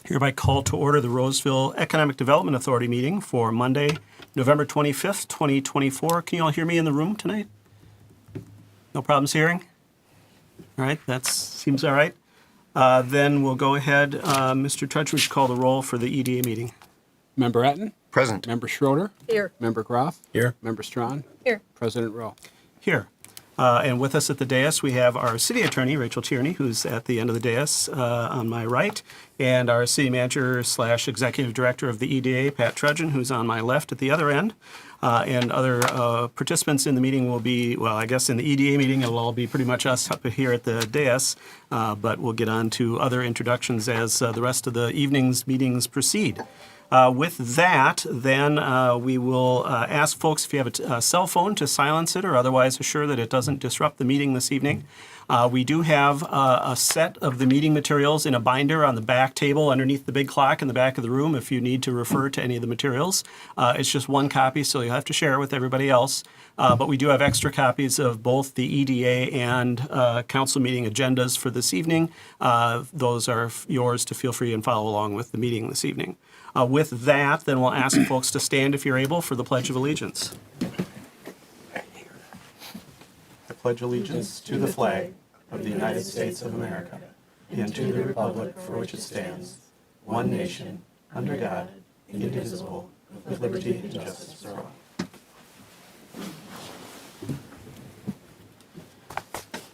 Hereby call to order the Roseville Economic Development Authority meeting for Monday, November 25th, 2024. Can you all hear me in the room tonight? No problems hearing? All right, that seems all right. Then we'll go ahead. Mr. Trudge, would you call the roll for the EDA meeting? Member Etten? Present. Member Schroeder? Here. Member Groff? Here. Member Strawn? Here. President Rowe? Here. And with us at the dais, we have our city attorney, Rachel Tierney, who's at the end of the dais on my right, and our city manager / executive director of the EDA, Pat Trudgeon, who's on my left at the other end. And other participants in the meeting will be, well, I guess in the EDA meeting, it'll all be pretty much us up here at the dais, but we'll get on to other introductions as the rest of the evening's meetings proceed. With that, then we will ask folks if you have a cell phone to silence it or otherwise assure that it doesn't disrupt the meeting this evening. We do have a set of the meeting materials in a binder on the back table underneath the big clock in the back of the room if you need to refer to any of the materials. It's just one copy, so you'll have to share it with everybody else. But we do have extra copies of both the EDA and council meeting agendas for this evening. Those are yours to feel free and follow along with the meeting this evening. With that, then we'll ask folks to stand if you're able for the Pledge of Allegiance. I pledge allegiance to the flag of the United States of America and to the republic for which it stands, one nation, under God, indivisible, with liberty and justice for all.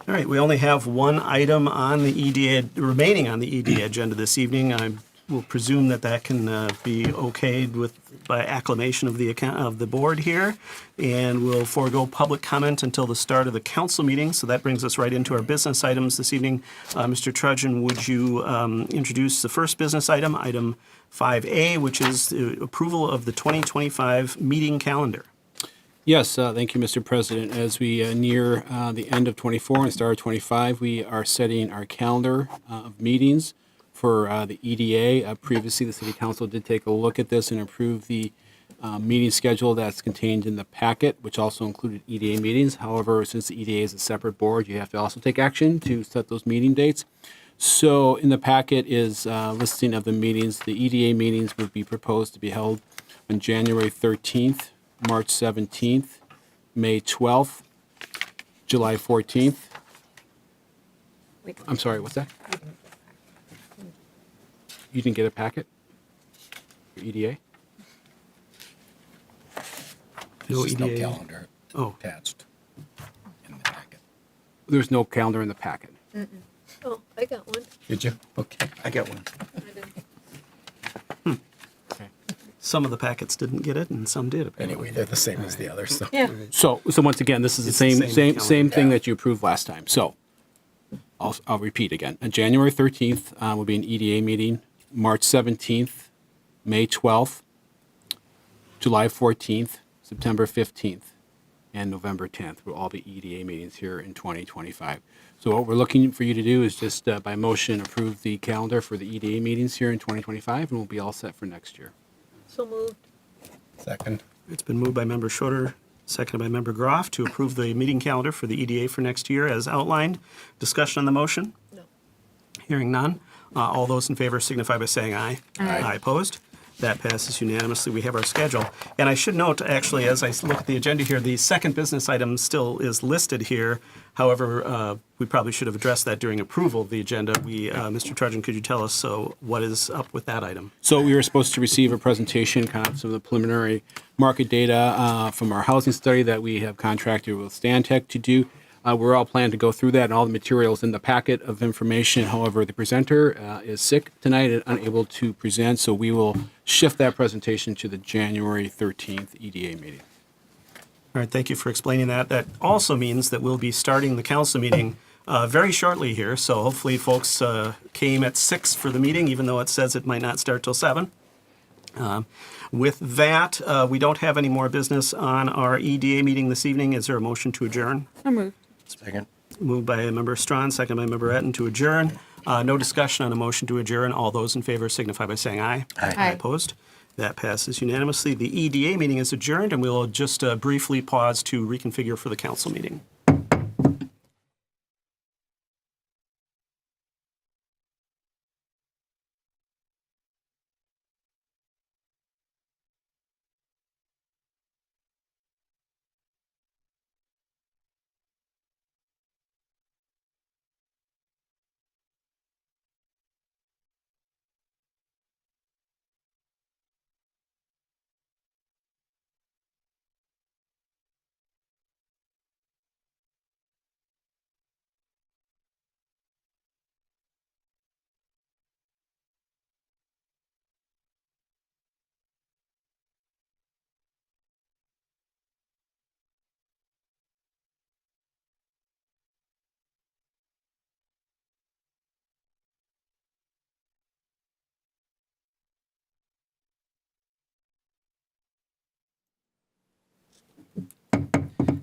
All right, we only have one item on the EDA, remaining on the EDA agenda this evening. I will presume that that can be okayed with by acclamation of the board here, and we'll forego public comment until the start of the council meeting. So that brings us right into our business items this evening. Mr. Trudgeon, would you introduce the first business item, item 5A, which is the approval of the 2025 meeting calendar? Yes, thank you, Mr. President. As we near the end of 24 and start of 25, we are setting our calendar of meetings for the EDA. Previously, the City Council did take a look at this and approve the meeting schedule that's contained in the packet, which also included EDA meetings. However, since the EDA is a separate board, you have to also take action to set those meeting dates. So in the packet is a listing of the meetings. The EDA meetings would be proposed to be held on January 13th, March 17th, May 12th, July 14th. I'm sorry, what's that? You didn't get a packet for EDA? No There's EDA. no calendar attached in the packet. There's no calendar in the packet. Oh, I got one. Did you? Okay. I got one. I didn't. Okay. Some of the packets didn't get it, and some did. Apparently. Anyway, they're the same as the others. So. Yeah. So once again, this is the It's the same same same thing calendar. that you approved last time. So I'll repeat again. On January 13th will be an EDA meeting. March 17th, May 12th, July 14th, September 15th, and November 10th will all be EDA meetings here in 2025. So what we're looking for you to do is just by motion approve the calendar for the EDA meetings here in 2025, and we'll be all set for next year. So moved. Second. It's been moved by Member Schroeder, seconded by Member Groff to approve the meeting calendar for the EDA for next year as outlined. Discussion on the motion? No. Hearing none. All those in favor signify by saying aye. Aye. Opposed? That passes unanimously. We have our schedule. And I should note, actually, as I look at the agenda here, the second business item still is listed here. However, we probably should have addressed that during approval of the agenda. Mr. Trudgeon, could you tell us what is up with that item? So we were supposed to receive a presentation, kind of some of the preliminary market data from our housing study that we have contracted with Stantec to do. We're all planning to go through that and all the materials in the packet of information. However, the presenter is sick tonight and unable to present, so we will shift that presentation to the January 13th EDA meeting. All right, thank you for explaining that. That also means that we'll be starting the council meeting very shortly here. So hopefully folks came at 6 for the meeting, even though it says it might not start till 7. With that, we don't have any more business on our EDA meeting this evening. Is there a motion to adjourn? So moved. Second. Moved by Member Strawn, second by Member Etten to adjourn. No discussion on a motion to adjourn. All those in favor signify by saying aye. Aye. Opposed? That passes unanimously. The EDA meeting is adjourned, and we'll just briefly pause to reconfigure for the council meeting.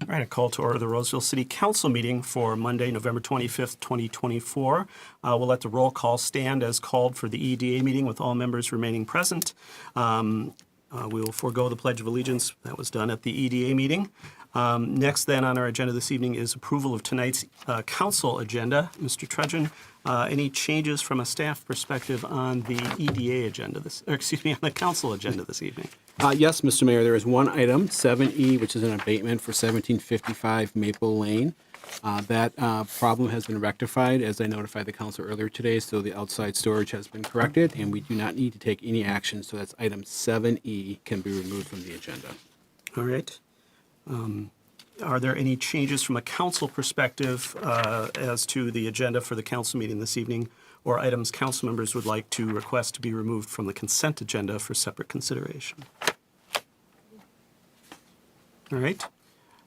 All right, a call to order the Roseville City Council meeting for Monday, November 25th, 2024. We'll let the roll call stand as called for the EDA meeting with all members remaining present. We will forego the Pledge of Allegiance. That was done at the EDA meeting. Next then on our agenda this evening is approval of tonight's council agenda. Mr. Trudgeon, any changes from a staff perspective on the EDA agenda, on the council agenda this evening? Yes, Mr. Mayor, there is one item, 7E, which is an abatement for 1755 Maple Lane. That problem has been rectified, as I notified the council earlier today, so the outside storage has been corrected, and we do not need to take any action, so that's item 7E can be removed from the agenda. All right. Are there any changes from a council perspective as to the agenda for the council meeting this evening, or items council members would like to request to be removed from the consent agenda for separate consideration? All right.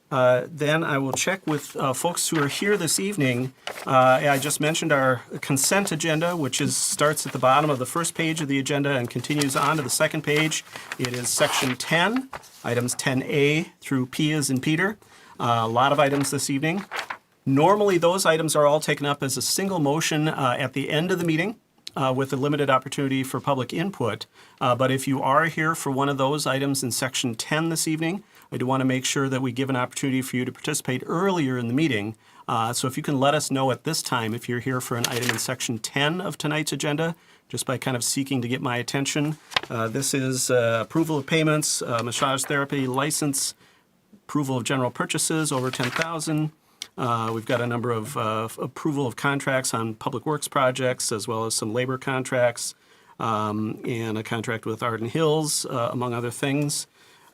Then I will check with folks who are here this evening. I just mentioned our consent agenda, which starts at the bottom of the first page of the agenda and continues on to the second page. It is section 10, items 10A through P as in Peter. A lot of items this evening. Normally, those items are all taken up as a single motion at the end of the meeting with a limited opportunity for public input. But if you are here for one of those items in section 10 this evening, I do want to make sure that we give an opportunity for you to participate earlier in the meeting. So if you can let us know at this time if you're here for an item in section 10 of tonight's agenda, just by kind of seeking to get my attention. This is approval of payments, massage therapy license, approval of general purchases over $10,000. We've got a number of approval of contracts on public works projects, as well as some labor contracts, and a contract with Arden Hills, among other things.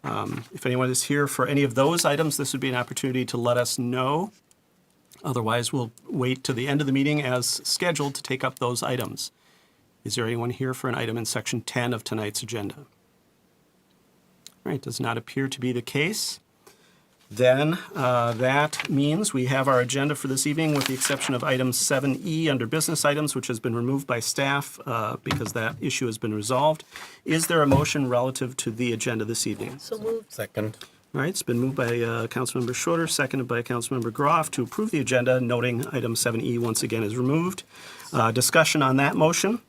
If anyone is here for any of those items, this would be an opportunity to let us know. Otherwise, we'll wait to the end of the meeting as scheduled to take up those items. Is there anyone here for an item in section 10 of tonight's agenda? All right, does not appear to be the case. Then that means we have our agenda for this evening with the exception of item 7E under business items, which has been removed by staff because that issue has been resolved. Is there a motion relative to the agenda this evening? So moved. Second. All right, it's been moved by Councilmember Schroeder, seconded by Councilmember Groff to approve the agenda, noting item 7E once again is removed. Discussion on that motion?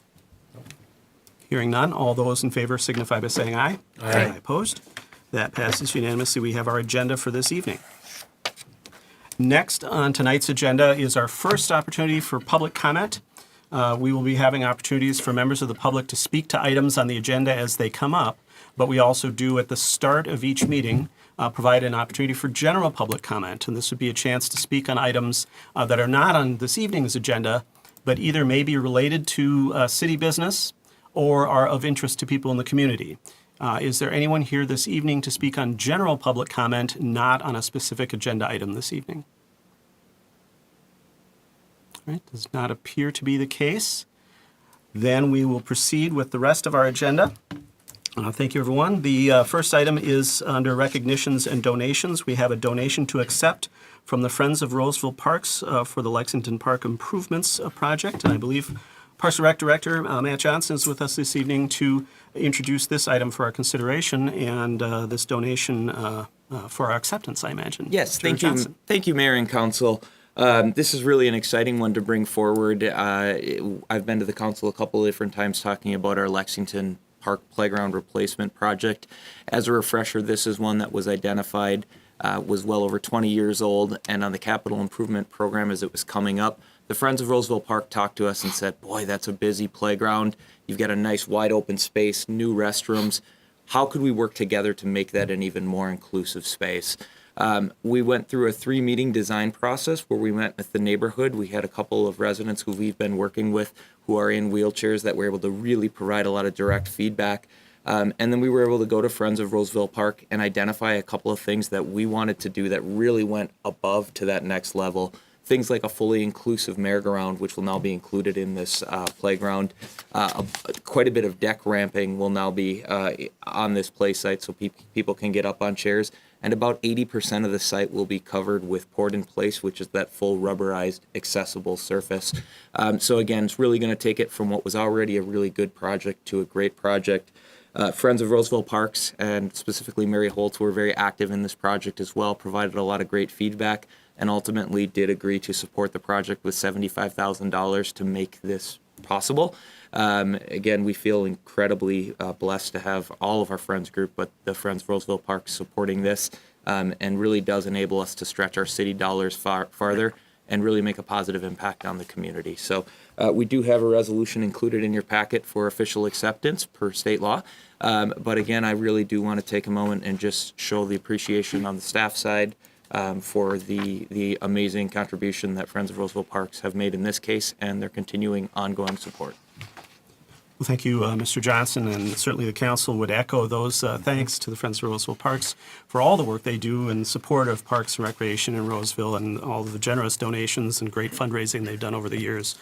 Hearing none, all those in favor signify by saying aye. Aye. Opposed? That passes unanimously. We have our agenda for this evening. Next on tonight's agenda is our first opportunity for public comment. We will be having opportunities for members of the public to speak to items on the agenda as they come up, but we also do at the start of each meeting provide an opportunity for general public comment, and this would be a chance to speak on items that are not on this evening's agenda, but either may be related to city business or are of interest to people in the community. Is there anyone here this evening to speak on general public comment, not on a specific agenda item this evening? All right, does not appear to be the case. Then we will proceed with the rest of our agenda. Thank you, everyone. The first item is under recognitions and donations. We have a donation to accept from the Friends of Roseville Parks for the Lexington Park Improvements Project, and I believe Parks and Rec Director Matt Johnson is with us this evening to introduce this item for our consideration and this donation for our acceptance, I imagine. Yes, Mr. thank Johnson. you. Thank you, Mayor and Council. This is really an exciting one to bring forward. I've been to the council a couple of different times talking about our Lexington Park Playground Replacement Project. As a refresher, this is one that was identified, was well over 20 years old, and on the capital improvement program as it was coming up, the Friends of Roseville Park talked to us and said, boy, that's a busy playground. You've got a nice wide open space, new restrooms. How could we work together to make that an even more inclusive space? We went through a 3-meeting design process where we met with the neighborhood. We had a couple of residents who we've been working with who are in wheelchairs that were able to really provide a lot of direct feedback. And then we were able to go to Friends of Roseville Park and identify a couple of things that we wanted to do that really went above to that next level. Things like a fully inclusive merry-go-round, which will now be included in this playground. Quite a bit of deck ramping will now be on this play site so people can get up on chairs. And about 80% of the site will be covered with poured in place, which is that full rubberized accessible surface. So again, it's really going to take it from what was already a really good project to a great project. Friends of Roseville Parks, and specifically Mary Holtz, were very active in this project as well, provided a lot of great feedback, and ultimately did agree to support the project with $75,000 to make this possible. Again, we feel incredibly blessed to have all of our Friends group, but the Friends of Roseville Parks supporting this, and really does enable us to stretch our city dollars farther and really make a positive impact on the community. So we do have a resolution included in your packet for official acceptance per state law. But again, I really do want to take a moment and just show the appreciation on the staff side for the amazing contribution that Friends of Roseville Parks have made in this case and their continuing ongoing support. Well, thank you, Mr. Johnson, and certainly the council would echo those thanks to the Friends of Roseville Parks for all the work they do in support of Parks and Recreation in Roseville and all of the generous donations and great fundraising they've done over the years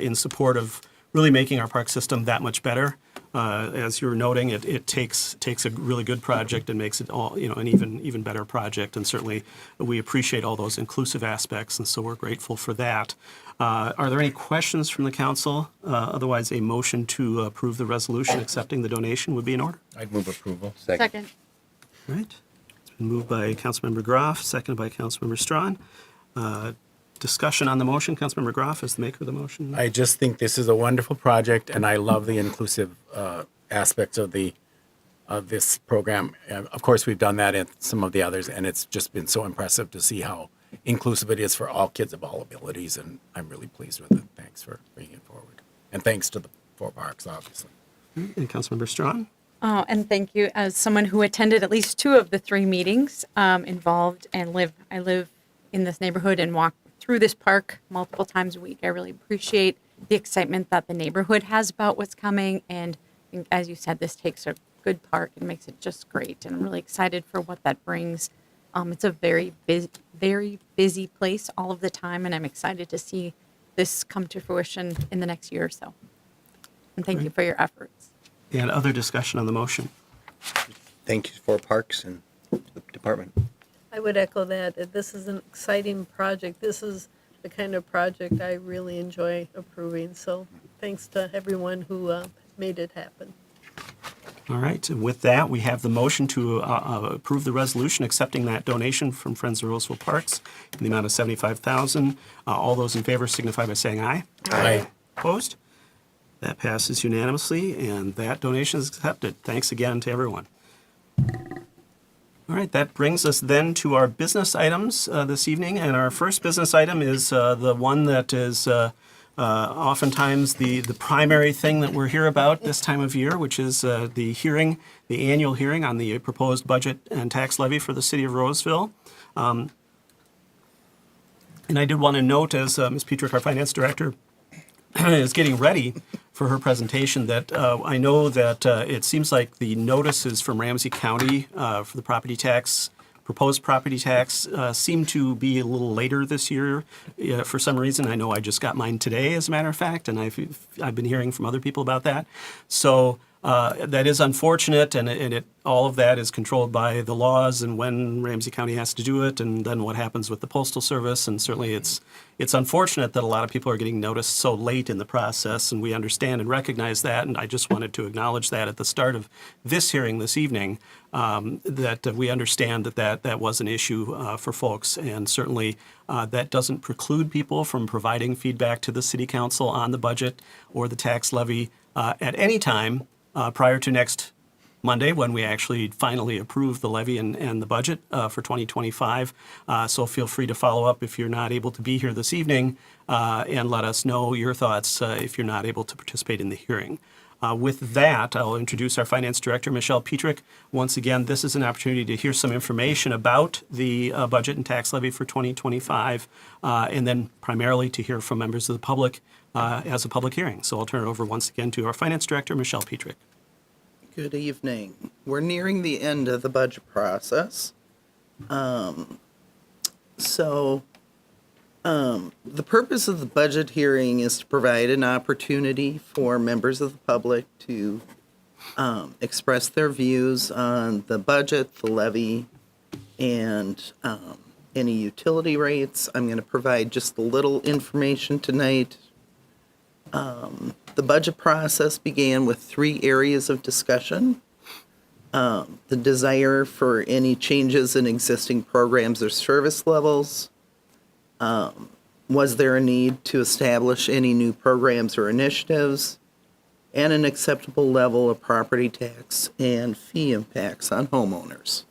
in support of really making our park system that much better. As you were noting, it takes a really good project and makes it all, an even better project. And certainly we appreciate all those inclusive aspects, and so we're grateful for that. Are there any questions from the council? Otherwise, a motion to approve the resolution accepting the donation would be in order. I'd move approval. Second. All right. It's been moved by Councilmember Groff, seconded by Councilmember Strawn. Discussion on the motion. Councilmember Groff is the maker of the motion. I just think this is a wonderful project, and I love the inclusive aspects of this program. Of course, we've done that in some of the others, and it's just been so impressive to see how inclusive it is for all kids of all abilities, and I'm really pleased with it. Thanks for bringing it forward. And thanks to the 4 parks, obviously. And Councilmember Strawn. Oh, and thank you. As someone who attended at least 2 of the 3 meetings involved and I live in this neighborhood and walk through this park multiple times a week. I really appreciate the excitement that the neighborhood has about what's coming. And I think, as you said, this takes a good park and makes it just great. And I'm really excited for what that brings. It's a very busy place all of the time, and I'm excited to see this come to fruition in the next year or so. And thank you for your efforts. And other discussion on the motion. Thank you for Parks and the department. I would echo that this is an exciting project. This is the kind of project I really enjoy approving. So thanks to everyone who made it happen. All right. And with that, we have the motion to approve the resolution accepting that donation from Friends of Roseville Parks in the amount of $75,000. All those in favor signify by saying aye. Aye. Opposed? That passes unanimously, and that donation is accepted. Thanks again to everyone. All right, that brings us then to our business items this evening, and our first business item is the one that is oftentimes the primary thing that we're here about this time of year, which is the annual hearing on the proposed budget and tax levy for the city of Roseville. And I did want to note, as Ms. Petrick, our finance director, is getting ready for her presentation, that I know that it seems like the notices from Ramsey County for the proposed property tax seem to be a little later this year for some reason. I know I just got mine today, as a matter of fact, and I've been hearing from other people about that. So that is unfortunate, and all of that is controlled by the laws and when Ramsey County has to do it, and then what happens with the Postal Service. And certainly it's unfortunate that a lot of people are getting noticed so late in the process, and we understand and recognize that. And I just wanted to acknowledge that at the start of this hearing this evening, that we understand that was an issue for folks. And certainly that doesn't preclude people from providing feedback to the City Council on the budget or the tax levy at any time prior to next Monday, when we actually finally approve the levy and the budget for 2025. So feel free to follow up if you're not able to be here this evening, and let us know your thoughts if you're not able to participate in the hearing. With that, I'll introduce our Finance Director, Michelle Petrick. Once again, this is an opportunity to hear some information about the budget and tax levy for 2025, and then primarily to hear from members of the public as a public hearing. So I'll turn it over once again to our Finance Director, Michelle Petrick. Good evening. We're nearing the end of the budget process. The purpose of the budget hearing is to provide an opportunity for members of the public to express their views on the budget, the levy, and any utility rates. I'm going to provide just a little information tonight. The budget process began with 3 areas of discussion. the desire for any changes in existing programs or service levels. Was there a need to establish any new programs or initiatives? And an acceptable level of property tax and fee impacts on homeowners.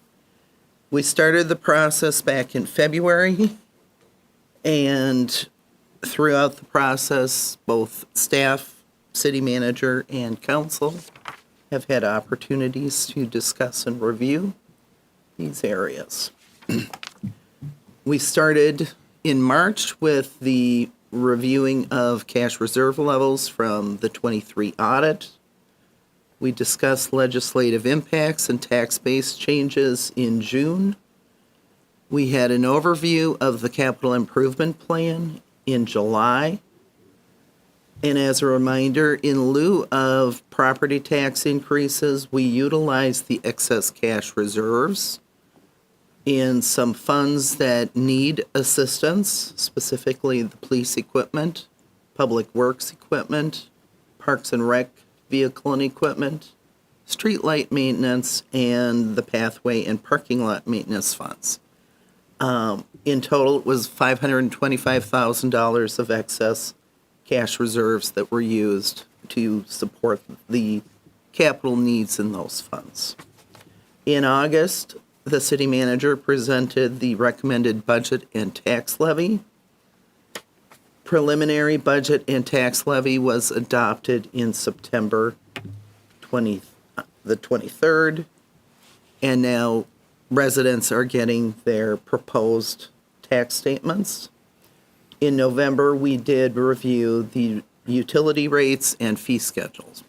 We started the process back in February, and throughout the process, both staff, city manager, and council have had opportunities to discuss and review these areas. We started in March with the reviewing of cash reserve levels from the 23 audit. We discussed legislative impacts and tax-based changes in June. We had an overview of the capital improvement plan in July. And as a reminder, in lieu of property tax increases, we utilized the excess cash reserves in some funds that need assistance, specifically the police equipment, public works equipment, parks and rec vehicle and equipment, streetlight maintenance, and the pathway and parking lot maintenance funds. In total, it was $525,000 of excess cash reserves that were used to support the capital needs in those funds. In August, the city manager presented the recommended budget and tax levy. Preliminary budget and tax levy was adopted in September the 23rd, and now residents are getting their proposed tax statements. In November, we did review the utility rates and fee schedules.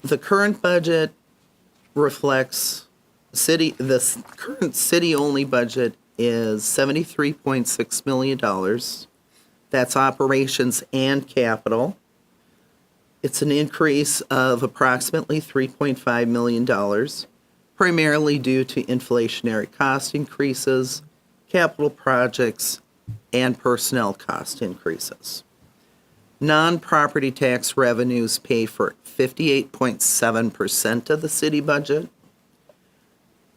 The current budget reflects the current city-only budget is $73.6 million. That's operations and capital. It's an increase of approximately $3.5 million, primarily due to inflationary cost increases, capital projects, and personnel cost increases. Non-property tax revenues pay for 58.7% of the city budget.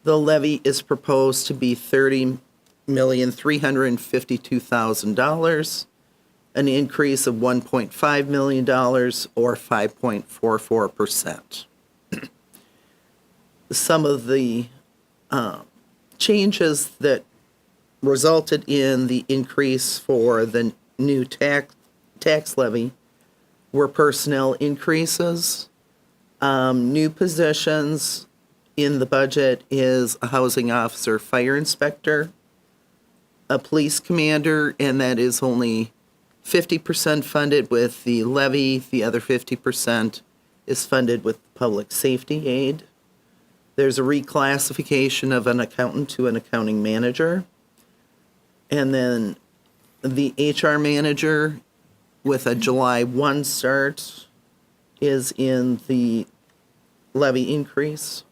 The levy is proposed to be $30,352,000, an increase of $1.5 million or 5.44%. Some of the changes that resulted in the increase for the new tax levy were personnel increases. New positions in the budget is a housing officer, fire inspector, a police commander, and that is only 50% funded with the levy. The other 50% is funded with public safety aid. There's a reclassification of an accountant to an accounting manager. And then the HR manager with a July 1 start is in the levy increase.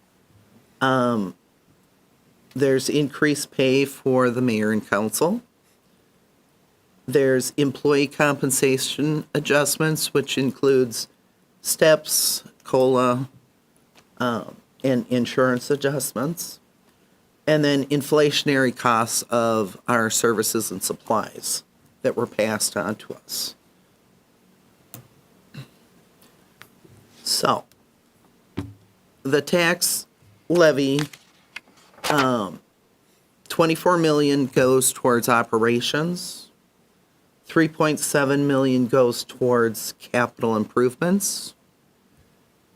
There's increased pay for the mayor and council. There's employee compensation adjustments, which includes steps, COLA, and insurance adjustments. And then inflationary costs of our services and supplies that were passed on to us. So, the tax levy, $24 million goes towards operations, $3.7 million goes towards capital improvements,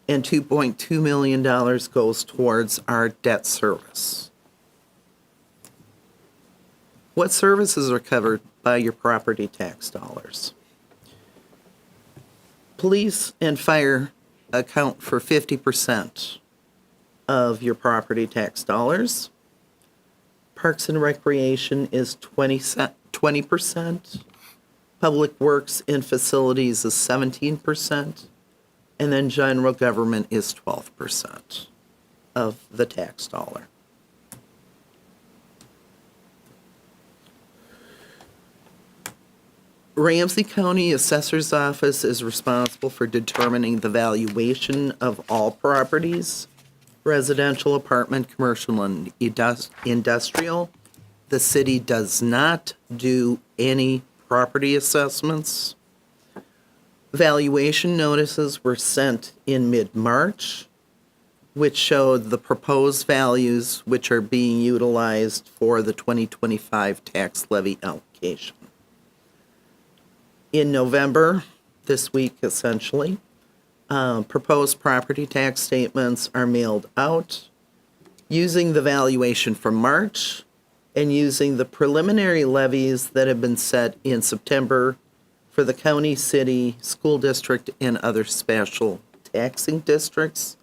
and $2.2 million goes towards our debt service. What services are covered by your property tax dollars? Police and fire account for 50% of your property tax dollars. Parks and recreation is 20%. Public works and facilities is 17%. And then general government is 12% of the tax dollar. Ramsey County Assessor's Office is responsible for determining the valuation of all properties, residential, apartment, commercial, and industrial. The city does not do any property assessments. Valuation notices were sent in mid-March, which showed the proposed values which are being utilized for the 2025 tax levy allocation. In November, this week essentially, proposed property tax statements are mailed out using the valuation from March and using the preliminary levies that have been set in September for the county, city, school district, and other special taxing districts.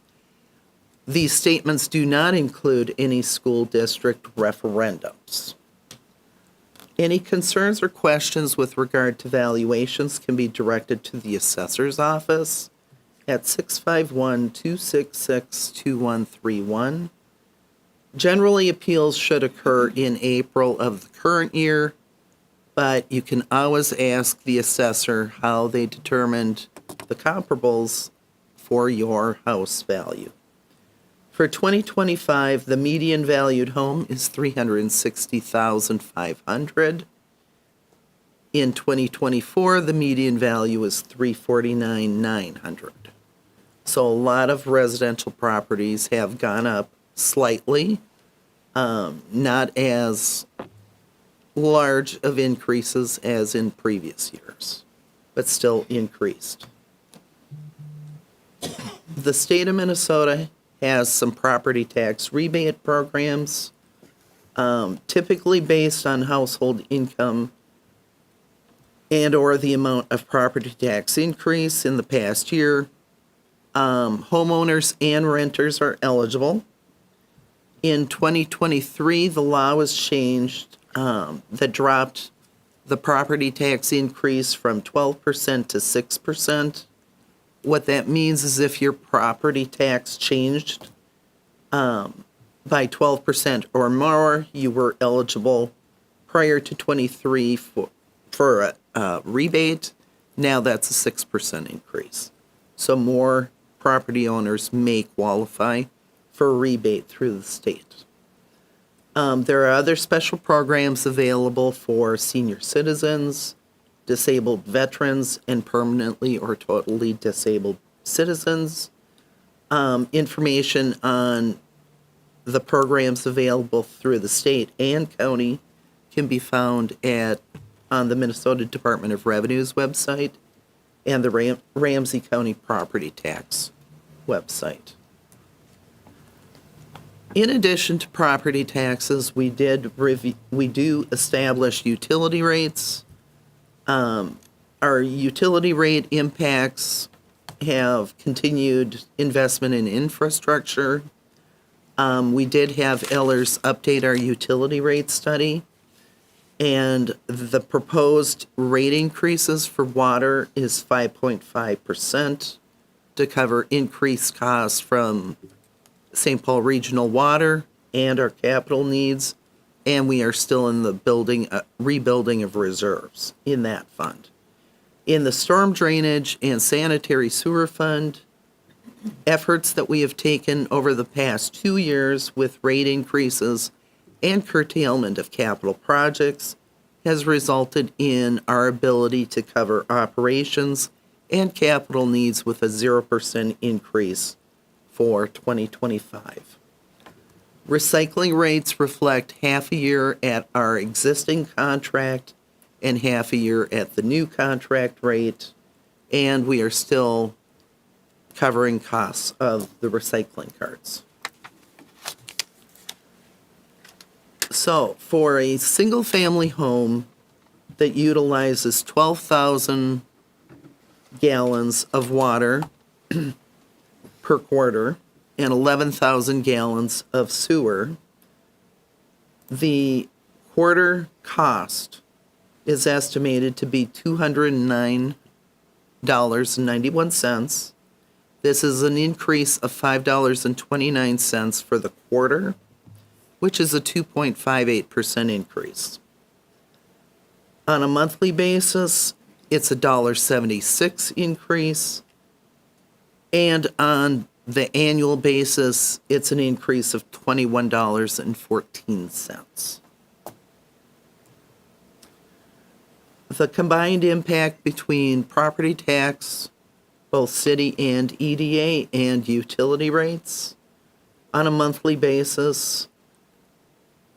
These statements do not include any school district referendums. Any concerns or questions with regard to valuations can be directed to the assessor's office at 651-266-2131. Generally, appeals should occur in April of the current year, but you can always ask the assessor how they determined the comparables for your house value. For 2025, the median valued home is $360,500. In 2024, the median value is $349,900. So a lot of residential properties have gone up slightly, not as large of increases as in previous years, but still increased. The state of Minnesota has some property tax rebate programs, typically based on household income and or the amount of property tax increase in the past year. Homeowners and renters are eligible. In 2023, the law was changed that dropped the property tax increase from 12% to 6%. What that means is if your property tax changed by 12% or more, you were eligible prior to 23 for a rebate. Now that's a 6% increase. So more property owners may qualify for a rebate through the state. There are other special programs available for senior citizens, disabled veterans, and permanently or totally disabled citizens. Information on the programs available through the state and county can be found on the Minnesota Department of Revenue's website and the Ramsey County Property Tax website. In addition to property taxes, we do establish utility rates. Our utility rate impacts have continued investment in infrastructure. We did have Ellers update our utility rate study, and the proposed rate increases for water is 5.5% to cover increased costs from St. Paul Regional Water and our capital needs, and we are still in the rebuilding of reserves in that fund. In the storm drainage and sanitary sewer fund, efforts that we have taken over the past 2 years with rate increases and curtailment of capital projects has resulted in our ability to cover operations and capital needs with a 0% increase for 2025. Recycling rates reflect half a year at our existing contract and half a year at the new contract rate, and we are still covering costs of the recycling carts. So for a single-family home that utilizes 12,000 gallons of water per quarter and 11,000 gallons of sewer, the quarter cost is estimated to be $209.91. This is an increase of $5.29 for the quarter, which is a 2.58% increase. On a monthly basis, it's a $1.76 increase. And on the annual basis, it's an increase of $21.14. The combined impact between property tax, both city and EDA, and utility rates on a monthly basis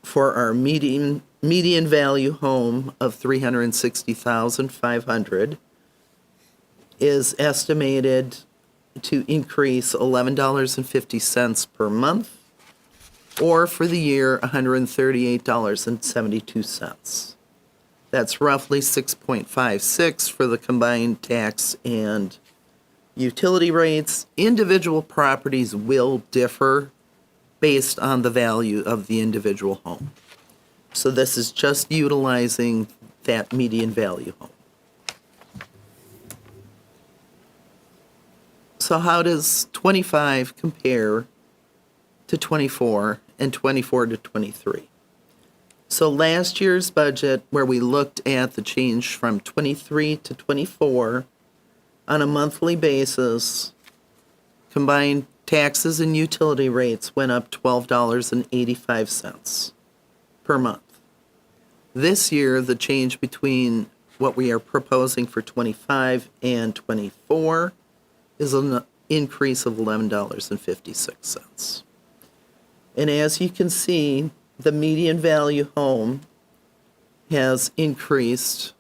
for our median value home of $360,500 is estimated to increase $11.50 per month, or for the year, $138.72. That's roughly 6.56 for the combined tax and utility rates. Individual properties will differ based on the value of the individual home. So this is just utilizing that median value home. So how does 25 compare to 24 and 24 to 23? So last year's budget, where we looked at the change from 23 to 24 on a monthly basis, combined taxes and utility rates went up $12.85 per month. This year, the change between what we are proposing for 25 and 24 is an increase of $11.56. And as you can see, the median value home has increased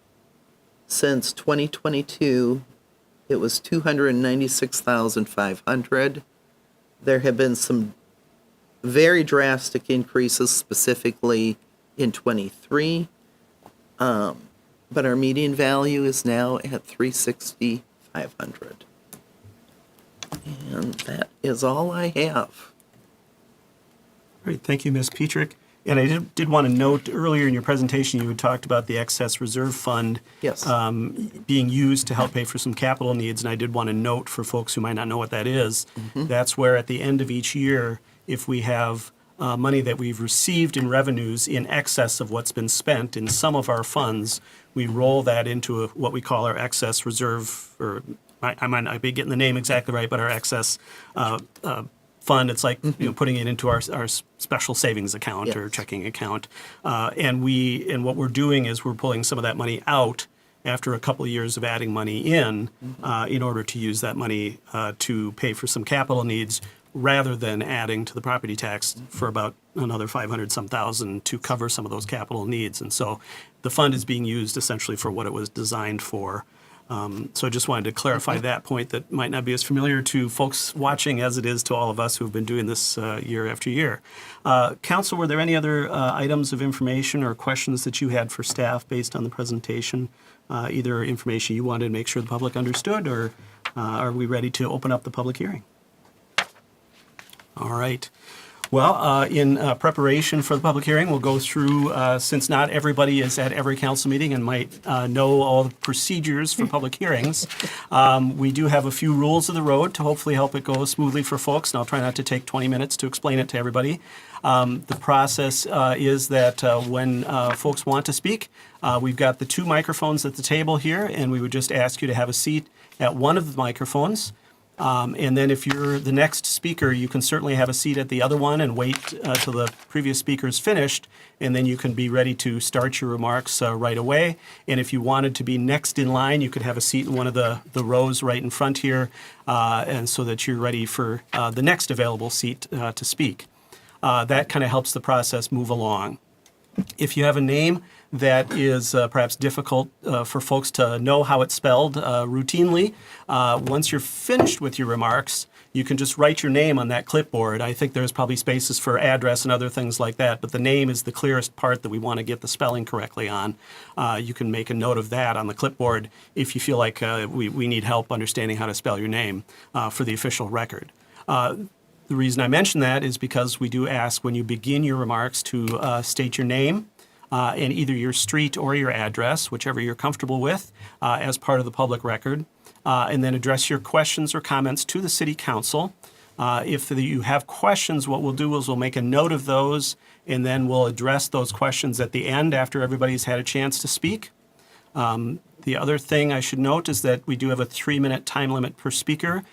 since 2022. It was $296,500. There have been some very drastic increases, specifically in 23. But our median value is now at $360,500. And that is all I have. Great, thank you, Ms. Petrick. And I did want to note, earlier in your presentation, you had talked about the excess reserve fund Yes. being used to help pay for some capital needs. And I did want to note for folks who might not know what that is, that's where at the end of each year, if we have money that we've received in revenues in excess of what's been spent in some of our funds, we roll that into what we call our excess reserve, or I might not be getting the name exactly right, but our excess fund. It's like putting it into our special savings account or Yes. checking account. And what we're doing is we're pulling some of that money out after a couple of years of adding money in order to use that money to pay for some capital needs, rather than adding to the property tax for about another 500-some thousand to cover some of those capital needs. And so the fund is being used essentially for what it was designed for. So I just wanted to clarify that point that might not be as familiar to folks watching as it is to all of us who have been doing this year after year. Council, were there any other items of information or questions that you had for staff based on the presentation? Either information you wanted to make sure the public understood, or are we ready to open up the public hearing? All right. Well, in preparation for the public hearing, we'll go through, since not everybody is at every council meeting and might know all the procedures for public hearings, we do have a few rules of the road to hopefully help it go smoothly for folks, and I'll try not to take 20 minutes to explain it to everybody. The process is that when folks want to speak, we've got the two microphones at the table here, and we would just ask you to have a seat at one of the microphones. And then if you're the next speaker, you can certainly have a seat at the other one and wait till the previous speaker is finished, and then you can be ready to start your remarks right away. And if you wanted to be next in line, you could have a seat in one of the rows right in front here, and so that you're ready for the next available seat to speak. That kind of helps the process move along. If you have a name that is perhaps difficult for folks to know how it's spelled routinely, once you're finished with your remarks, you can just write your name on that clipboard. I think there's probably spaces for address and other things like that, but the name is the clearest part that we want to get the spelling correctly on. You can make a note of that on the clipboard if you feel like we need help understanding how to spell your name for the official record. The reason I mention that is because we do ask when you begin your remarks to state your name and either your street or your address, whichever you're comfortable with, as part of the public record, and then address your questions or comments to the City Council. If you have questions, what we'll do is we'll make a note of those, and then we'll address those questions at the end after everybody's had a chance to speak. The other thing I should note is that we do have a 3-minute time limit per speaker.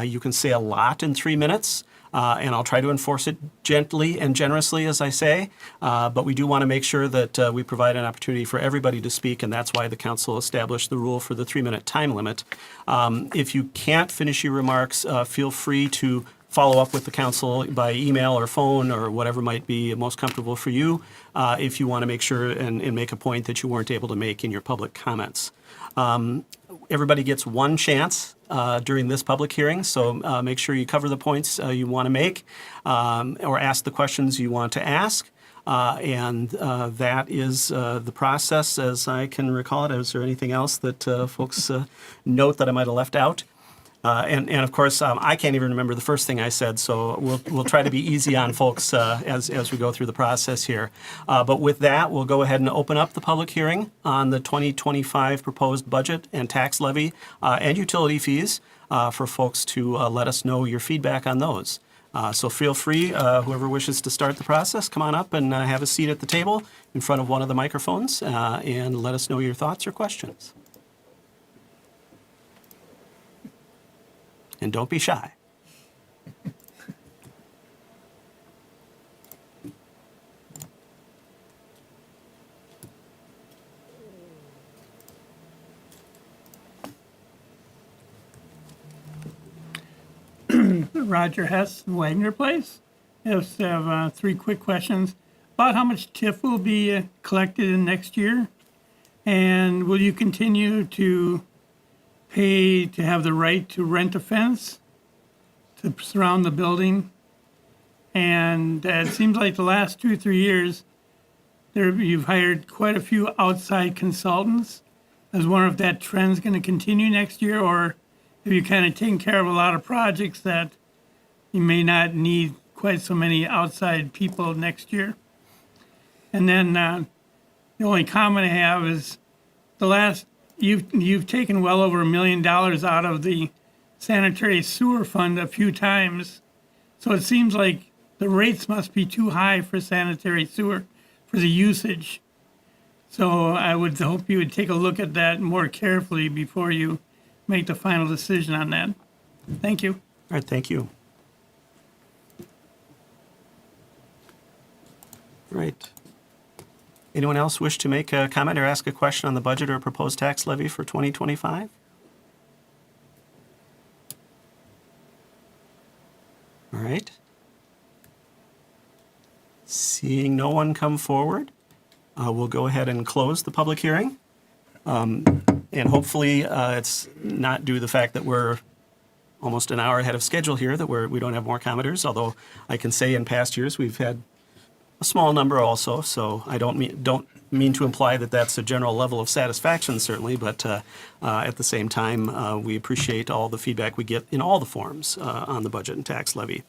You can say a lot in 3 minutes, and I'll try to enforce it gently and generously, as I say. But we do want to make sure that we provide an opportunity for everybody to speak, and that's why the council established the rule for the 3-minute time limit. If you can't finish your remarks, feel free to follow up with the council by email or phone or whatever might be most comfortable for you if you want to make sure and make a point that you weren't able to make in your public comments. Everybody gets one chance during this public hearing, so make sure you cover the points you want to make or ask the questions you want to ask. And that is the process as I can recall it. Is there anything else that folks note that I might have left out? And of course, I can't even remember the first thing I said, so we'll try to be easy on folks as we go through the process here. But with that, we'll go ahead and open up the public hearing on the 2025 proposed budget and tax levy and utility fees for folks to let us know your feedback on those. So feel free, whoever wishes to start the process, come on up and have a seat at the table in front of one of the microphones and let us know your thoughts or questions. And don't be shy. Roger Hess, Wagner Place. I just have 3 quick questions about how much TIF will be collected in next year, and will you continue to pay to have the right to rent a fence to surround the building? And it seems like the last 2 or 3 years, you've hired quite a few outside consultants. I was wondering if that trend's going to continue next year, or have you kind of taken care of a lot of projects that you may not need quite so many outside people next year? And then the only comment I have is you've taken well over $1 million out of the sanitary sewer fund a few times. So it seems like the rates must be too high for sanitary sewer for the usage. So I would hope you would take a look at that more carefully before you make the final decision on that. Thank you. All right, thank you. Right. Anyone else wish to make a comment or ask a question on the budget or proposed tax levy for 2025? All right. Seeing no one come forward, we'll go ahead and close the public hearing. And hopefully it's not due to the fact that we're almost an hour ahead of schedule here that we don't have more commenters, although I can say in past years we've had a small number also, so I don't mean to imply that that's a general level of satisfaction, certainly, but at the same time, we appreciate all the feedback we get in all the forms on the budget and tax levy.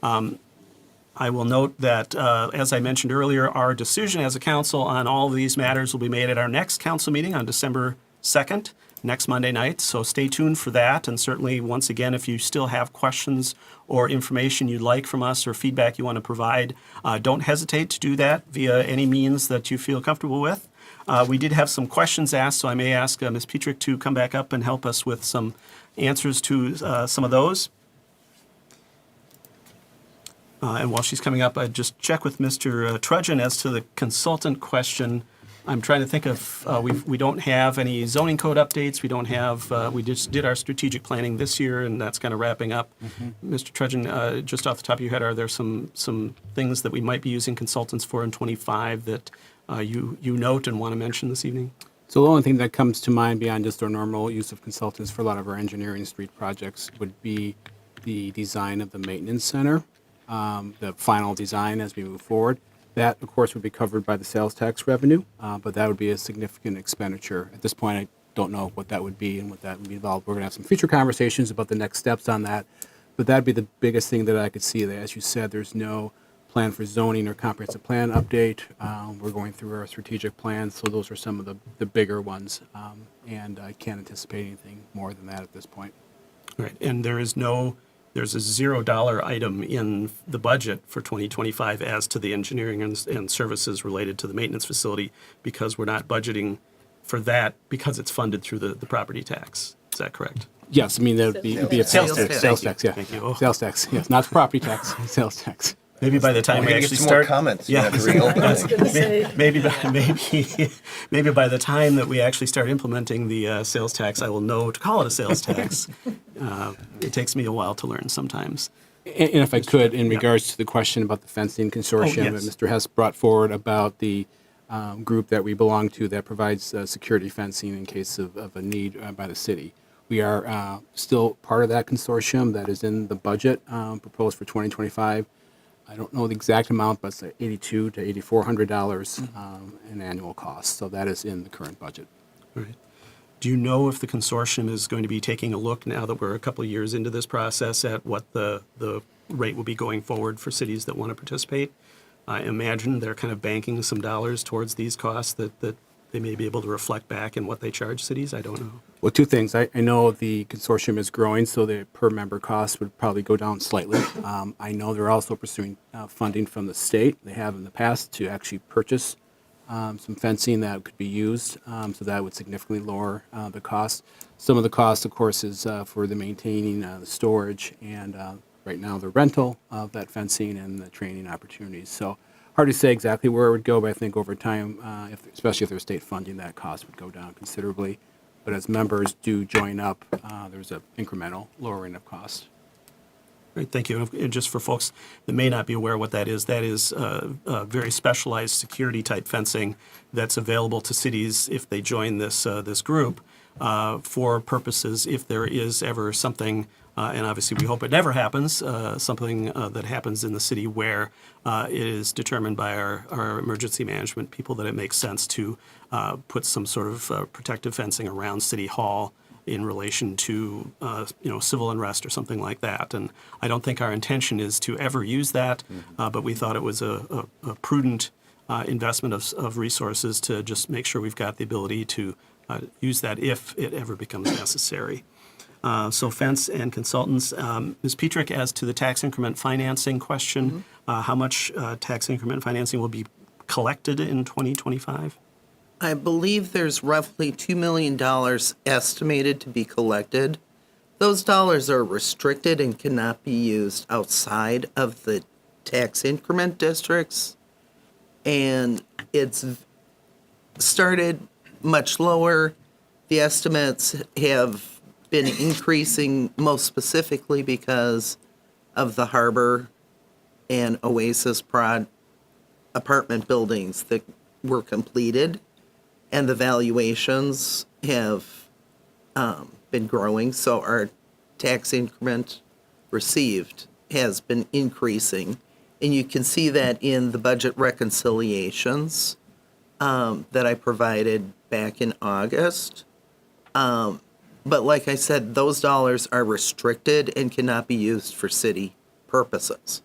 I will note that, as I mentioned earlier, our decision as a council on all of these matters will be made at our next council meeting on December 2nd, next Monday night, so stay tuned for that. And certainly, once again, if you still have questions or information you'd like from us or feedback you want to provide, don't hesitate to do that via any means that you feel comfortable with. We did have some questions asked, so I may ask Ms. Petrick to come back up and help us with some answers to some of those. And while she's coming up, I'd just check with Mr. Trudgeon as to the consultant question. I'm trying to think of, we don't have any zoning code updates. We don't have, we just did our strategic planning this year, and that's kind of wrapping up. Mr. Trudgeon, just off the top of your head, are there some things that we might be using consultants for in 25 that you note and want to mention this evening? So the only thing that comes to mind beyond just our normal use of consultants for a lot of our engineering street projects would be the design of the maintenance center, the final design as we move forward. That, of course, would be covered by the sales tax revenue, but that would be a significant expenditure. At this point, I don't know what that would be and what that would be involved. We're going to have some future conversations about the next steps on that, but that'd be the biggest thing that I could see. That, as you said, there's no plan for zoning or comprehensive plan update. We're going through our strategic plan, so those are some of the bigger ones, and I can't anticipate anything more than that at this point. Right, and there's a $0 item in the budget for 2025 as to the engineering and services related to the maintenance facility, because we're not budgeting for that because it's funded through the property tax. Is that correct? Yes, I mean, that would be a Sales tax. Sales Thank tax, you. yeah. Thank you. Oh. Sales tax, yes, not property tax, sales tax. Maybe by the time We're we gonna get actually some more start, comments. Yeah. You have to reopen I was it. going to say, maybe by the time that we actually start implementing the sales tax, I will know to call it a sales tax. It takes me a while to learn sometimes. And if I could, in regards to the question about the fencing consortium that yes. Mr. Hess brought forward about the group that we belong to that provides security fencing in case of a need by the city. We are still part of that consortium that is in the budget proposed for 2025. I don't know the exact amount, but it's like $8,200 to $8,400 in annual cost. So that is in the current budget. Right. Do you know if the consortium is going to be taking a look now that we're a couple of years into this process at what the rate will be going forward for cities that want to participate? I imagine they're kind of banking some dollars towards these costs that they may be able to reflect back in what they charge cities. I don't know. Well, two things. I know the consortium is growing, so the per member cost would probably go down slightly. I know they're also pursuing funding from the state. They have in the past to actually purchase some fencing that could be used, so that would significantly lower the cost. Some of the cost, of course, is for the maintaining the storage and right now the rental of that fencing and the training opportunities. So hard to say exactly where it would go, but I think over time, especially if there's state funding, that cost would go down considerably. But as members do join up, there's an incremental lowering of cost. Great, thank you. And just for folks that may not be aware what that is very specialized security type fencing that's available to cities if they join this group for purposes if there is ever something, and obviously we hope it never happens, something that happens in the city where it is determined by our emergency management people that it makes sense to put some sort of protective fencing around City Hall in relation to civil unrest or something like that. And I don't think our intention is to ever use that, but we thought it was a prudent investment of resources to just make sure we've got the ability to use that if it ever becomes necessary. So fence and consultants. Ms. Petrick, as to the tax increment financing question, how much tax increment financing will be collected in 2025? I believe there's roughly $2 million estimated to be collected. Those dollars are restricted and cannot be used outside of the tax increment districts. And it's started much lower. The estimates have been increasing most specifically because of the Harbor and Oasis apartment buildings that were completed. And the valuations have been growing, so our tax increment received has been increasing. And you can see that in the budget reconciliations that I provided back in August. But like I said, those dollars are restricted and cannot be used for city purposes.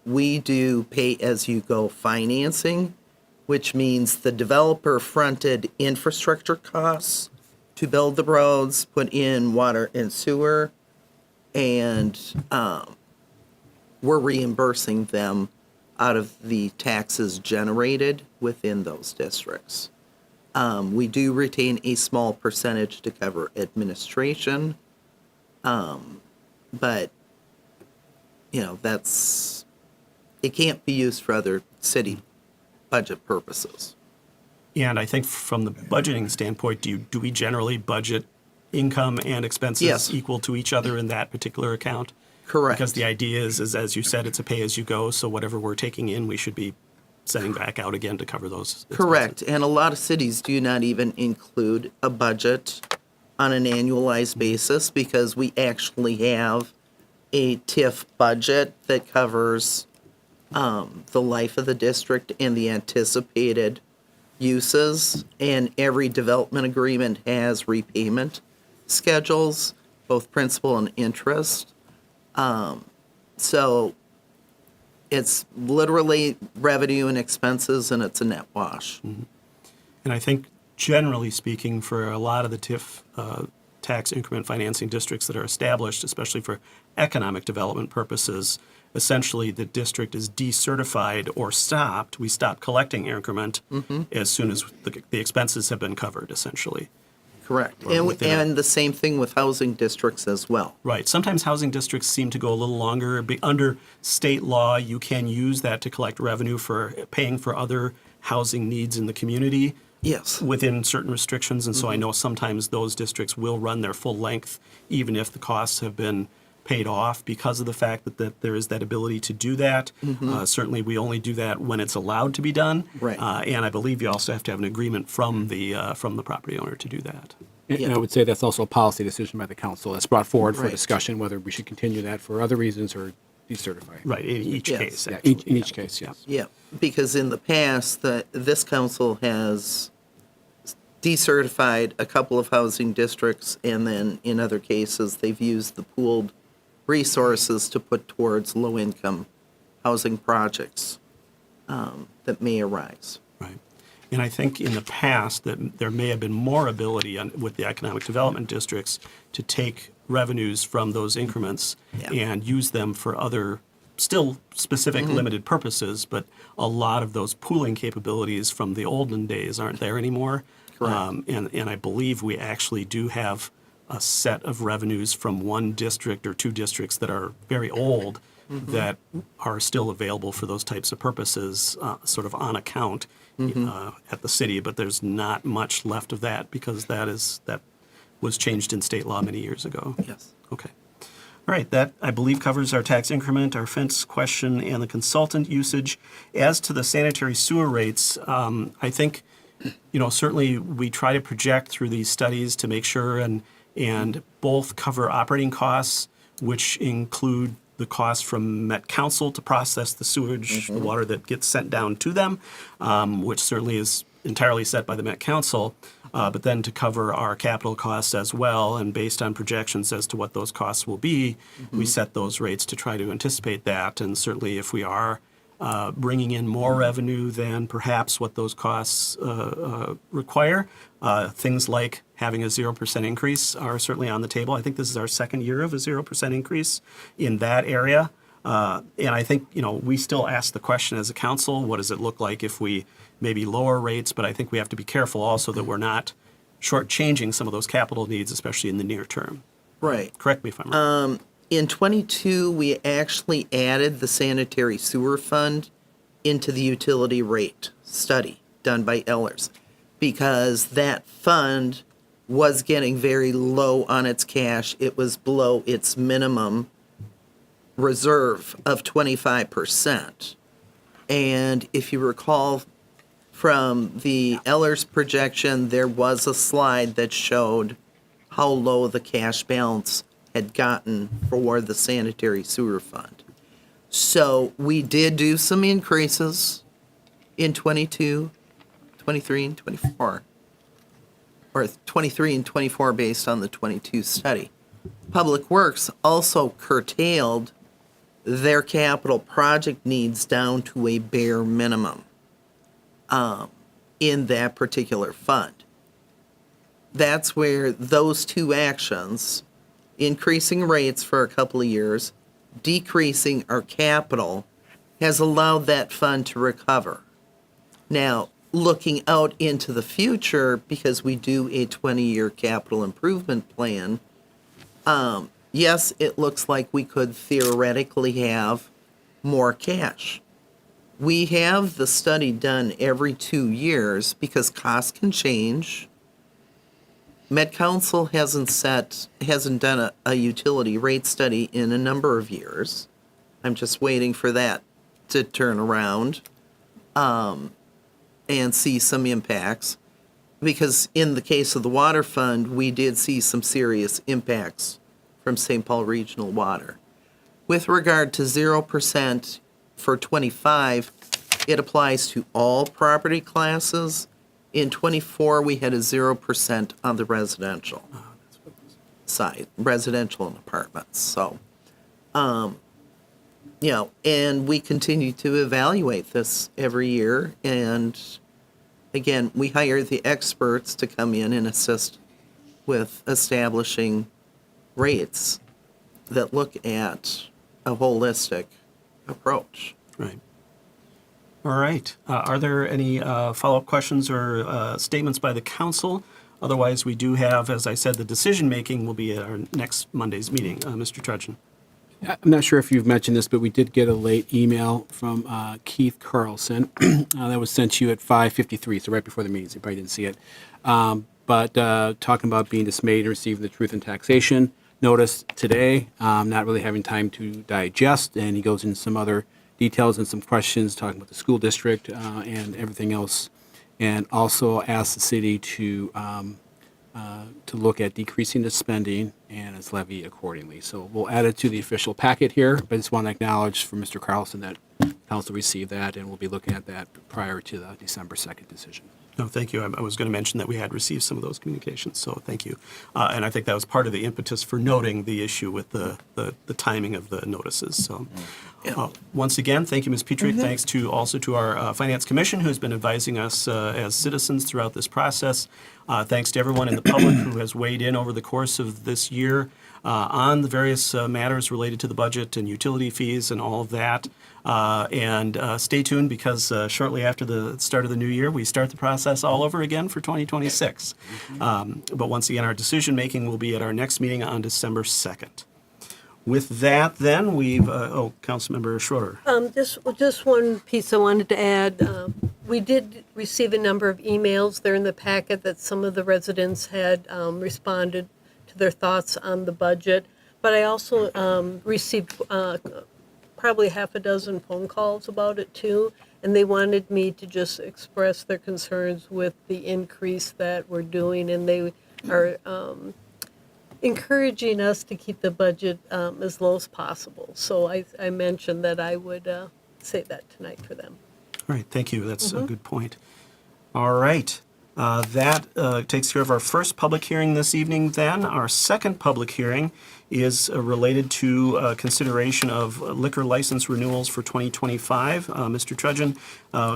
We do pay-as-you-go financing, which means the developer fronted infrastructure costs to build the roads, put in water and sewer, and we're reimbursing them out of the taxes generated within those districts. We do retain a small percentage to cover administration, but, it can't be used for other city budget purposes. And I think from the budgeting standpoint, do we generally budget income and expenses Yes. equal to each other in that particular account? Correct. Because the idea is, as you said, it's a pay-as-you-go, so whatever we're taking in, we should be sending back out again to cover those expenses. Correct, and a lot of cities do not even include a budget on an annualized basis because we actually have a TIF budget that covers the life of the district and the anticipated uses, and every development agreement has repayment schedules, both principal and interest. So it's literally revenue and expenses, and it's a net wash. And I think generally speaking, for a lot of the TIF tax increment financing districts that are established, especially for economic development purposes, essentially the district is decertified or stopped. We stop collecting increment as soon as the expenses have been covered, essentially. Correct. Or within And the same thing with housing districts as well. Right. Sometimes housing districts seem to go a little longer. Under state law, you can use that to collect revenue for paying for other housing needs in the community. Yes. Within certain restrictions. And so I know sometimes those districts will run their full length, even if the costs have been paid off, because of the fact that there is that ability to do that. Certainly, we only do that when it's allowed to be done. Right. And I believe you also have to have an agreement from the property owner to do that. And I would say that's also a policy decision by the council that's brought forward for Right. discussion, whether we should continue that for other reasons or decertify. Right. In each Yes. case. Yeah, Actually. in each case, yes. Yeah, because in the past, this council has decertified a couple of housing districts, and then in other cases, they've used the pooled resources to put towards low-income housing projects that may arise. Right. And I think in the past that there may have been more ability with the economic development districts to take revenues from those increments Yeah. and use them for other still specific limited purposes, but a lot of those pooling capabilities from the olden days aren't there anymore. Correct. And I believe we actually do have a set of revenues from one district or two districts that are very old that are still available for those types of purposes, sort of on account at the city, but there's not much left of that because that was changed in state law many years ago. Yes. Okay. All right, that, I believe, covers our tax increment, our fence question, and the consultant usage. As to the sanitary sewer rates, I think, certainly we try to project through these studies to make sure and both cover operating costs, which include the cost from Met Council to process the sewage, the water that gets sent down to them, which certainly is entirely set by the Met Council, but then to cover our capital costs as well. And based on projections as to what those costs will be, we set those rates to try to anticipate that. And certainly if we are bringing in more revenue than perhaps what those costs require, things like having a 0% increase are certainly on the table. I think this is our second year of a 0% increase in that area. And I think, we still ask the question as a council, what does it look like if we maybe lower rates? But I think we have to be careful also that we're not shortchanging some of those capital needs, especially in the near term. Right. Correct me if I'm wrong. In '22, we actually added the sanitary sewer fund into the utility rate study done by Ellers, because that fund was getting very low on its cash. It was below its minimum reserve of 25%. And if you recall from the Ellers projection, there was a slide that showed how low the cash balance had gotten for the sanitary sewer fund. So we did do some increases in 22, 23, and 24, or 23 and 24 based on the 22 study. Public Works also curtailed their capital project needs down to a bare minimum in that particular fund. That's where those two actions, increasing rates for a couple of years, decreasing our capital, has allowed that fund to recover. Now, looking out into the future, because we do a 20-year capital improvement plan, yes, it looks like we could theoretically have more cash. We have the study done every 2 years because costs can change. Met Council hasn't done a utility rate study in a number of years. I'm just waiting for that to turn around and see some impacts. Because in the case of the water fund, we did see some serious impacts from St. Paul Regional Water. With regard to 0% for 25, it applies to all property classes. In 24, we had a 0% on the residential side, residential and apartments. So, and we continue to evaluate this every year. And again, we hire the experts to come in and assist with establishing rates that look at a holistic approach. Right. All right. Are there any follow-up questions or statements by the council? Otherwise, we do have, as I said, the decision-making will be at our next Monday's meeting. Mr. Trudgeon. I'm not sure if you've mentioned this, but we did get a late email from Keith Carlson that was sent to you at 5:53, so right before the meeting, so you probably didn't see it. But talking about being dismayed and receiving the truth in taxation notice today, not really having time to digest, and he goes into some other details and some questions talking about the school district and everything else, and also asks the city to look at decreasing the spending and its levy accordingly. So we'll add it to the official packet here, but I just want to acknowledge for Mr. Carlson that council received that, and we'll be looking at that prior to the December 2nd decision. No, thank you. I was going to mention that we had received some of those communications, so thank you. And I think that was part of the impetus for noting the issue with the timing of the notices. So once again, thank you, Ms. Petrie. Thanks also to our Finance Commission, who's been advising us as citizens throughout this process. Thanks to everyone in the public who has weighed in over the course of this year on the various matters related to the budget and utility fees and all of that. And stay tuned, because shortly after the start of the new year, we start the process all over again for 2026. But once again, our decision-making will be at our next meeting on December 2nd. With that, then, Councilmember Schroeder. Just one piece I wanted to add. We did receive a number of emails there in the packet that some of the residents had responded to their thoughts on the budget. But I also received probably half a dozen phone calls about it too, and they wanted me to just express their concerns with the increase that we're doing, and they are encouraging us to keep the budget as low as possible. So I mentioned that I would say that tonight for them. All right, thank you. That's a good point. All right. That takes care of our first public hearing this evening. Then our second public hearing is related to consideration of liquor license renewals for 2025. Mr. Trudgeon,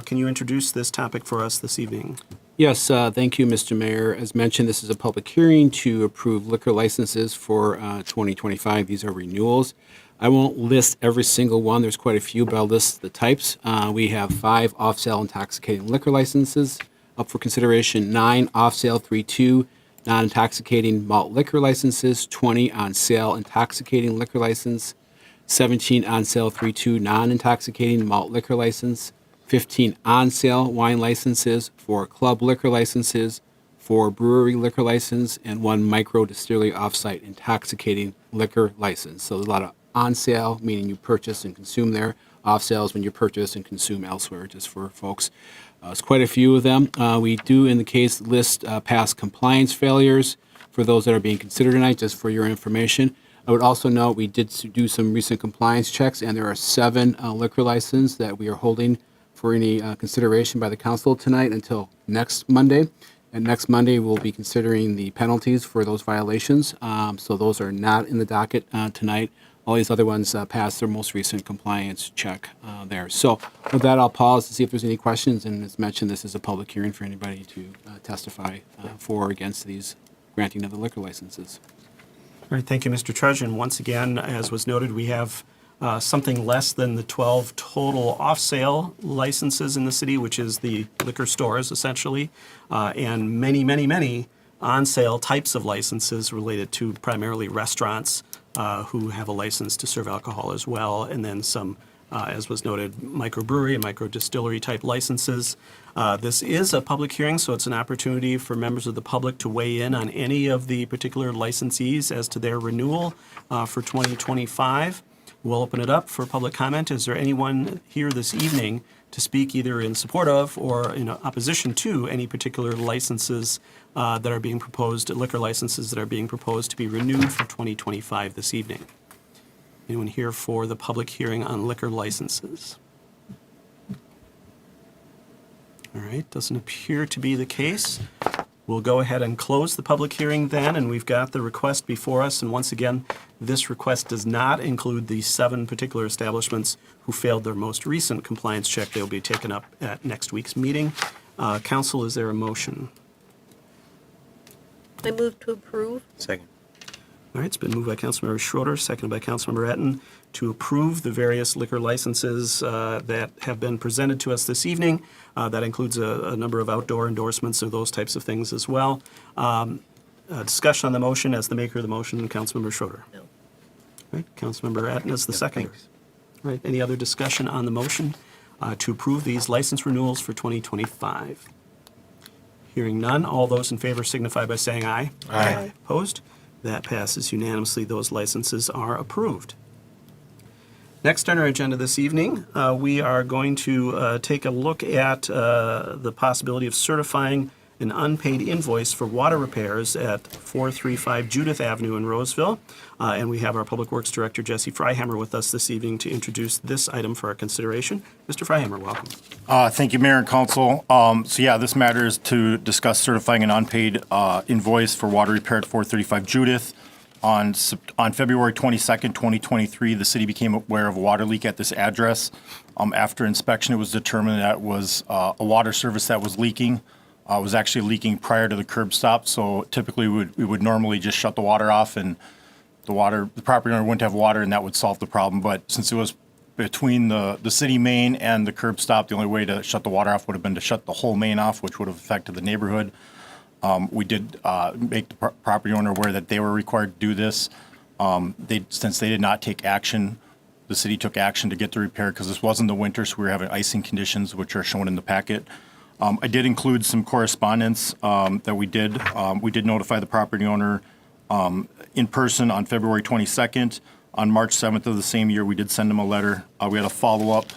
can you introduce this topic for us this evening? Yes, thank you, Mr. Mayor. As mentioned, this is a public hearing to approve liquor licenses for 2025. These are renewals. I won't list every single one. There's quite a few, but I'll list the types. We have 5 off-sale intoxicating liquor licenses up for consideration, 9 off-sale 3-2 non-intoxicating malt liquor licenses, 20 on-sale intoxicating liquor license, 17 on-sale 3-2 non-intoxicating malt liquor license, 15 on-sale wine licenses, 4 club liquor licenses, 4 brewery liquor license, and 1 micro distillery off-site intoxicating liquor license. So there's a lot of on-sale, meaning you purchase and consume there. Off-sales when you purchase and consume elsewhere, just for folks. It's quite a few of them. We do, in the case, list past compliance failures for those that are being considered tonight, just for your information. I would also note we did do some recent compliance checks, and there are 7 liquor licenses that we are holding for any consideration by the council tonight until next Monday. And next Monday, we'll be considering the penalties for those violations. So those are not in the docket tonight. All these other ones passed their most recent compliance check there. So with that, I'll pause to see if there's any questions. And as mentioned, this is a public hearing for anybody to testify for or against these granting of the liquor licenses. All right, thank you, Mr. Trudgeon. Once again, as was noted, we have something less than the 12 total off-sale licenses in the city, which is the liquor stores, essentially, and many, many, many on-sale types of licenses related to primarily restaurants who have a license to serve alcohol as well, and then some, as was noted, microbrewery and microdistillery type licenses. This is a public hearing, so it's an opportunity for members of the public to weigh in on any of the particular licensees as to their renewal for 2025. We'll open it up for public comment. Is there anyone here this evening to speak either in support of or in opposition to any particular licenses that are being proposed, liquor licenses that are being proposed to be renewed for 2025 this evening? Anyone here for the public hearing on liquor licenses? All right, doesn't appear to be the case. We'll go ahead and close the public hearing then, and we've got the request before us. And once again, this request does not include the 7 particular establishments who failed their most recent compliance check. They'll be taken up at next week's meeting. Council, is there a motion? I move to approve. Second. All right, it's been moved by Councilmember Schroeder, seconded by Councilmember Etten, to approve the various liquor licenses that have been presented to us this evening. That includes a number of outdoor endorsements or those types of things as well. Discussion on the motion as the maker of the motion, Councilmember Schroeder. No. All right, Councilmember Etten is the seconder. thanks. All right, any other discussion on the motion to approve these license renewals for 2025? Hearing none, all those in favor signify by saying aye. Aye. Opposed? That passes unanimously. Those licenses are approved. Next on our agenda this evening, we are going to take a look at the possibility of certifying an unpaid invoice for water repairs at 435 Judith Avenue in Roseville. And we have our Public Works Director, Jesse Freihammer, with us this evening to introduce this item for our consideration. Mr. Freihammer, welcome. Thank you, Mayor and Council. This matter is to discuss certifying an unpaid invoice for water repair at 435 Judith. On February 22nd, 2023, the city became aware of a water leak at this address. After inspection, it was determined that it was a water service that was leaking. It was actually leaking prior to the curb stop, so typically we would normally just shut the water off and the property owner wouldn't have water and that would solve the problem. But since it was between the city main and the curb stop, the only way to shut the water off would have been to shut the whole main off, which would have affected the neighborhood. We did make the property owner aware that they were required to do this. Since they did not take action, the city took action to get the repair because this wasn't the winter, so we were having icing conditions, which are shown in the packet. I did include some correspondence that we did. We did notify the property owner in person on February 22nd. On March 7th of the same year, we did send them a letter. We had a follow-up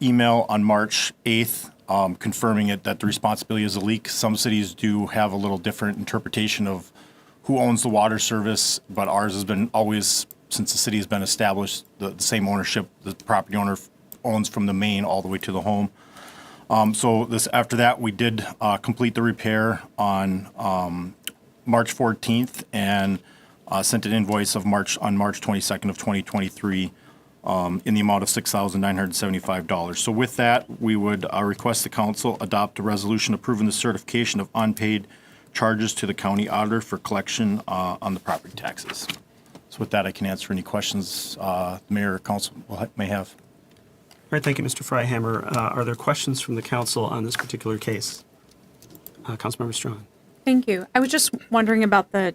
email on March 8th confirming that the responsibility is a leak. Some cities do have a little different interpretation of who owns the water service, but ours has been always, since the city has been established, the same ownership. The property owner owns from the main all the way to the home. After that, we did complete the repair on March 14th and sent an invoice on March 22nd of 2023 in the amount of $6,975. So with that, we would request the council adopt a resolution approving the certification of unpaid charges to the county auditor for collection on the property taxes. So with that, I can answer any questions the mayor or council may have. All right, thank you, Mr. Freihammer. Are there questions from the council on this particular case? Councilmember Strong. Thank you. I was just wondering about the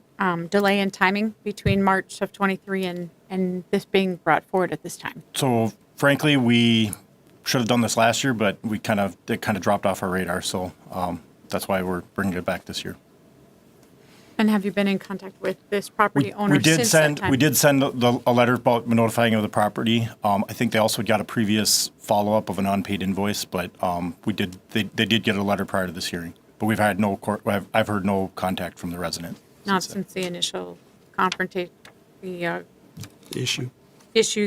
delay in timing between March of 23 and this being brought forward at this time. So frankly, we should have done this last year, but it kind of dropped off our radar. So that's why we're bringing it back this year. And have you been in contact with this property owner since that time? We did send a letter about notifying of the property. I think they also got a previous follow-up of an unpaid invoice, but they did get a letter prior to this hearing. But I've heard no contact from the resident. Not since the initial confrontation, the Issue.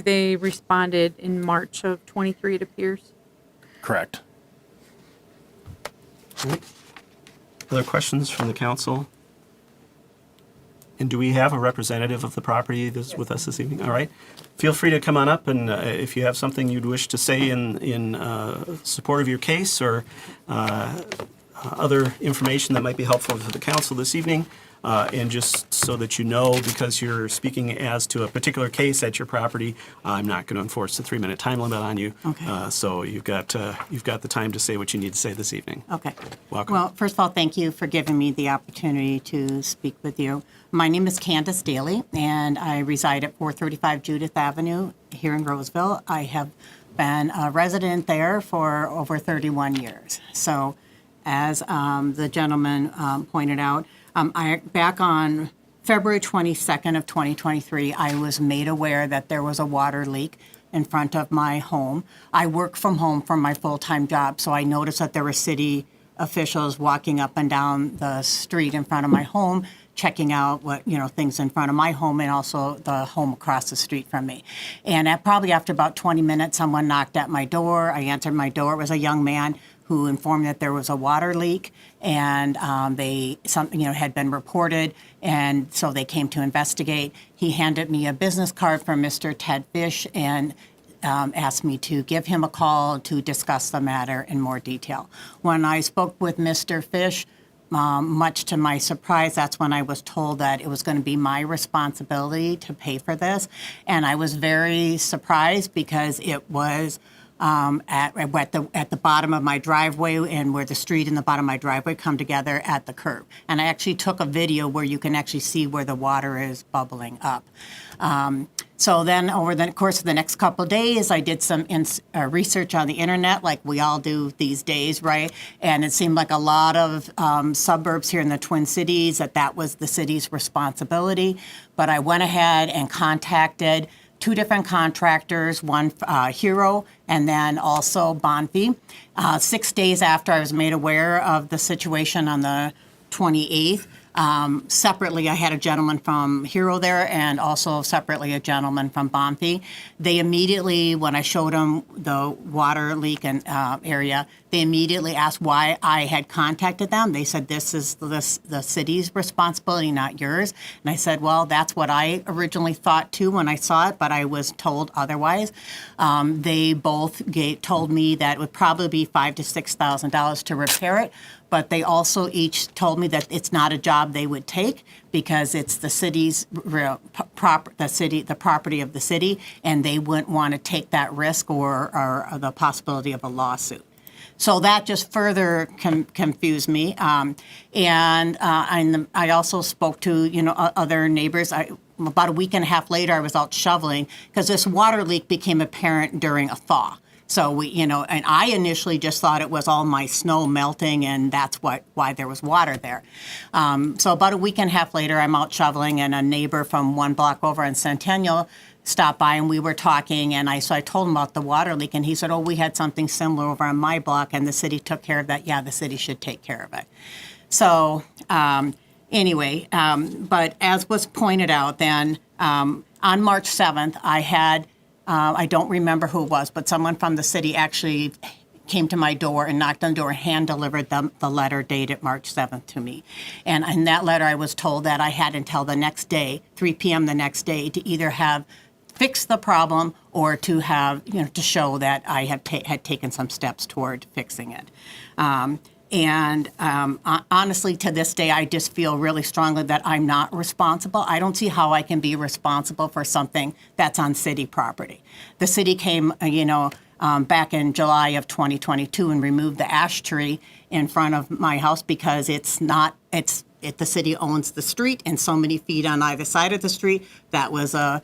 they responded in March of 23, it appears. Correct. All right. Other questions from the council? And do we have a representative of the property that's with us this evening? All right. Feel free to come on up, and if you have something you'd wish to say in support of your case or other information that might be helpful to the council this evening, and just so that you know, because you're speaking as to a particular case at your property, I'm not going to enforce the 3-minute time limit on you. Okay. So you've got the time to say what you need to say this evening. Okay. Welcome. Well, first of all, thank you for giving me the opportunity to speak with you. My name is Candace Daly, and I reside at 435 Judith Avenue here in Roseville. I have been a resident there for over 31 years. So as the gentleman pointed out, back on February 22nd of 2023, I was made aware that there was a water leak in front of my home. I work from home from my full-time job, so I noticed that there were city officials walking up and down the street in front of my home, checking out things in front of my home and also the home across the street from me. And probably after about 20 minutes, someone knocked at my door. I answered my door. It was a young man who informed that there was a water leak, and had been reported, and so they came to investigate. He handed me a business card from Mr. Ted Fish and asked me to give him a call to discuss the matter in more detail. When I spoke with Mr. Fish, much to my surprise, that's when I was told that it was going to be my responsibility to pay for this. And I was very surprised because it was at the bottom of my driveway and where the street and the bottom of my driveway come together at the curb. And I actually took a video where you can actually see where the water is bubbling up. So then over the course of the next couple of days, I did some research on the internet like we all do these days, right? And it seemed like a lot of suburbs here in the Twin Cities that was the city's responsibility. But I went ahead and contacted two different contractors, one Hero and then also Bonfi. 6 days after I was made aware of the situation on the 28th, separately, I had a gentleman from Hero there and also separately a gentleman from Bonfi. They immediately, when I showed them the water leak and area, they immediately asked why I had contacted them. They said, this is the city's responsibility, not yours. And I said, well, that's what I originally thought too when I saw it, but I was told otherwise. They both told me that it would probably be $5,000 to $6,000 to repair it. But they also each told me that it's not a job they would take because it's the city's the property of the city, and they wouldn't want to take that risk or the possibility of a lawsuit. So that just further confused me. And I also spoke to other neighbors. About a week and a half later, I was out shoveling because this water leak became apparent during a thaw. So and I initially just thought it was all my snow melting, and that's why there was water there. So about a week and a half later, I'm out shoveling, and a neighbor from one block over on Centennial stopped by, and we were talking, and so I told him about the water leak, and he said, oh, we had something similar over on my block, and the city took care of that. Yeah, the city should take care of it. So anyway, but as was pointed out then, on March 7th, I had I don't remember who it was, but someone from the city actually came to my door and knocked on the door and hand-delivered the letter dated March 7th to me. And in that letter, I was told that I had until the next day, 3 p.m. the next day, to either have fixed the problem or to have, to show that I had taken some steps toward fixing it. Honestly, to this day, I just feel really strongly that I'm not responsible. I don't see how I can be responsible for something that's on city property. The city came, back in July of 2022 and removed the ash tree in front of my house because the city owns the street and so many feet on either side of the street. That was a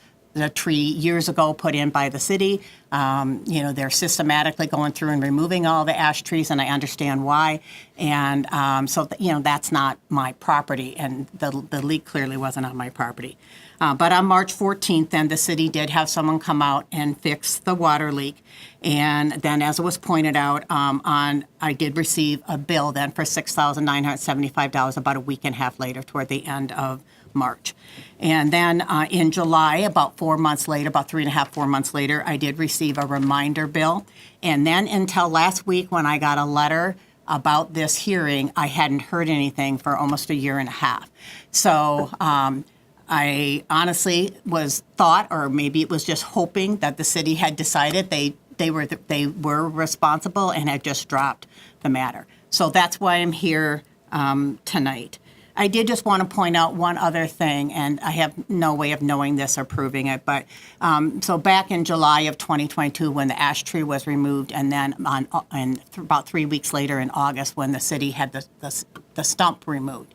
tree years ago put in by the city. They're systematically going through and removing all the ash trees, and I understand why. And that's not my property, and the leak clearly wasn't on my property. But on March 14th, then the city did have someone come out and fix the water leak. And then, as it was pointed out, I did receive a bill then for $6,975 about a week and a half later, toward the end of March. And then in July, about 4 months later, about 3.5, 4 months later, I did receive a reminder bill. And then until last week, when I got a letter about this hearing, I hadn't heard anything for almost a year and a half. So I honestly thought, or maybe it was just hoping, that the city had decided they were responsible and had just dropped the matter. So that's why I'm here tonight. I did just want to point out one other thing, and I have no way of knowing this or proving it, but so back in July of 2022 when the ash tree was removed, and then about 3 weeks later in August when the city had the stump removed.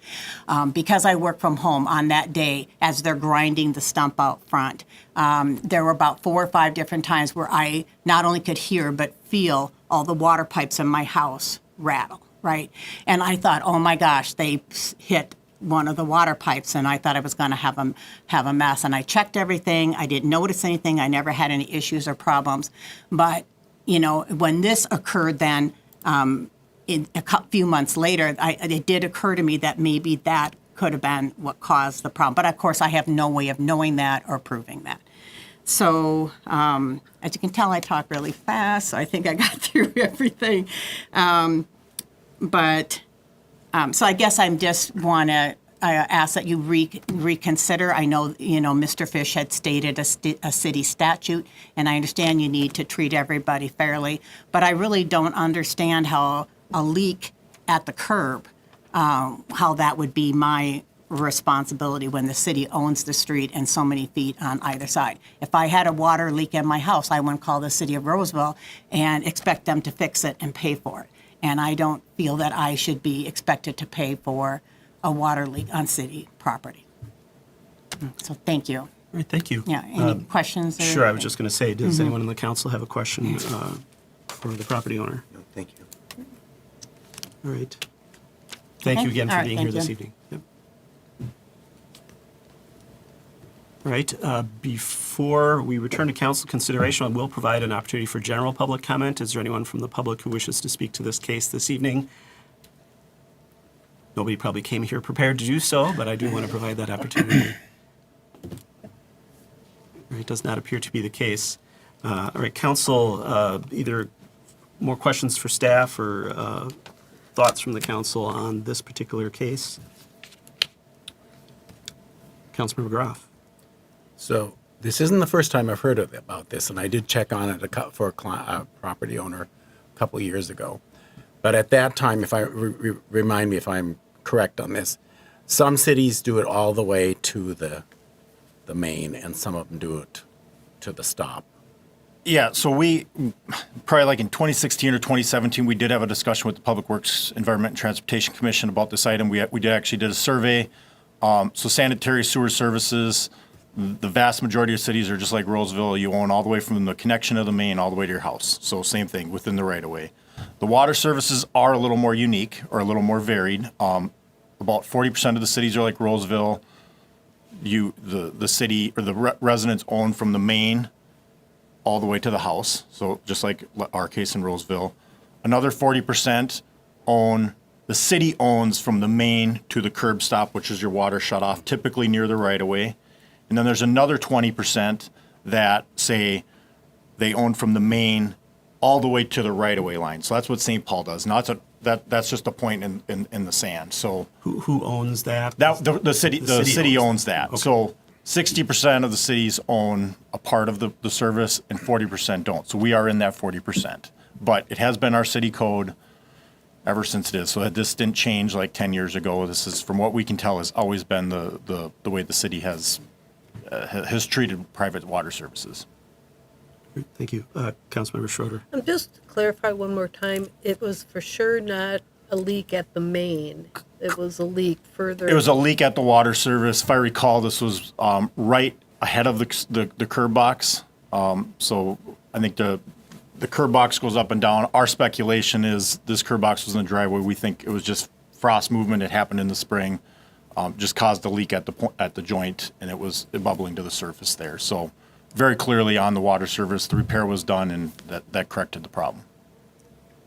Because I work from home on that day as they're grinding the stump out front, there were about 4 or 5 different times where I not only could hear but feel all the water pipes in my house rattle. Right. And I thought, oh my gosh, they hit one of the water pipes, and I thought I was going to have a mess. And I checked everything. I didn't notice anything. I never had any issues or problems. But, when this occurred then, a few months later, it did occur to me that maybe that could have been what caused the problem. But of course, I have no way of knowing that or proving that. So as you can tell, I talk really fast. So I think I got through everything. So I guess I'm just want to ask that you reconsider. I know, Mr. Fish had stated a city statute, and I understand you need to treat everybody fairly, but I really don't understand how a leak at the curb how that would be my responsibility when the city owns the street and so many feet on either side. If I had a water leak in my house, I wouldn't call the city of Roseville and expect them to fix it and pay for it. And I don't feel that I should be expected to pay for a water leak on city property. So thank you. All right, thank you. Yeah, any questions? Or- Sure, I was just going to say, does anyone in the council have a question for the property owner? No, thank you. All right. Thank you Okay. again All for right, being thank here this you. evening. Yep. All right, before we return to council consideration, I will provide an opportunity for general public comment. Is there anyone from the public who wishes to speak to this case this evening? Nobody probably came here prepared to do so, but I do want to provide that opportunity. All right, does not appear to be the case. All right, council, either more questions for staff or thoughts from the council on this particular case? Councilmember Groff. So this isn't the first time I've heard about this, and I did check on it for a property owner a couple of years ago. But at that time, if I remind me if I'm correct on this, some cities do it all the way to the main, and some of them do it to the stop. Yeah, so we, probably like in 2016 or 2017, we did have a discussion with the Public Works, Environment and Transportation Commission about this item. We actually did a survey. So sanitary sewer services, the vast majority of cities are just like Roseville. You own all the way from the connection of the main all the way to your house. So same thing within the right of way. The water services are a little more unique or a little more varied. About 40% of the cities are like Roseville. The city or the residents own from the main all the way to the house. So just like our case in Roseville. Another 40% the city owns from the main to the curb stop, which is your water shutoff, typically near the right of way. And then there's another 20% that say they own from the main all the way to the right of way line. So that's what St. Paul does. Now that's just a point in the sand. So Who owns that? the city owns that. Okay. So 60% of the cities own a part of the service and 40% don't. So we are in that 40%. But it has been our city code ever since it is. So this didn't change like 10 years ago. This is, from what we can tell, has always been the way the city has treated private water services. Thank you. Councilmember Schroeder. Just to clarify one more time, it was for sure not a leak at the main. It was a leak further. It was a leak at the water service. If I recall, this was right ahead of the curb box. So I think the curb box goes up and down. Our speculation is this curb box was in the driveway. We think it was just frost movement. It happened in the spring, just caused the leak at the joint, and it was bubbling to the surface there. So very clearly on the water service, the repair was done, and that corrected the problem.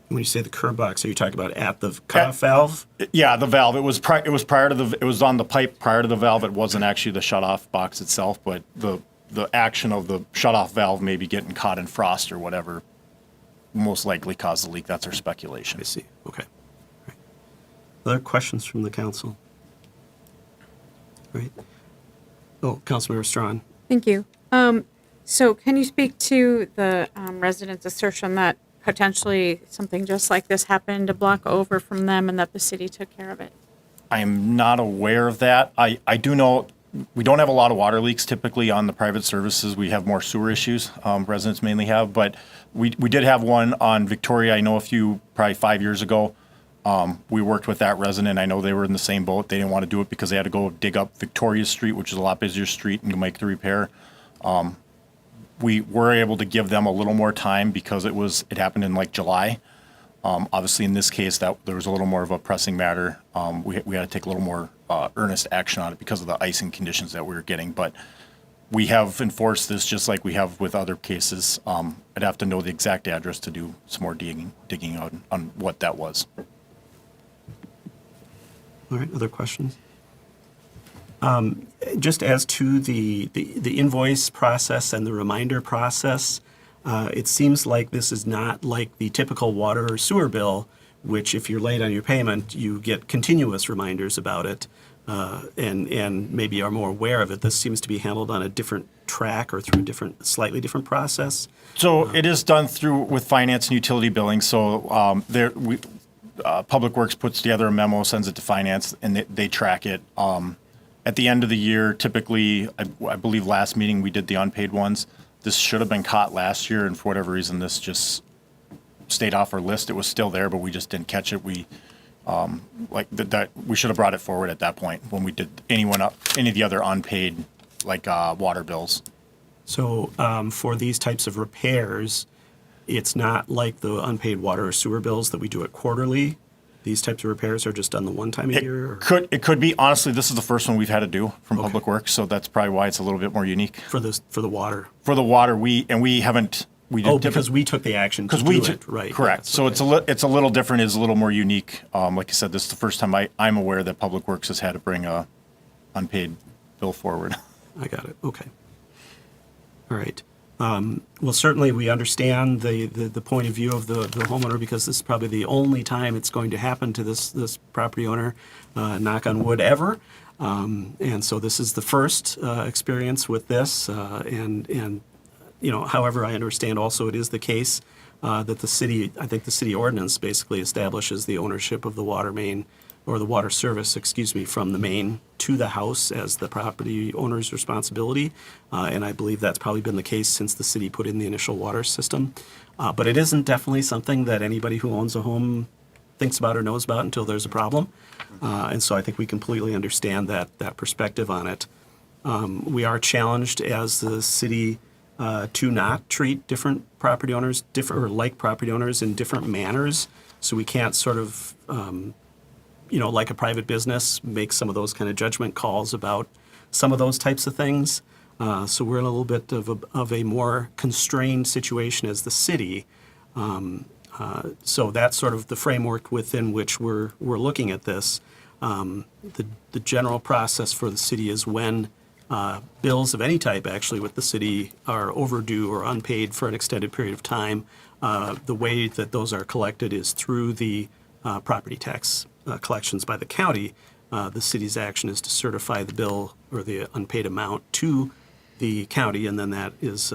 When you say the curb box, are you talking about at the cutoff valve? Yeah, the valve. It was prior to it was on the pipe prior to the valve. It wasn't actually the shutoff box itself, but the action of the shutoff valve maybe getting caught in frost or whatever most likely caused the leak. That's our speculation. I see. Okay. All right. Other questions from the council? All right. Oh, Councilmember Strawn. Thank you. So can you speak to the residents' assertion that potentially something just like this happened a block over from them and that the city took care of it? I am not aware of that. I do know we don't have a lot of water leaks typically on the private services. We have more sewer issues, residents mainly have, but we did have one on Victoria. I know probably 5 years ago. We worked with that resident. I know they were in the same boat. They didn't want to do it because they had to go dig up Victoria Street, which is a lot busier street, and make the repair. We were able to give them a little more time because it happened in like July. Obviously, in this case, there was a little more of a pressing matter. We had to take a little more earnest action on it because of the icing conditions that we were getting. But we have enforced this just like we have with other cases. I'd have to know the exact address to do some more digging on what that was. All right. Other questions? Just as to the invoice process and the reminder process, it seems like this is not like the typical water or sewer bill, which if you're late on your payment, you get continuous reminders about it and maybe are more aware of it. This seems to be handled on a different track or through a slightly different process. So it is done with finance and utility billing. So Public Works puts together a memo, sends it to Finance, and they track it. At the end of the year, typically, I believe last meeting we did the unpaid ones. This should have been caught last year, and for whatever reason, this just stayed off our list. It was still there, but we just didn't catch it. We that we should have brought it forward at that point when we did any of the other unpaid water bills. So for these types of repairs, it's not like the unpaid water or sewer bills that we do it quarterly. These types of repairs are just done the one time a year? Or It could be. Honestly, this is the first one we've had to do from Public Works, so that's probably why it's a little bit more unique. for the water? For the water, we haven't. We did Because we took the action to because do we it, right? correct. That's So okay. it's a little different. It's a little more unique. Like I said, this is the first time I'm aware that Public Works has had to bring a unpaid bill forward. I got it. Okay. All right. Well, certainly we understand the point of view of the homeowner, because this is probably the only time it's going to happen to this property owner, knock on wood, ever. And so this is the first experience with this. And however, I understand also it is the case that I think the city ordinance basically establishes the ownership of the water main, or the water service, from the main to the house as the property owner's responsibility. And I believe that's probably been the case since the city put in the initial water system. But it isn't definitely something that anybody who owns a home thinks about or knows about until there's a problem. And so I think we completely understand that perspective on it. We are challenged as the city to not treat different property owners, like property owners, in different manners. So we can't sort of like a private business, make some of those kind of judgment calls about some of those types of things. So we're in a little bit of a more constrained situation as the city. So that's sort of the framework within which we're looking at this. The general process for the city is when bills of any type, actually, with the city are overdue or unpaid for an extended period of time, the way that those are collected is through the property tax collections by the county. The city's action is to certify the bill or the unpaid amount to the county, and then that is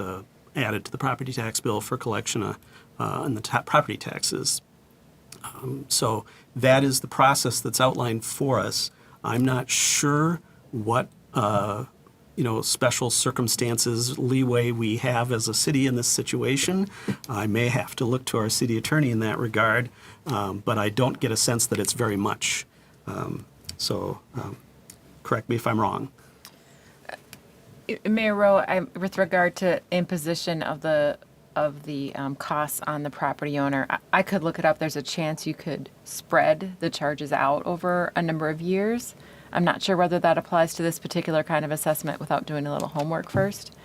added to the property tax bill for collection on the property taxes. So that is the process that's outlined for us. I'm not sure what special circumstances, leeway we have as a city in this situation. I may have to look to our city attorney in that regard, but I don't get a sense that it's very much. So correct me if I'm wrong. Mayor Rowe, with regard to imposition of the costs on the property owner, I could look it up. There's a chance you could spread the charges out over a number of years. I'm not sure whether that applies to this particular kind of assessment without doing a little homework first.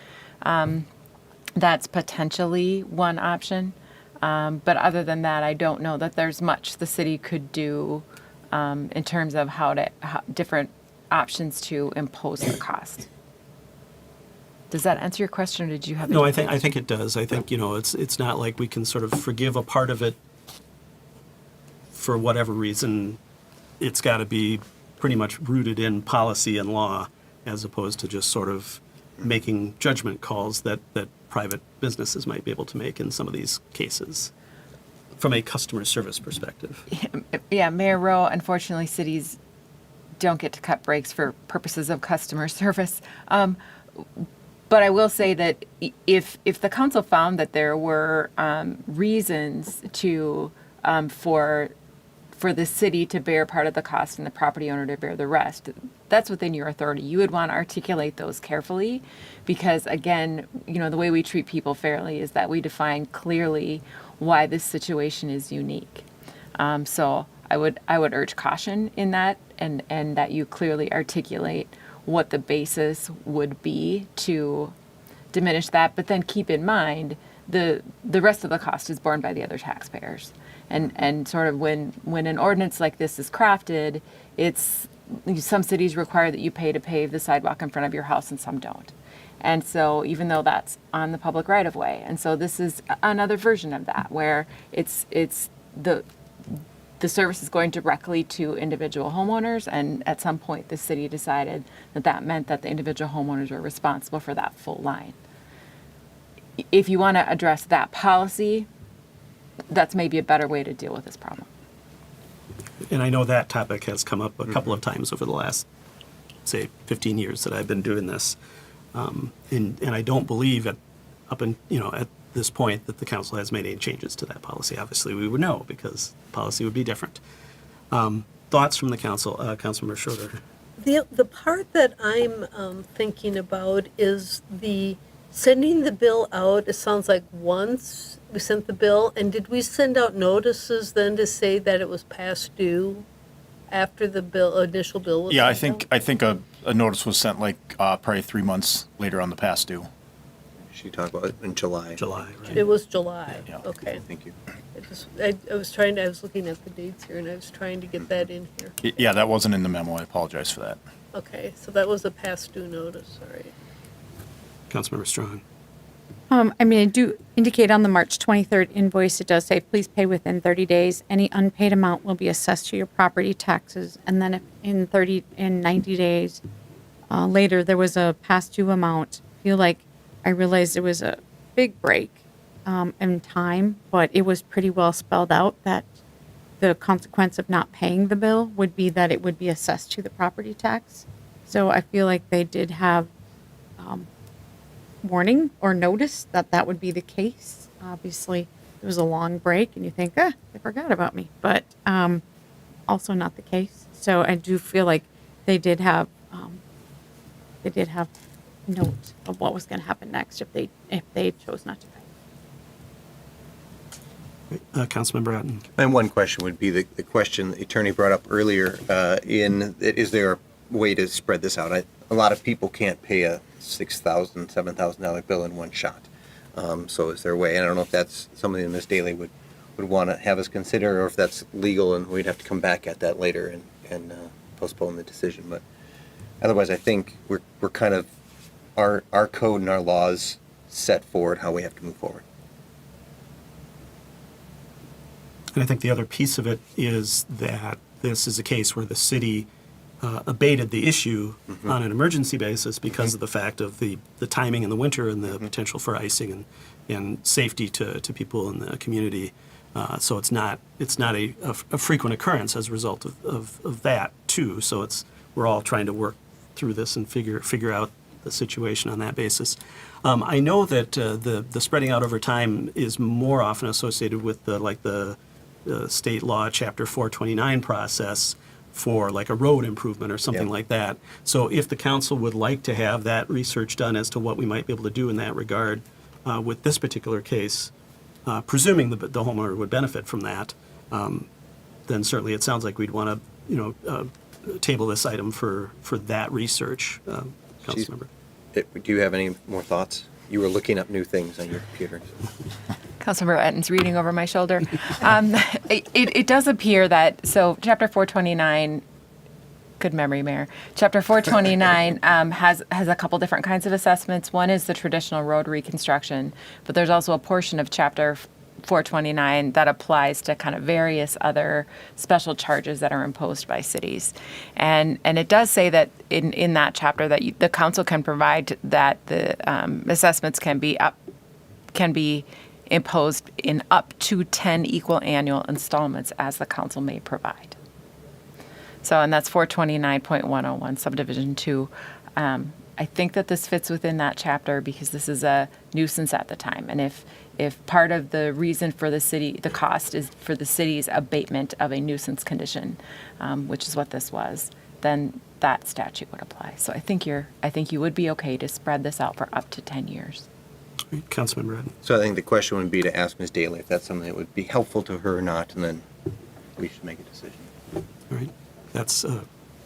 That's potentially one option. But other than that, I don't know that there's much the city could do in terms of different options to impose the cost. Does that answer your question, or did you have? No, I think it does. I think it's not like we can sort of forgive a part of it for whatever reason. It's got to be pretty much rooted in policy and law, as opposed to just sort of making judgment calls that private businesses might be able to make in some of these cases, from a customer service perspective. Yeah, Mayor Rowe, unfortunately, cities don't get to cut breaks for purposes of customer service. But I will say that if the council found that there were reasons for the city to bear part of the cost and the property owner to bear the rest, that's within your authority. You would want to articulate those carefully, because again, the way we treat people fairly is that we define clearly why this situation is unique. So I would urge caution in that, and that you clearly articulate what the basis would be to diminish that, but then keep in mind the rest of the cost is borne by the other taxpayers. And sort of when an ordinance like this is crafted, some cities require that you pay to pave the sidewalk in front of your house and some don't. And so even though that's on the public right of way, and so this is another version of that, where it's the service is going directly to individual homeowners, and at some point the city decided that meant that the individual homeowners were responsible for that full line. If you want to address that policy, that's maybe a better way to deal with this problem. and I know that topic has come up a couple of times over the last, say, 15 years that I've been doing this. And I don't believe at this point that the council has made any changes to that policy. Obviously, we would know because the policy would be different. Thoughts from the council, Councilmember Schroeder? The part that I'm thinking about is the sending the bill out. It sounds like once we sent the bill, and did we send out notices then to say that it was past due after the initial bill was Yeah, sent out? I think a notice was sent like probably 3 months later on the past due. She talked about it in July. July, right? It was July. Yeah. Okay. Thank you. I was looking at the dates here, and I was trying to get that in here. Yeah, that wasn't in the memo. I apologize for that. Okay, so that was a past due notice, all right. Councilmember Strong. I mean, I do indicate on the March 23rd invoice, it does say, please pay within 30 days. Any unpaid amount will be assessed to your property taxes. And then if in 90 days later, there was a past due amount. I feel like I realized it was a big break in time, but it was pretty well spelled out that the consequence of not paying the bill would be that it would be assessed to the property tax. So I feel like they did have warning or notice that that would be the case. Obviously, it was a long break, and you think, they forgot about me, but also not the case. So I do feel like they did have note of what was going to happen next if they chose not to pay. Councilmember Atten. And one question would be the question the attorney brought up earlier, is there a way to spread this out? A lot of people can't pay a $6,000, $7,000 bill in one shot. So is there a way? I don't know if that's something that Ms. Daly would want to have us consider, or if that's legal and we'd have to come back at that later and postpone the decision. But otherwise, I think we're kind of, our code and our laws set forward how we have to move forward. And I think the other piece of it is that this is a case where the city abated the issue on an emergency basis because of the fact of the timing in the winter and the potential for icing and safety to people in the community. So it's not a frequent occurrence as a result of that too. So we're all trying to work through this and figure out the situation on that basis. I know that the spreading out over time is more often associated with the state law Chapter 429 process for like a road improvement or something like that. So if the council would like to have that research done as to what we might be able to do in that regard with this particular case, presuming the homeowner would benefit from that, then certainly it sounds like we'd want to table this item for that research. Councilmember. Do you have any more thoughts? You were looking up new things on your computer. Councilmember Etten's reading over my shoulder. It does appear that, so Chapter 429, good memory, Mayor. Chapter 429 has a couple different kinds of assessments. One is the traditional road reconstruction, but there's also a portion of Chapter 429 that applies to kind of various other special charges that are imposed by cities. And it does say that in that chapter that the council can provide that the assessments can be imposed in up to 10 equal annual installments as the council may provide. So, and that's 429.101 subdivision 2. I think that this fits within that chapter because this is a nuisance at the time. And if part of the reason for the cost is for the city's abatement of a nuisance condition, which is what this was, then that statute would apply. So I think you would be okay to spread this out for up to 10 years. Councilmember Atten. So I think the question would be to ask Ms. Daly if that's something that would be helpful to her or not, and then we should make a decision. All right. That's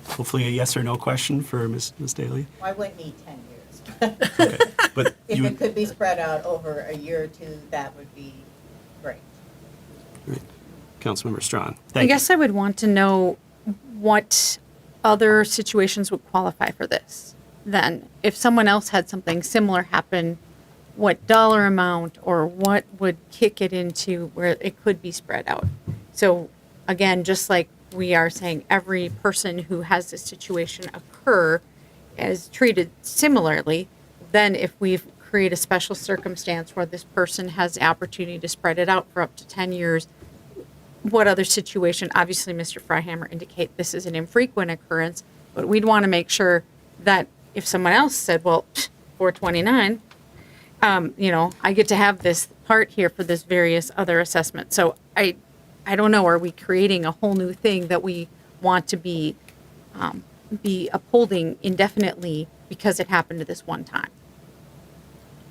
hopefully a yes or no question for Ms. Daly. I wouldn't need 10 years. Okay. But If it could be spread out over a year or two, that would be great. Right. Councilmember Strong. I Thank you. guess I would want to know what other situations would qualify for this. Then, if someone else had something similar happen, what dollar amount or what would kick it into where it could be spread out? So, again, just like we are saying, every person who has this situation occur is treated similarly. Then, if we create a special circumstance where this person has the opportunity to spread it out for up to 10 years, what other situation, obviously Mr. Freihammer indicate this is an infrequent occurrence, but we'd want to make sure that if someone else said, well, 429, I get to have this part here for this various other assessment. So I don't know, are we creating a whole new thing that we want to be upholding indefinitely because it happened to this one time?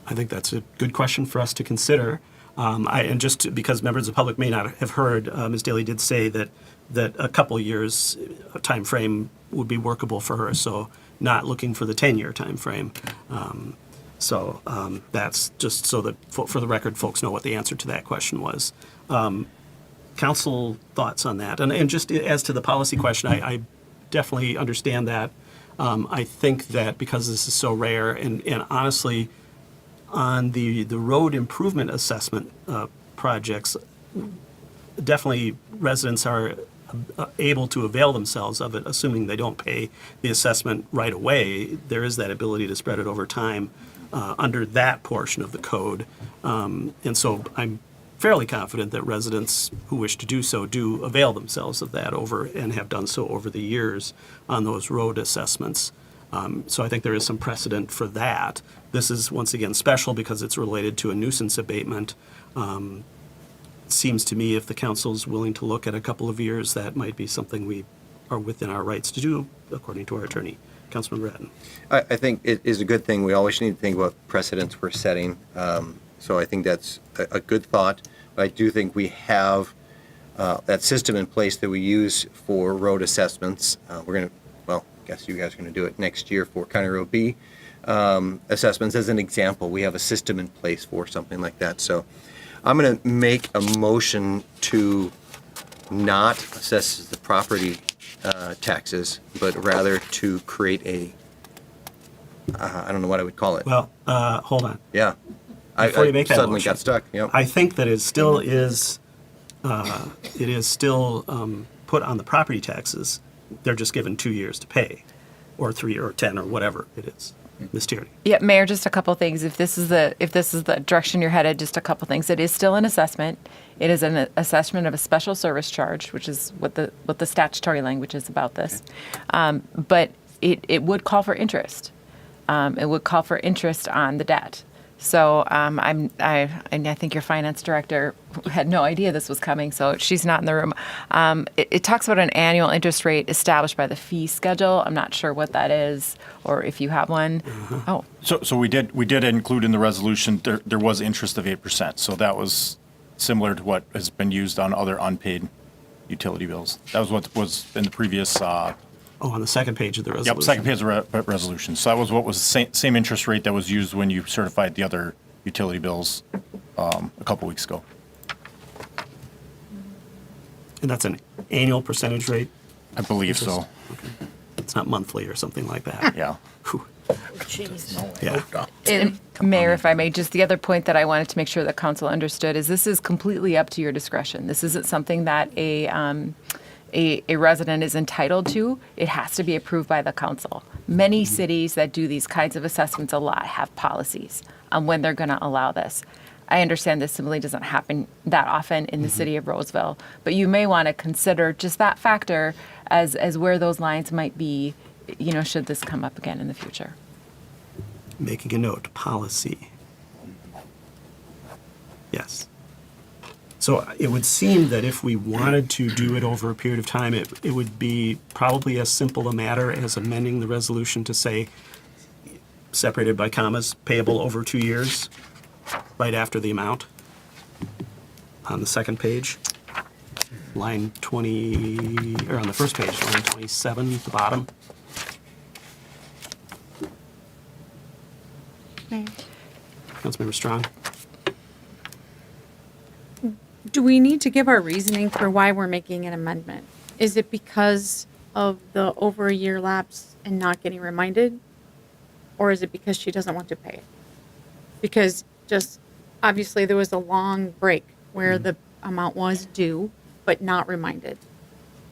I think that's a good question for us to consider. And just because members of the public may not have heard, Ms. Daly did say that a couple years time frame would be workable for her, so not looking for the 10-year time frame. That's just so that for the record, folks know what the answer to that question was. Council thoughts on that? And just as to the policy question, I definitely understand that. I think that because this is so rare, and honestly, on the road improvement assessment projects, definitely residents are able to avail themselves of it, assuming they don't pay the assessment right away. There is that ability to spread it over time under that portion of the code. And so I'm fairly confident that residents who wish to do so do avail themselves of that over and have done so over the years on those road assessments. So I think there is some precedent for that. This is, once again, special because it's related to a nuisance abatement. Seems to me if the council's willing to look at a couple of years, that might be something we are within our rights to do, according to our attorney. Councilman Bratton. I think it is a good thing. We always need to think about precedents we're setting. So I think that's a good thought. But I do think we have that system in place that we use for road assessments. We're going to, well, I guess you guys are going to do it next year for County Road B assessments. As an example, we have a system in place for something like that. So I'm going to make a motion to not assess the property taxes, but rather to create a, I don't know what I would call it. Well, hold on. Yeah. Before you make that suddenly motion, got stuck. Yep. I think that it still is, put on the property taxes. They're just given 2 years to pay, or 3 or 10 or whatever it is. Ms. Tierney. Yeah, Mayor, just a couple things. If this is the direction you're headed, just a couple things. It is still an assessment. It is an assessment of a special service charge, which is what the statutory language is about this. But it would call for interest. It would call for interest on the debt. So I think your finance director had no idea this was coming, so she's not in the room. It talks about an annual interest rate established by the fee schedule. I'm not sure what that is, or if you have one. Oh, So we did include in the resolution, there was interest of 8%. So that was similar to what has been used on other unpaid utility bills. That was what was in the previous, On the second page of the resolution. yep, second page of the resolution. So that was what was the same interest rate that was used when you certified the other utility bills a couple weeks ago. And that's an annual percentage rate? I believe so. It's not monthly or something like that? Yeah. Whew. Yeah. and Mayor, if I may, just the other point that I wanted to make sure that council understood is this is completely up to your discretion. This isn't something that a resident is entitled to. It has to be approved by the council. Many cities that do these kinds of assessments a lot have policies on when they're going to allow this. I understand this simply doesn't happen that often in the city of Roseville, but you may want to consider just that factor as where those lines might be, should this come up again in the future. Making a note, policy. Yes. So it would seem that if we wanted to do it over a period of time, it would be probably as simple a matter as amending the resolution to say, separated by commas, payable over 2 years, right after the amount. On the second page, line 20, or on the first page, line 27, at the bottom. Councilmember Strong. Do we need to give our reasoning for why we're making an amendment? Is it because of the over a year lapse and not getting reminded? Or is it because she doesn't want to pay it? Because just obviously there was a long break where the amount was due but not reminded.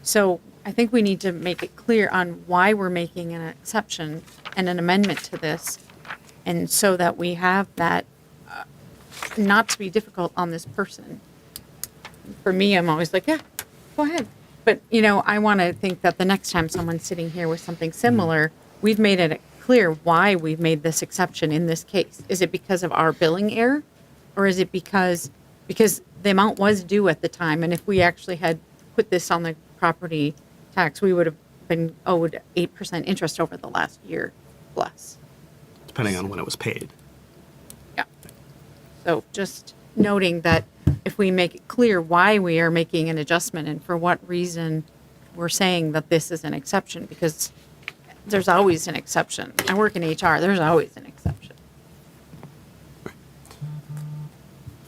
So I think we need to make it clear on why we're making an exception and an amendment to this, and so that we have that not to be difficult on this person. for me, I'm always like, yeah, go ahead. But, you know, I want to think that the next time someone's sitting here with something similar, we've made it clear why we've made this exception in this case. Is it because of our billing error? Or is it because the amount was due at the time, and if we actually had put this on the property tax, we would have been owed 8% interest over the last year plus. Depending on when it was paid. Yeah. So just noting that if we make it clear why we are making an adjustment and for what reason we're saying that this is an exception, because there's always an exception. I work in HR, there's always an exception.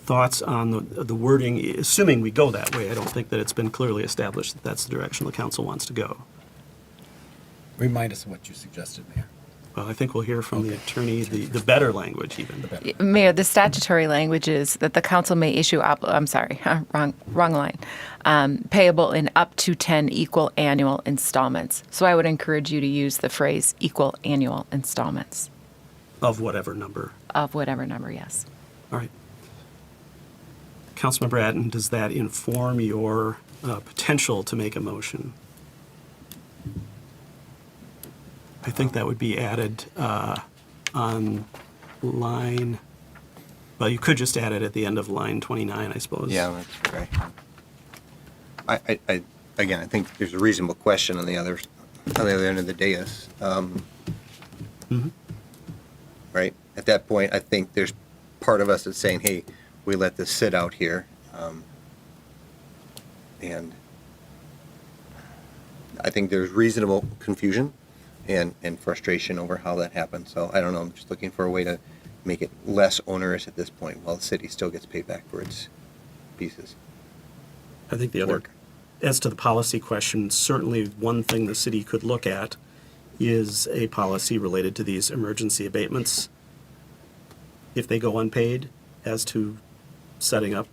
Thoughts on the wording, assuming we go that way? I don't think that it's been clearly established that that's the direction the council wants to go. Remind us of what you suggested, Mayor. Well, I think we'll hear from the attorney, the better language even. Mayor, the statutory language is that the council may issue, I'm sorry, wrong line, payable in up to 10 equal annual installments. So I would encourage you to use the phrase equal annual installments. Of whatever number. Of whatever number, yes. All right. Councilmember Bratton, does that inform your potential to make a motion? I think that would be added on line, well, you could just add it at the end of line 29, I suppose. Yeah, that's right. I again, I think there's a reasonable question on the other end of the dais. Right? At that point, I think there's part of us that's saying, hey, we let this sit out here. And I think there's reasonable confusion and frustration over how that happened. So I don't know, I'm just looking for a way to make it less onerous at this point while the city still gets paid back for its pieces. I think the other, Work. as to the policy question, certainly one thing the city could look at is a policy related to these emergency abatements. If they go unpaid, as to setting up,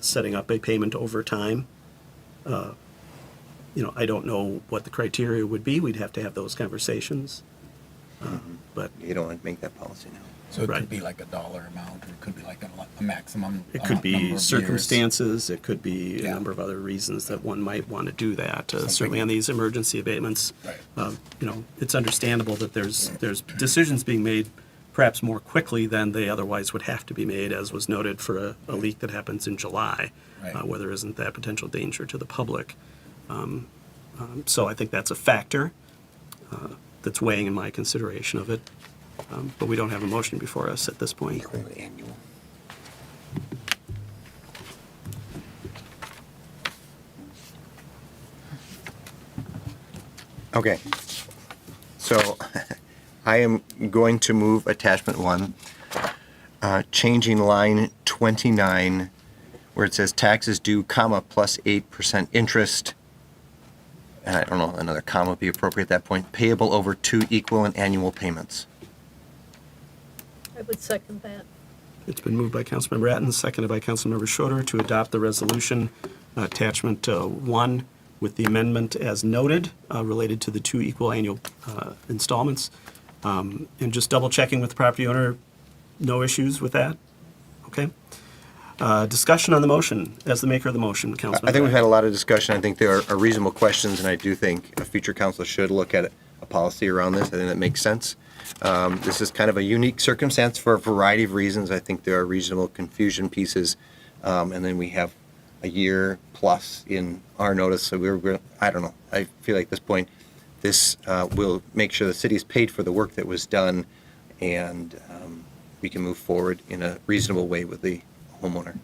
setting up a payment over time. I don't know what the criteria would be. We'd have to have those conversations. But You don't want to make that policy now. So it Right. could be like a dollar amount, or it could be like a maximum. it could number of be years. circumstances, it could be a Yeah. number of other reasons that one might want to do that. Certainly Something- on these emergency abatements. Right. It's understandable that there's decisions being made perhaps more quickly than they otherwise would have to be made, as was noted for a leak that happens in July, Right. where there isn't that potential danger to the public. So I think that's a factor that's weighing in my consideration of it. But we don't have a motion before us at this point. Annual. Okay. So I am going to move attachment 1, changing line 29 where it says taxes due, comma, plus 8% interest. And I don't know, another comma would be appropriate at that point, payable over 2 equal and annual payments. I would second that. It's been moved by Councilmember Bratton, seconded by Councilmember Schroeder to adopt the resolution attachment 1 with the amendment as noted related to the 2 equal annual installments. And just double checking with the property owner, no issues with that? Okay. Discussion on the motion, as the maker of the motion, Councilmember. I think we've had a lot of discussion. I think there are reasonable questions, and I do think a future council should look at a policy around this. I think that makes sense. This is kind of a unique circumstance for a variety of reasons. I think there are reasonable confusion pieces, and then we have a year plus in our notice. So I don't know. I feel like at this point, this will make sure the city is paid for the work that was done, and we can move forward in a reasonable way with the homeowner.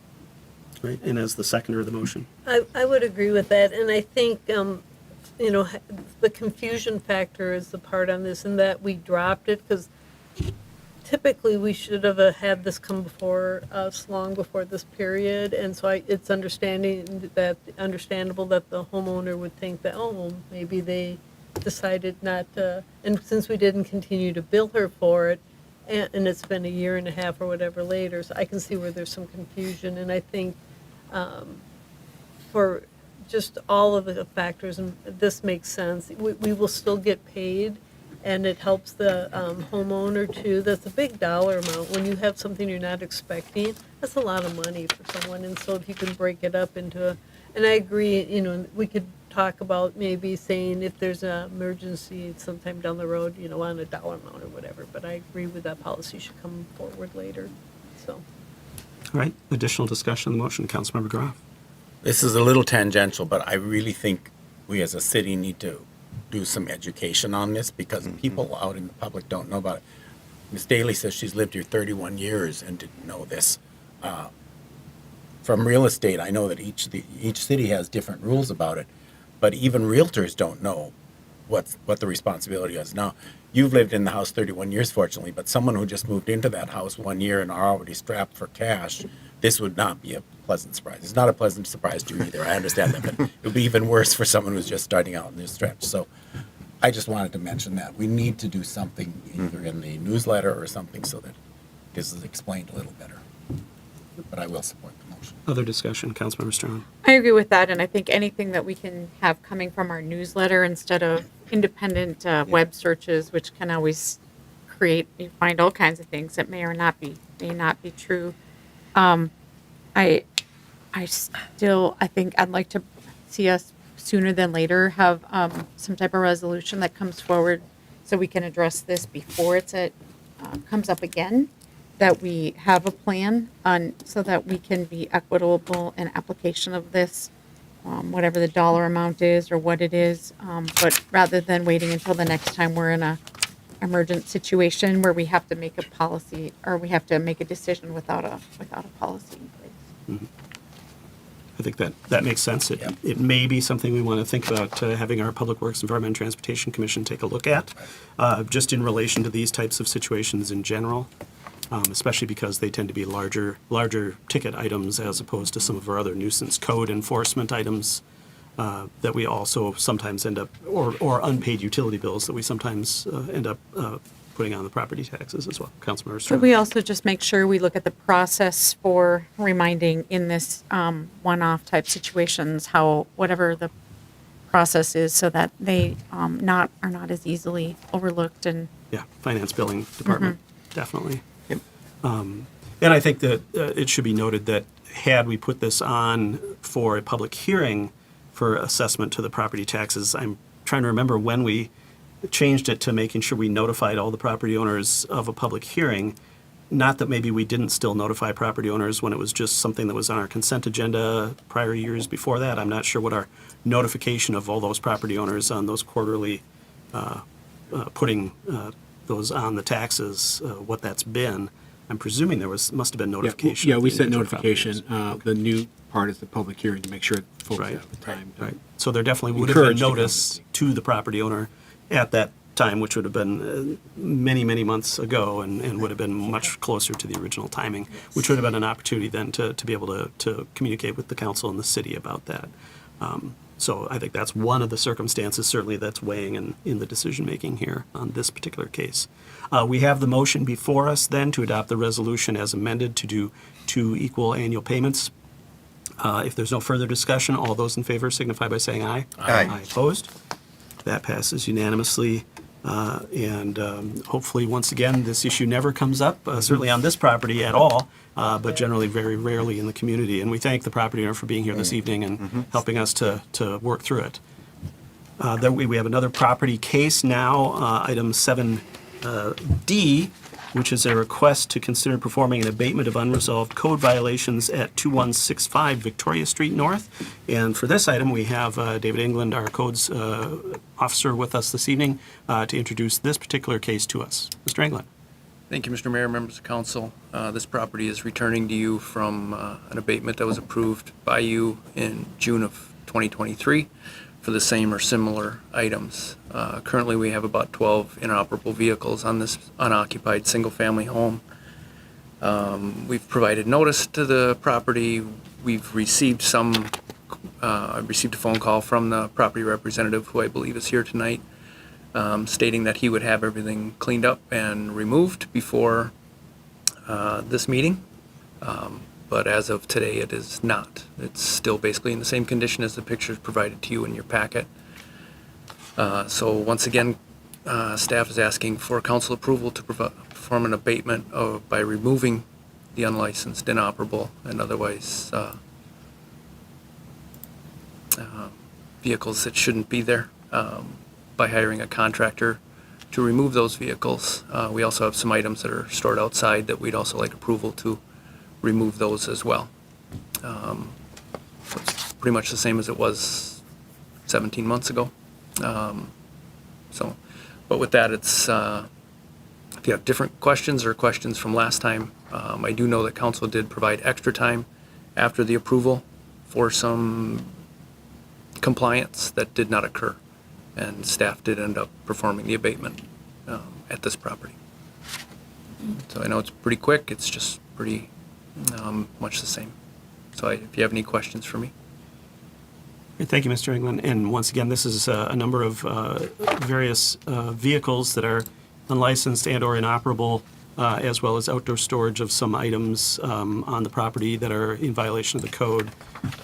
Right, and as the seconder of the motion. I would agree with that, and I think, the confusion factor is the part on this, and that we dropped it, because typically we should have had this come before us long before this period, and so it's understandable that the homeowner would think that, oh, well, maybe they decided not to, and since we didn't continue to bill her for it, and it's been a year and a half or whatever later, so I can see where there's some confusion, and I think for just all of the factors, and this makes sense, we will still get paid, and it helps the homeowner too. That's a big dollar amount. When you have something you're not expecting, that's a lot of money for someone. And so if you can break it up into and I agree, you know, we could talk about maybe saying if there's an emergency sometime down the road, you know, on a dollar amount or whatever. But I agree with that policy should come forward later. So. All right, additional discussion on the motion, Councilmember Groff. This is a little tangential, but I really think we as a city need to do some education on this because people out in the public don't know about it. Ms. Daly says she's lived here 31 years and didn't know this. From real estate, I know that each city has different rules about it, but even realtors don't know what the responsibility is. Now, you've lived in the house 31 years, fortunately, but someone who just moved into that house 1 year and are already strapped for cash, this would not be a pleasant surprise. It's not a pleasant surprise to you either. I understand that, but it would be even worse for someone who's just starting out in this stretch. So I just wanted to mention that. We need to do something either in the newsletter or something so that this is explained a little better. But I will support the motion. Other discussion, Councilmember Strawn. I agree with that, and I think anything that we can have coming from our newsletter instead of independent web searches, which can always you find all kinds of things that may not be true. I think I'd like to see us sooner than later have some type of resolution that comes forward so we can address this before comes up again. That we have a plan so that we can be equitable in application of this, whatever the dollar amount is or what it is. But rather than waiting until the next time we're in a emergent situation where we have to make a policy or we have to make a decision without a policy in place. Mm-hmm. I think that makes sense. It may be something we want to think about having our Public Works Environment and Transportation Commission take a look at, just in relation to these types of situations in general. Especially because they tend to be larger ticket items as opposed to some of our other nuisance code enforcement items that we also sometimes end up, or unpaid utility bills that we sometimes end up putting on the property taxes as well. Councilmember So Strawn. we also just make sure we look at the process for reminding in this one-off type situations whatever the process is so that they are not as easily overlooked and. Yeah, Finance Billing Department, definitely. And I think that it should be noted that had we put this on for a public hearing for assessment to the property taxes, I'm trying to remember when we changed it to making sure we notified all the property owners of a public hearing. Not that maybe we didn't still notify property owners when it was just something that was on our consent agenda prior years before that. I'm not sure what our notification of all those property owners on those quarterly putting those on the taxes, what that's been. I'm presuming must have been notification. Yeah, of we the sent individual notification. properties. The new part is the public hearing to make sure folks Right. have the time. Right. So there definitely would have been Encouraged to come. notice to the property owner at that time, which would have been many, many months ago and would have been much closer to the original timing, which would have been an opportunity then to be able to communicate with the council and the city about that. So I think that's one of the circumstances certainly that's weighing in the decision-making here on this particular case. We have the motion before us then to adopt the resolution as amended to do 2 equal annual payments. If there's no further discussion, all those in favor signify by saying aye. Aye. Opposed? That passes unanimously. And hopefully, once again, this issue never comes up, certainly on this property at all, but generally very rarely in the community. And we thank the property owner for being here this evening and helping us to work through it. Then we have another property case now, item 7D, which is a request to consider performing an abatement of unresolved code violations at 2165 Victoria Street North. And for this item, we have David England, our codes officer, with us this evening to introduce this particular case to us. Mr. England. Thank you, Mr. Mayor, members of council. This property is returning to you from an abatement that was approved by you in June of 2023 for the same or similar items. Currently, we have about 12 inoperable vehicles on this unoccupied single-family home. We've provided notice to the property. We've received I received a phone call from the property representative, who I believe is here tonight, stating that he would have everything cleaned up and removed before this meeting. But as of today, it is not. It's still basically in the same condition as the pictures provided to you in your packet. So once again, staff is asking for council approval to perform an abatement by removing the unlicensed, inoperable, and otherwise vehicles that shouldn't be there by hiring a contractor to remove those vehicles. We also have some items that are stored outside that we'd also like approval to remove those as well. So it's pretty much the same as it was 17 months ago. But with that, it's if you have different questions or questions from last time, I do know that council did provide extra time after the approval for some compliance that did not occur, and staff did end up performing the abatement at this property. So I know it's pretty quick, it's just pretty much the same. So if you have any questions for me. Great, thank you, Mr. England. And once again, this is a number of various vehicles that are unlicensed and or inoperable, as well as outdoor storage of some items on the property that are in violation of the code.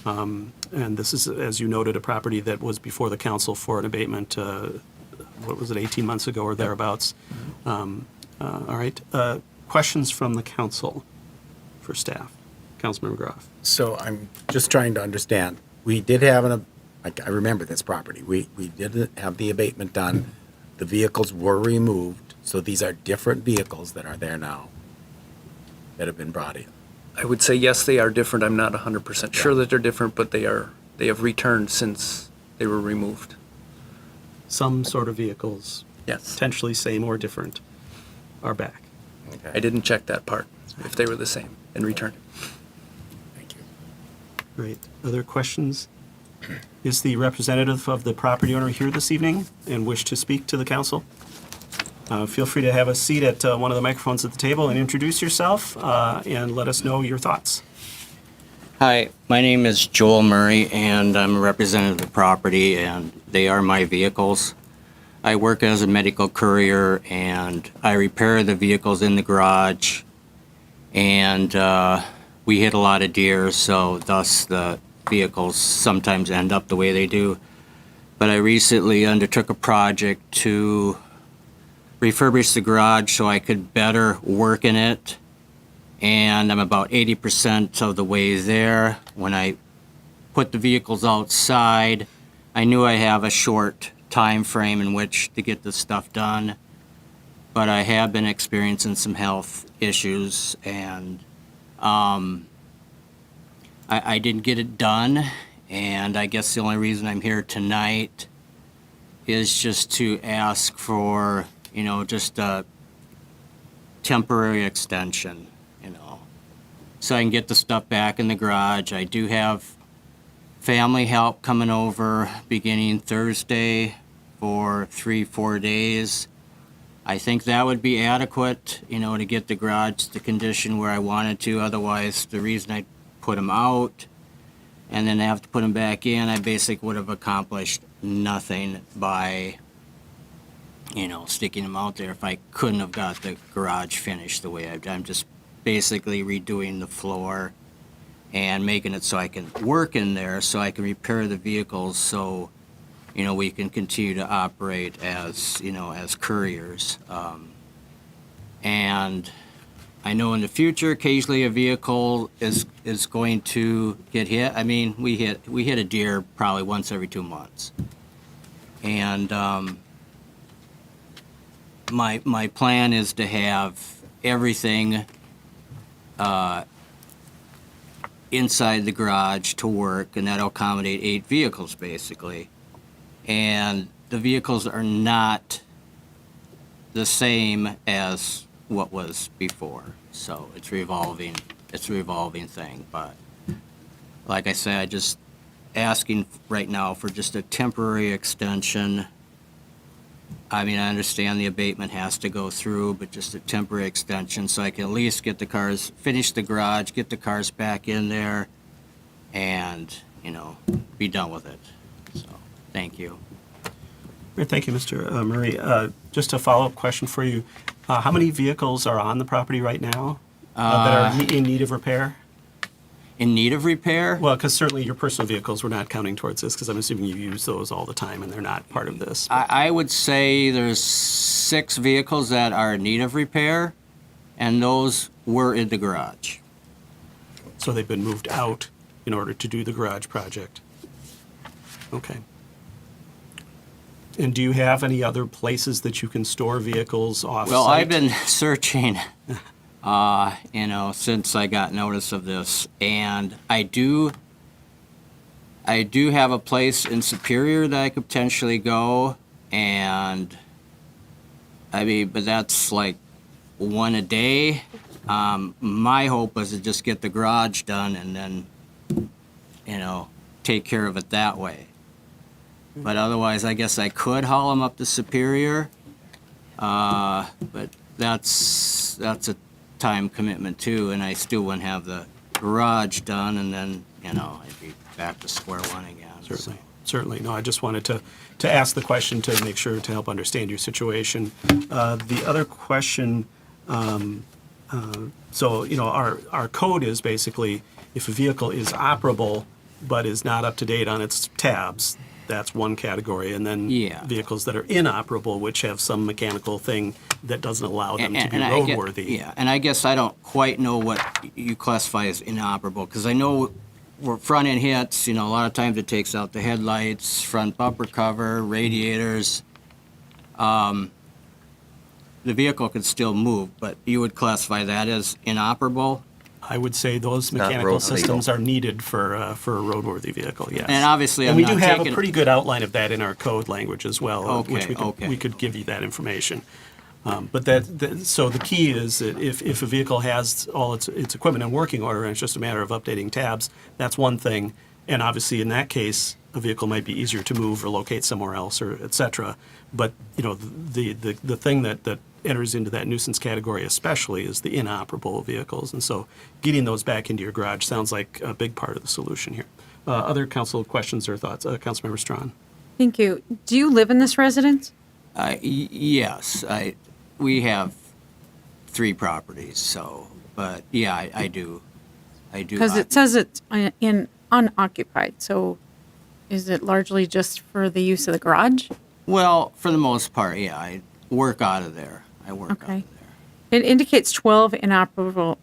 And this is, as you noted, a property that was before the council for an abatement, what was it, 18 months ago or thereabouts. All right. Questions from the council for staff? Councilmember Groff. So I'm just trying to understand. We did have I remember this property. We did have the abatement done. The vehicles were removed. So these are different vehicles that are there now that have been brought in. I would say yes, they are different. I'm not 100% sure that they're different, but they have returned since they were removed. Some sort of vehicles, Yes. potentially same or different, are back. Okay. I didn't check that part, if they were the same and returned. Thank you. Great. Other questions? Is the representative of the property owner here this evening and wish to speak to the council? Feel free to have a seat at one of the microphones at the table and introduce yourself and let us know your thoughts. Hi, my name is Joel Murray, and I'm a representative of the property, and they are my vehicles. I work as a medical courier, and I repair the vehicles in the garage, and we hit a lot of deer, so thus the vehicles sometimes end up the way they do. But I recently undertook a project to refurbish the garage so I could better work in it, and I'm about 80% of the way there. When I put the vehicles outside, I knew I have a short time frame in which to get this stuff done, but I have been experiencing some health issues, and I didn't get it done, and I guess the only reason I'm here tonight is just to ask for, just a temporary extension, so I can get the stuff back in the garage. I do have family help coming over beginning Thursday for 3-4 days. I think that would be adequate, to get the garage to condition where I wanted to. Otherwise, the reason I put them out and then have to put them back in, I basically would have accomplished nothing by, sticking them out there if I couldn't have got the garage finished the way I'm just basically redoing the floor and making it so I can work in there, so I can repair the vehicles, so we can continue to operate as as couriers. And I know in the future occasionally a vehicle is going to get hit. I mean, we hit a deer probably once every 2 months, and my plan is to have everything inside the garage to work, and that'll accommodate 8 vehicles basically. And the vehicles are not the same as what was before, so it's a revolving thing. But like I said, I just asking right now for just a temporary extension. I mean, I understand the abatement has to go through, but just a temporary extension so I can at least get the cars, finish the garage, get the cars back in there, and, be done with it. So, thank you. Great, thank you, Mr. Murray. Just a follow-up question for you. How many vehicles are on the property right now that are in need of repair? in need of repair. Well, because certainly your personal vehicles, we're not counting towards this, because I'm assuming you use those all the time and they're not part of this. I would say there's 6 vehicles that are in need of repair, and those were in the garage. So they've been moved out in order to do the garage project. Okay. And do you have any other places that you can store vehicles off-site? Well, I've been searching, since I got notice of this, and I do have a place in Superior that I could potentially go, and but that's like one a day. My hope was to just get the garage done and then, take care of it that way. But otherwise, I guess I could haul them up to Superior. But that's a time commitment too, and I still wouldn't have the garage done, and then, I'd be back to square one again. Certainly, certainly. No, I just wanted to ask the question to make sure to help understand your situation. The other question, our code is basically if a vehicle is operable but is not up to date on its tabs, that's one category, and then vehicles that are inoperable, which have some mechanical thing that doesn't allow them to be roadworthy. And I guess I don't quite know what you classify as inoperable, because I know where front end hits, a lot of times it takes out the headlights, front bumper cover, radiators. The vehicle could still move, but you would classify that as inoperable? I would say those mechanical systems are needed for a roadworthy vehicle, yes. And obviously, we do have a pretty good outline of that in our code language as well, which we could give you that information. But so the key is that if a vehicle has all its equipment in working order and it's just a matter of updating tabs, that's one thing. And obviously, in that case, a vehicle might be easier to move or locate somewhere else, or et cetera. But the thing that enters into that nuisance category especially is the inoperable vehicles. And so getting those back into your garage sounds like a big part of the solution here. Other council questions or thoughts? Councilmember Strawn. Thank you. Do you live in this residence? Yes, we have 3 properties, so, but yeah, I do. Because it says it's in unoccupied, so is it largely just for the use of the garage? Well, for the most part, yeah, I work out of there. Out of there. It indicates 12 inoperable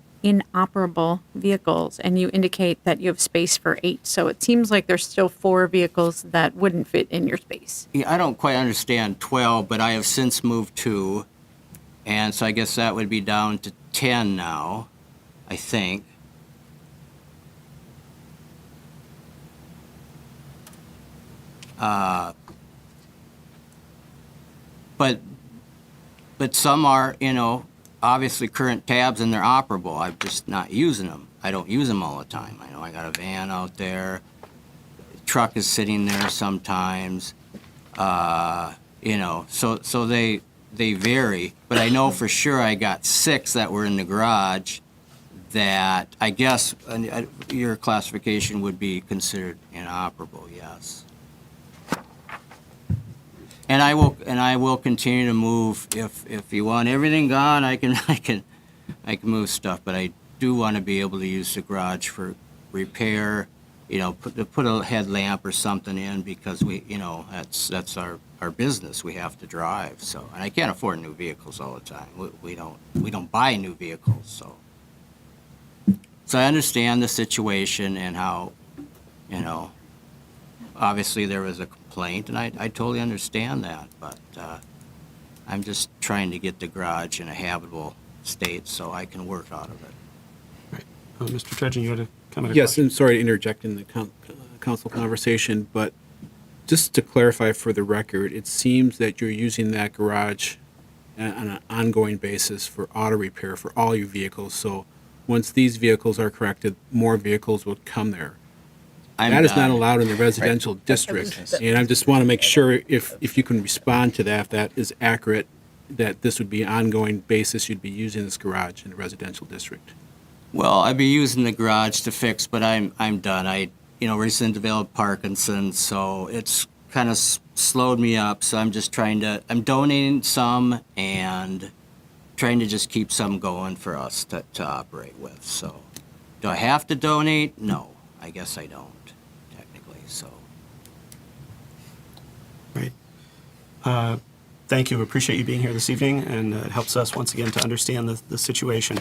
vehicles, and you indicate that you have space for 8. So it seems like there's still 4 vehicles that wouldn't fit in your space. Yeah, I don't quite understand 12, but I have since moved 2, and so I guess that would be down to 10 now, I think. But some are, obviously current tabs and they're operable. I'm just not using them. I don't use them all the time. I know I got a van out there. The truck is sitting there sometimes. So they vary. But I know for sure I got 6 that were in the garage that I guess your classification would be considered inoperable, yes. And I will continue to move if you want everything gone. I can move stuff, but I do want to be able to use the garage for repair. Put a headlamp or something in, because that's our business. We have to drive. So, and I can't afford new vehicles all the time. We don't buy new vehicles. So I understand the situation and how, obviously there was a complaint, and I totally understand that, but I'm just trying to get the garage in a habitable state so I can work out of it. Right. Mr. Trudgeon, you had a comment? Yes, I'm sorry to interject in the council conversation, but just to clarify for the record, it seems that you're using that garage on an ongoing basis for auto repair for all your vehicles. So once these vehicles are corrected, more vehicles will come there. That is not allowed in the residential district. And I just want to make sure if you can respond to that, if that is accurate, that this would be an ongoing basis you'd be using this garage in the residential district. Well, I'd be using the garage to fix, but I'm done. I recently developed Parkinson's, so it's kind of slowed me up. So I'm just I'm donating some and trying to just keep some going for us to operate with. So Do I have to donate? No, I guess I don't, technically, so. Right. Thank you. Appreciate you being here this evening, and it helps us once again to understand the situation.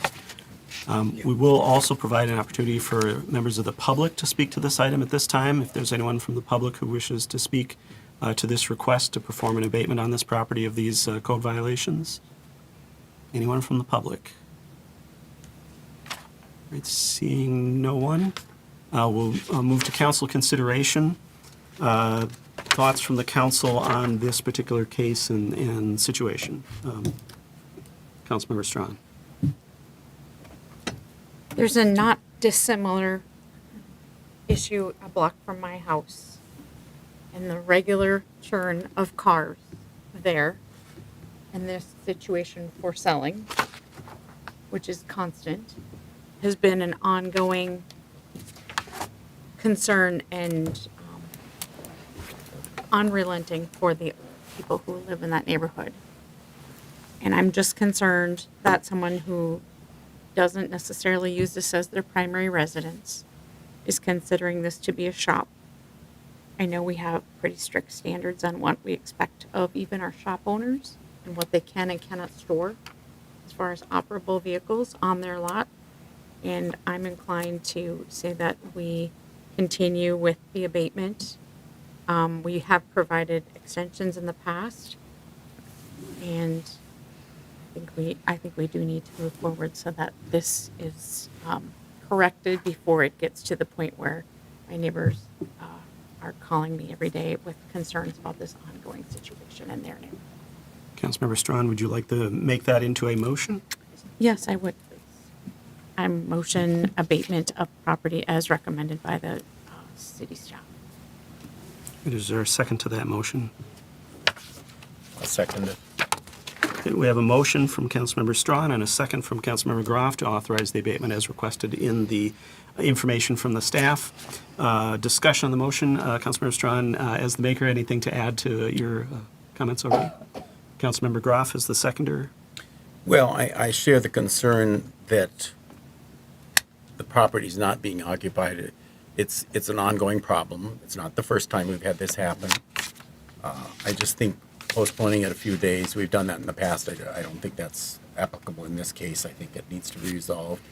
We will also provide an opportunity for members of the public to speak to this item at this time. If there's anyone from the public who wishes to speak to this request to perform an abatement on this property of these code violations. Anyone from the public? Right, seeing no one, we'll move to council consideration. Thoughts from the council on this particular case and situation? Councilmember Strawn. There's a not dissimilar issue a block from my house, and the regular churn of cars there, and this situation for selling, which is constant, has been an ongoing concern and unrelenting for the people who live in that neighborhood. And I'm just concerned that someone who doesn't necessarily use this as their primary residence is considering this to be a shop. I know we have pretty strict standards on what we expect of even our shop owners and what they can and cannot store as far as operable vehicles on their lot. And I'm inclined to say that we continue with the abatement. We have provided extensions in the past, and I think we do need to move forward so that this is corrected before it gets to the point where my neighbors are calling me every day with concerns about this ongoing situation in their neighborhood. Councilmember Strawn, would you like to make that into a motion? Yes, I would, please. I motion abatement of property as recommended by the city staff. Is there a second to that motion? I'll second it. Okay, we have a motion from Councilmember Strawn and a second from Councilmember Groff to authorize the abatement as requested in the information from the staff. Discussion on the motion. Councilmember Strawn, as the maker, anything to add to your comments already? Councilmember Groff as the seconder. Well, I share the concern that the property is not being occupied. It's an ongoing problem. It's not the first time we've had this happen. I just think postponing it a few days, we've done that in the past. I don't think that's applicable in this case. I think it needs to be resolved.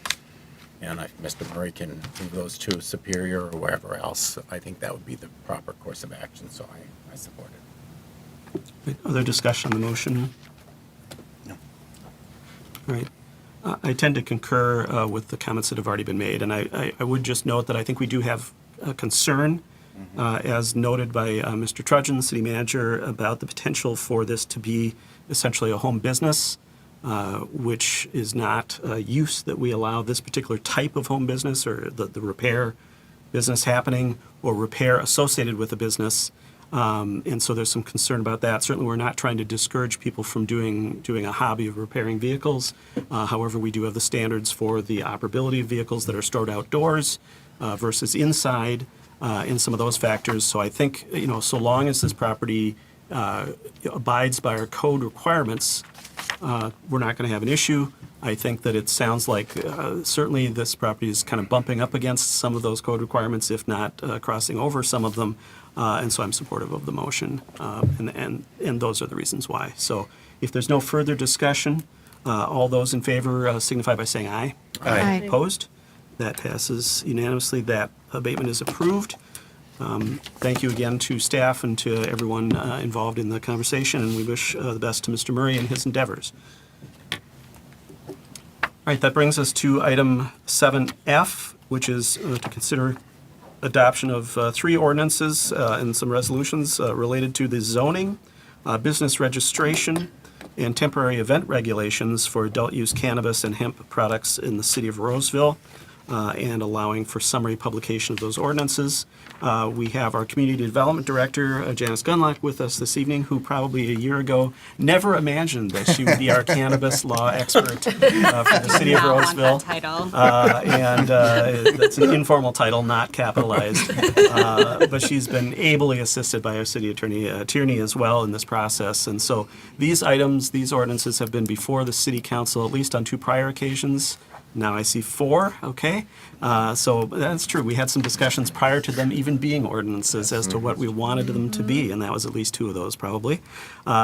And if Mr. Murray can move those to Superior or wherever else, I think that would be the proper course of action, so I support it. Other discussion on the motion? No. All right. I tend to concur with the comments that have already been made, and I would just note that I think we do have a concern, as noted by Mr. Trudgeon, the city manager, about the potential for this to be essentially a home business, which is not a use that we allow this particular type of home business or the repair business happening or repair associated with a business. And so there's some concern about that. Certainly, we're not trying to discourage people from doing a hobby of repairing vehicles. However, we do have the standards for the operability of vehicles that are stored outdoors versus inside, and some of those factors. So I think, so long as this property abides by our code requirements, we're not going to have an issue. I think that it sounds like certainly this property is kind of bumping up against some of those code requirements, if not crossing over some of them. And so I'm supportive of the motion, and those are the reasons why. So if there's no further discussion, all those in favor signify by saying aye. Aye. Opposed? That passes unanimously. That abatement is approved. Thank you again to staff and to everyone involved in the conversation, and we wish the best to Mr. Murray in his endeavors. All right, that brings us to item 7F, which is to consider adoption of 3 ordinances and some resolutions related to the zoning, business registration, and temporary event regulations for adult-use cannabis and hemp products in the city of Roseville, and allowing for summary publication of those ordinances. We have our Community Development Director, Janice Gunlock, with us this evening, who probably a year ago never imagined that she would be our cannabis law expert for the city of Roseville. And that's an informal title, not capitalized. But she's been ably assisted by our city attorney, Tierney, as well in this process. And so these items, these ordinances have been before the city council at least on 2 prior occasions. Now I see 4, okay. So that's true. We had some discussions prior to them even being ordinances as to what we wanted them to be, and that was at least 2 of those probably.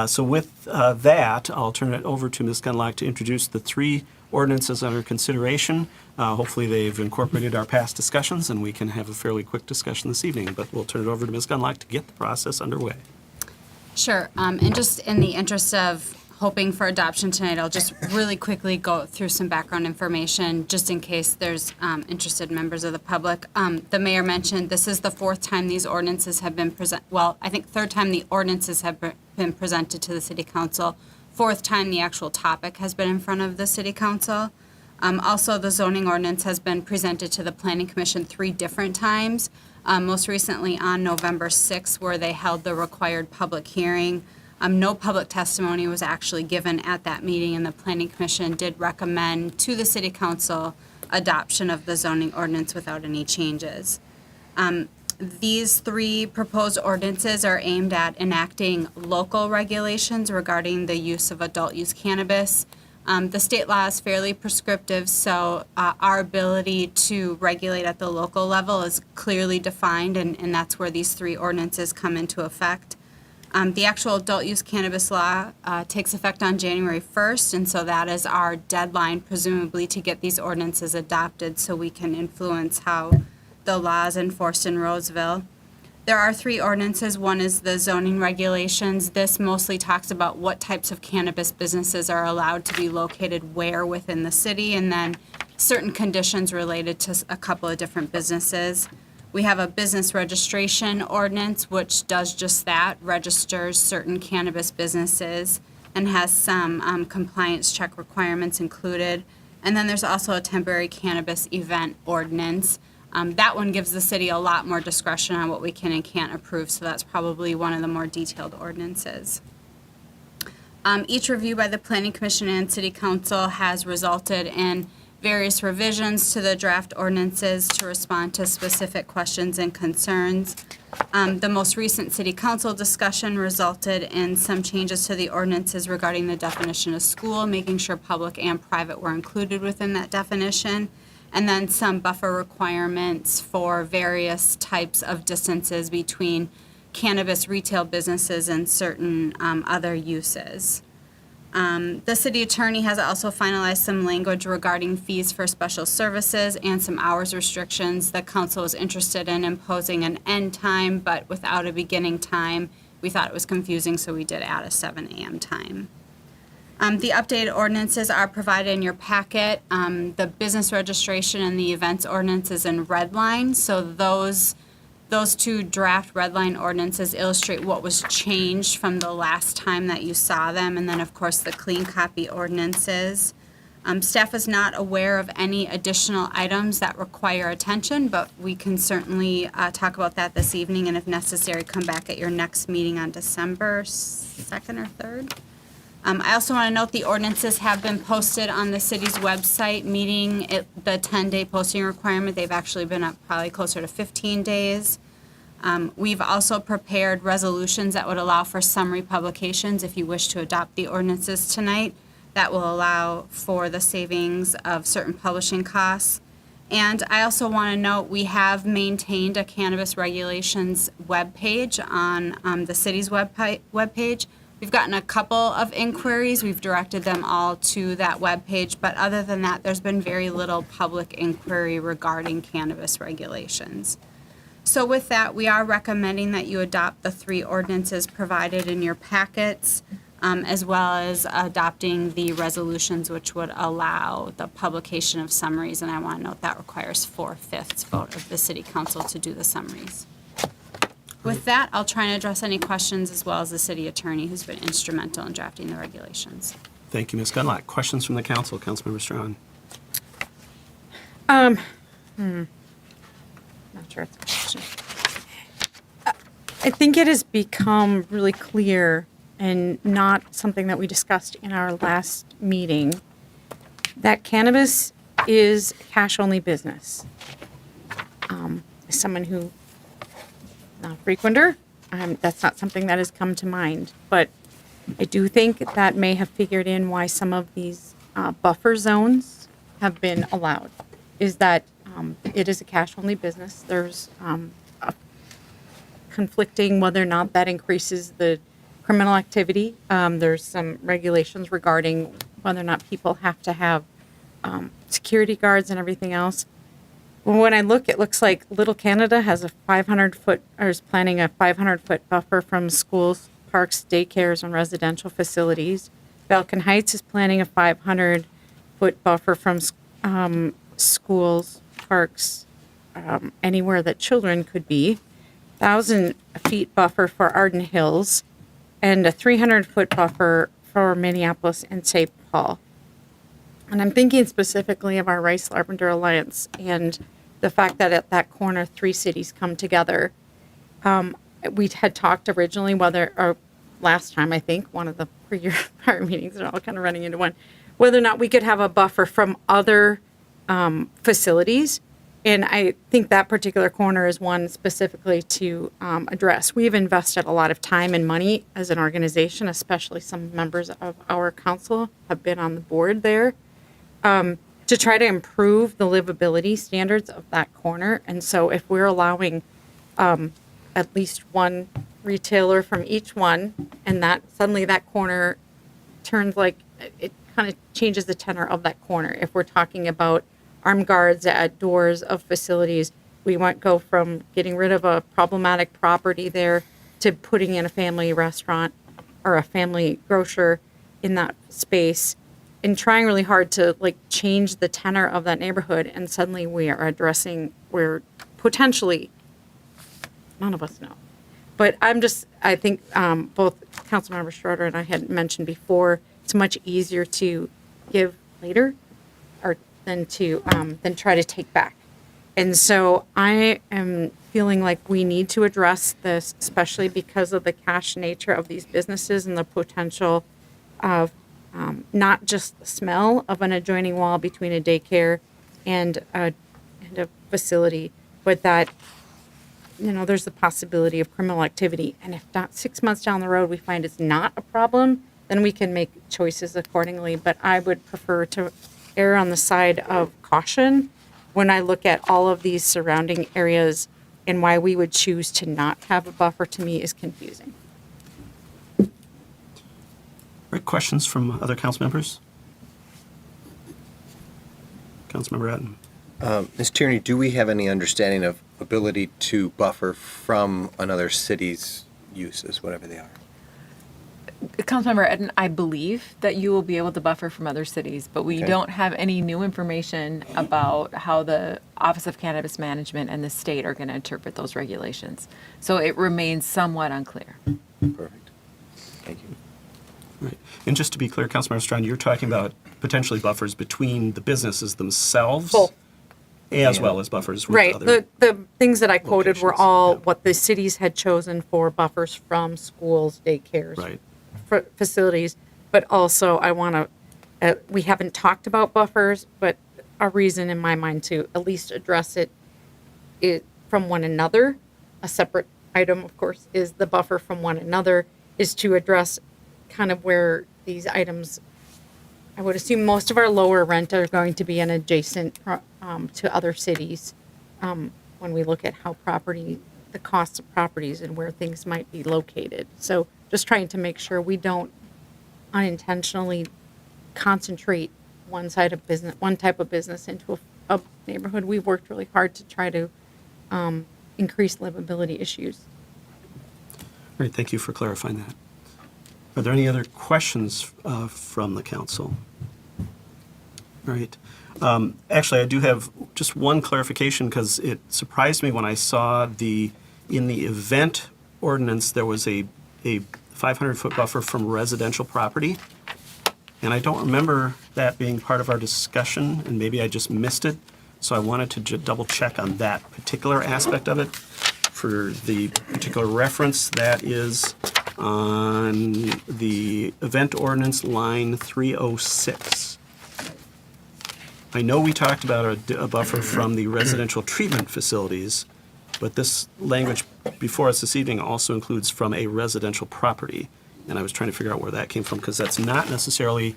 So with that, I'll turn it over to Ms. Gunlock to introduce the 3 ordinances under consideration. Hopefully they've incorporated our past discussions and we can have a fairly quick discussion this evening, but we'll turn it over to Ms. Gunlock to get the process underway. Sure. And just in the interest of hoping for adoption tonight, I'll just really quickly go through some background information just in case there's interested members of the public. The mayor mentioned this is the 4th time these ordinances have been I think 3rd time the ordinances have been presented to the city council. 4th time the actual topic has been in front of the city council. Also, the zoning ordinance has been presented to the planning commission 3 different times. Most recently on November 6th, where they held the required public hearing. No public testimony was actually given at that meeting, and the Planning Commission did recommend to the City Council adoption of the zoning ordinance without any changes. These 3 proposed ordinances are aimed at enacting local regulations regarding the use of adult use cannabis. The state law is fairly prescriptive, so our ability to regulate at the local level is clearly defined, and that's where these 3 ordinances come into effect. The actual adult use cannabis law takes effect on January 1st, and so that is our deadline, presumably, to get these ordinances adopted so we can influence how the law is enforced in Roseville. There are 3 ordinances. One is the zoning regulations. This mostly talks about what types of cannabis businesses are allowed to be located where within the city, and then certain conditions related to a couple of different businesses. We have a business registration ordinance, which does just that, registers certain cannabis businesses, and has some compliance check requirements included. And then there's also a temporary cannabis event ordinance. That one gives the city a lot more discretion on what we can and can't approve, so that's probably one of the more detailed ordinances. Each review by the Planning Commission and City Council has resulted in various revisions to the draft ordinances to respond to specific questions and concerns. The most recent City Council discussion resulted in some changes to the ordinances regarding the definition of school, making sure public and private were included within that definition, and then some buffer requirements for various types of distances between cannabis retail businesses and certain other uses. The city attorney has also finalized some language regarding fees for special services and some hours restrictions. The council was interested in imposing an end time, but without a beginning time. We thought it was confusing, so we did add a 7 a.m. time. The updated ordinances are provided in your packet. The business registration and the events ordinance is in red line, so those 2 draft red line ordinances illustrate what was changed from the last time that you saw them, and then, of course, the clean copy ordinances. Staff is not aware of any additional items that require attention, but we can certainly talk about that this evening, and if necessary, come back at your next meeting on December 2nd or 3rd. I also want to note the ordinances have been posted on the city's website, meeting the 10-day posting requirement. They've actually been up probably closer to 15 days. We've also prepared resolutions that would allow for summary publications if you wish to adopt the ordinances tonight. That will allow for the savings of certain publishing costs. And I also want to note we have maintained a cannabis regulations webpage on the city's webpage. We've gotten a couple of inquiries. We've directed them all to that webpage, but other than that, there's been very little public inquiry regarding cannabis regulations. So with that, we are recommending that you adopt the 3 ordinances provided in your packets, as well as adopting the resolutions which would allow the publication of summaries. And I want to note that requires 4/5 vote of the city council to do the summaries. With that, I'll try and address any questions as well as the city attorney who's been instrumental in drafting the regulations. Thank you, Ms. Gunlock. Questions from the council? Councilmember Strawn. Not sure it's a question. I think it has become really clear, and not something that we discussed in our last meeting, that cannabis is cash-only business. As someone who not a frequenter, that's not something that has come to mind. But I do think that may have figured in why some of these buffer zones have been allowed is that it is a cash-only business. There's conflicting whether or not that increases the criminal activity. There's some regulations regarding whether or not people have to have security guards and everything else. When I look, it looks like Little Canada has a 500-foot, or is planning a 500-foot buffer from schools, parks, daycares, and residential facilities. Falcon Heights is planning a 500-foot buffer from schools, parks, anywhere that children could be. 1,000-feet buffer for Arden Hills, and a 300-foot buffer for Minneapolis and St. Paul. And I'm thinking specifically of our Rice-Lavender Alliance and the fact that at that corner, 3 cities come together. We had talked originally or last time, I think, one of the prior meetings, they're all kind of running into one, whether or not we could have a buffer from other facilities. And I think that particular corner is one specifically to address. We've invested a lot of time and money as an organization, especially some members of our council have been on the board there, to try to improve the livability standards of that corner. And so if we're allowing at least one retailer from each one, and that suddenly that corner turns like, it kind of changes the tenor of that corner. If we're talking about armed guards at doors of facilities, we might go from getting rid of a problematic property there to putting in a family restaurant or a family grocer in that space, and trying really hard to like change the tenor of that neighborhood. And suddenly we are addressing where potentially, none of us know. But I think both Councilmember Schroeder and I had mentioned before, it's much easier to give later than try to take back. And so I am feeling like we need to address this, especially because of the cash nature of these businesses and the potential of not just the smell of an adjoining wall between a daycare and a facility, but that, there's the possibility of criminal activity. And if not 6 months down the road we find it's not a problem, then we can make choices accordingly. But I would prefer to err on the side of caution when I look at all of these surrounding areas, and why we would choose to not have a buffer, to me, is confusing. Right, questions from other council members? Councilmember Atten. Ms. Tierney, do we have any understanding of ability to buffer from another city's uses, whatever they are? Councilmember Eden, I believe that you will be able to buffer from other cities, but we Okay. don't have any new information about how the Office of Cannabis Management and the state are going to interpret those regulations. So it remains somewhat unclear. Perfect. Thank you. Right. And just to be clear, Councilmember Strawn, you're talking about potentially buffers between the businesses themselves, Both. as well as buffers with Right. other. The things that I quoted were locations, all yeah. what the cities had chosen for buffers from schools, daycares, Right. facilities. But also, I want to, we haven't talked about buffers, but a reason in my mind to at least address it from one another, a separate item, of course, is the buffer from one another, is to address kind of where these items, I would assume most of our lower rent are going to be an adjacent to other cities when we look at how the cost of properties and where things might be located. So just trying to make sure we don't unintentionally concentrate one type of business into a neighborhood. We've worked really hard to try to increase livability issues. Right, thank you for clarifying that. Are there any other questions from the council? All right. Actually, I do have just one clarification, because it surprised me when I saw in the event ordinance, there was a 500-foot buffer from residential property. And I don't remember that being part of our discussion, and maybe I just missed it. So I wanted to double check on that particular aspect of it. For the particular reference, that is on the event ordinance line 306. I know we talked about a buffer from the residential treatment facilities, but this language before us this evening also includes from a residential property. And I was trying to figure out where that came from, because that's not necessarily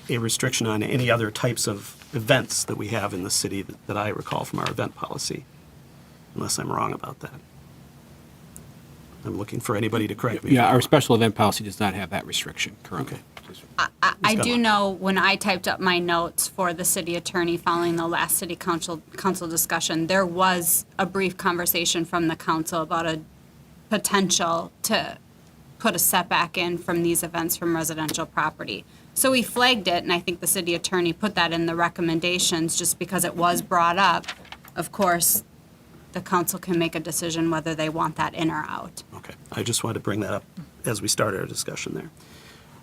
a restriction on any other types of events that we have in the city that I recall from our event policy, unless I'm wrong about that. I'm looking for anybody to correct me. Yeah, our special event policy does not have that restriction currently. Okay. I got do one. know when I typed up my notes for the city attorney following the last city council discussion, there was a brief conversation from the council about a potential to put a setback in from these events from residential property. So we flagged it, and I think the city attorney put that in the recommendations just because it was brought up. Of course, the council can make a decision whether they want that in or out. Okay, I just wanted to bring that up as we started our discussion there.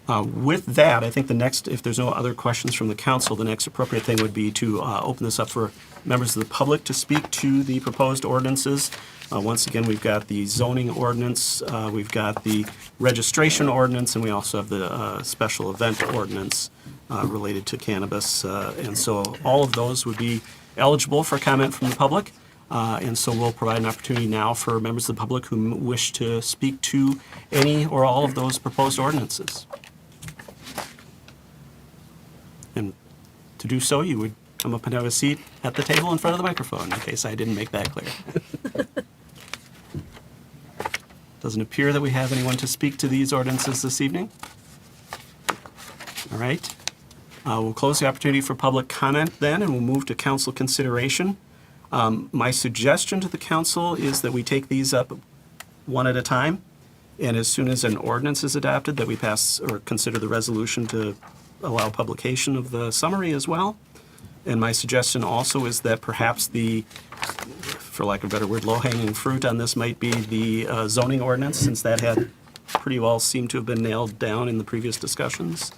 With that, I think the next, if there's no other questions from the council, the next appropriate thing would be to open this up for members of the public to speak to the proposed ordinances. Once again, we've got the zoning ordinance, we've got the registration ordinance, and we also have the special event ordinance related to cannabis. And so all of those would be eligible for comment from the public. And so we'll provide an opportunity now for members of the public who wish to speak to any or all of those proposed ordinances. And to do so, you would come up and have a seat at the table in front of the microphone, in case I didn't make that clear. Doesn't appear that we have anyone to speak to these ordinances this evening. All right. We'll close the opportunity for public comment then, and we'll move to council consideration. My suggestion to the council is that we take these up one at a time, and as soon as an ordinance is adopted, that we pass or consider the resolution to allow publication of the summary as well. And my suggestion also is that perhaps the, for lack of a better word, low-hanging fruit on this might be the zoning ordinance, since that had pretty well seemed to have been nailed down in the previous discussions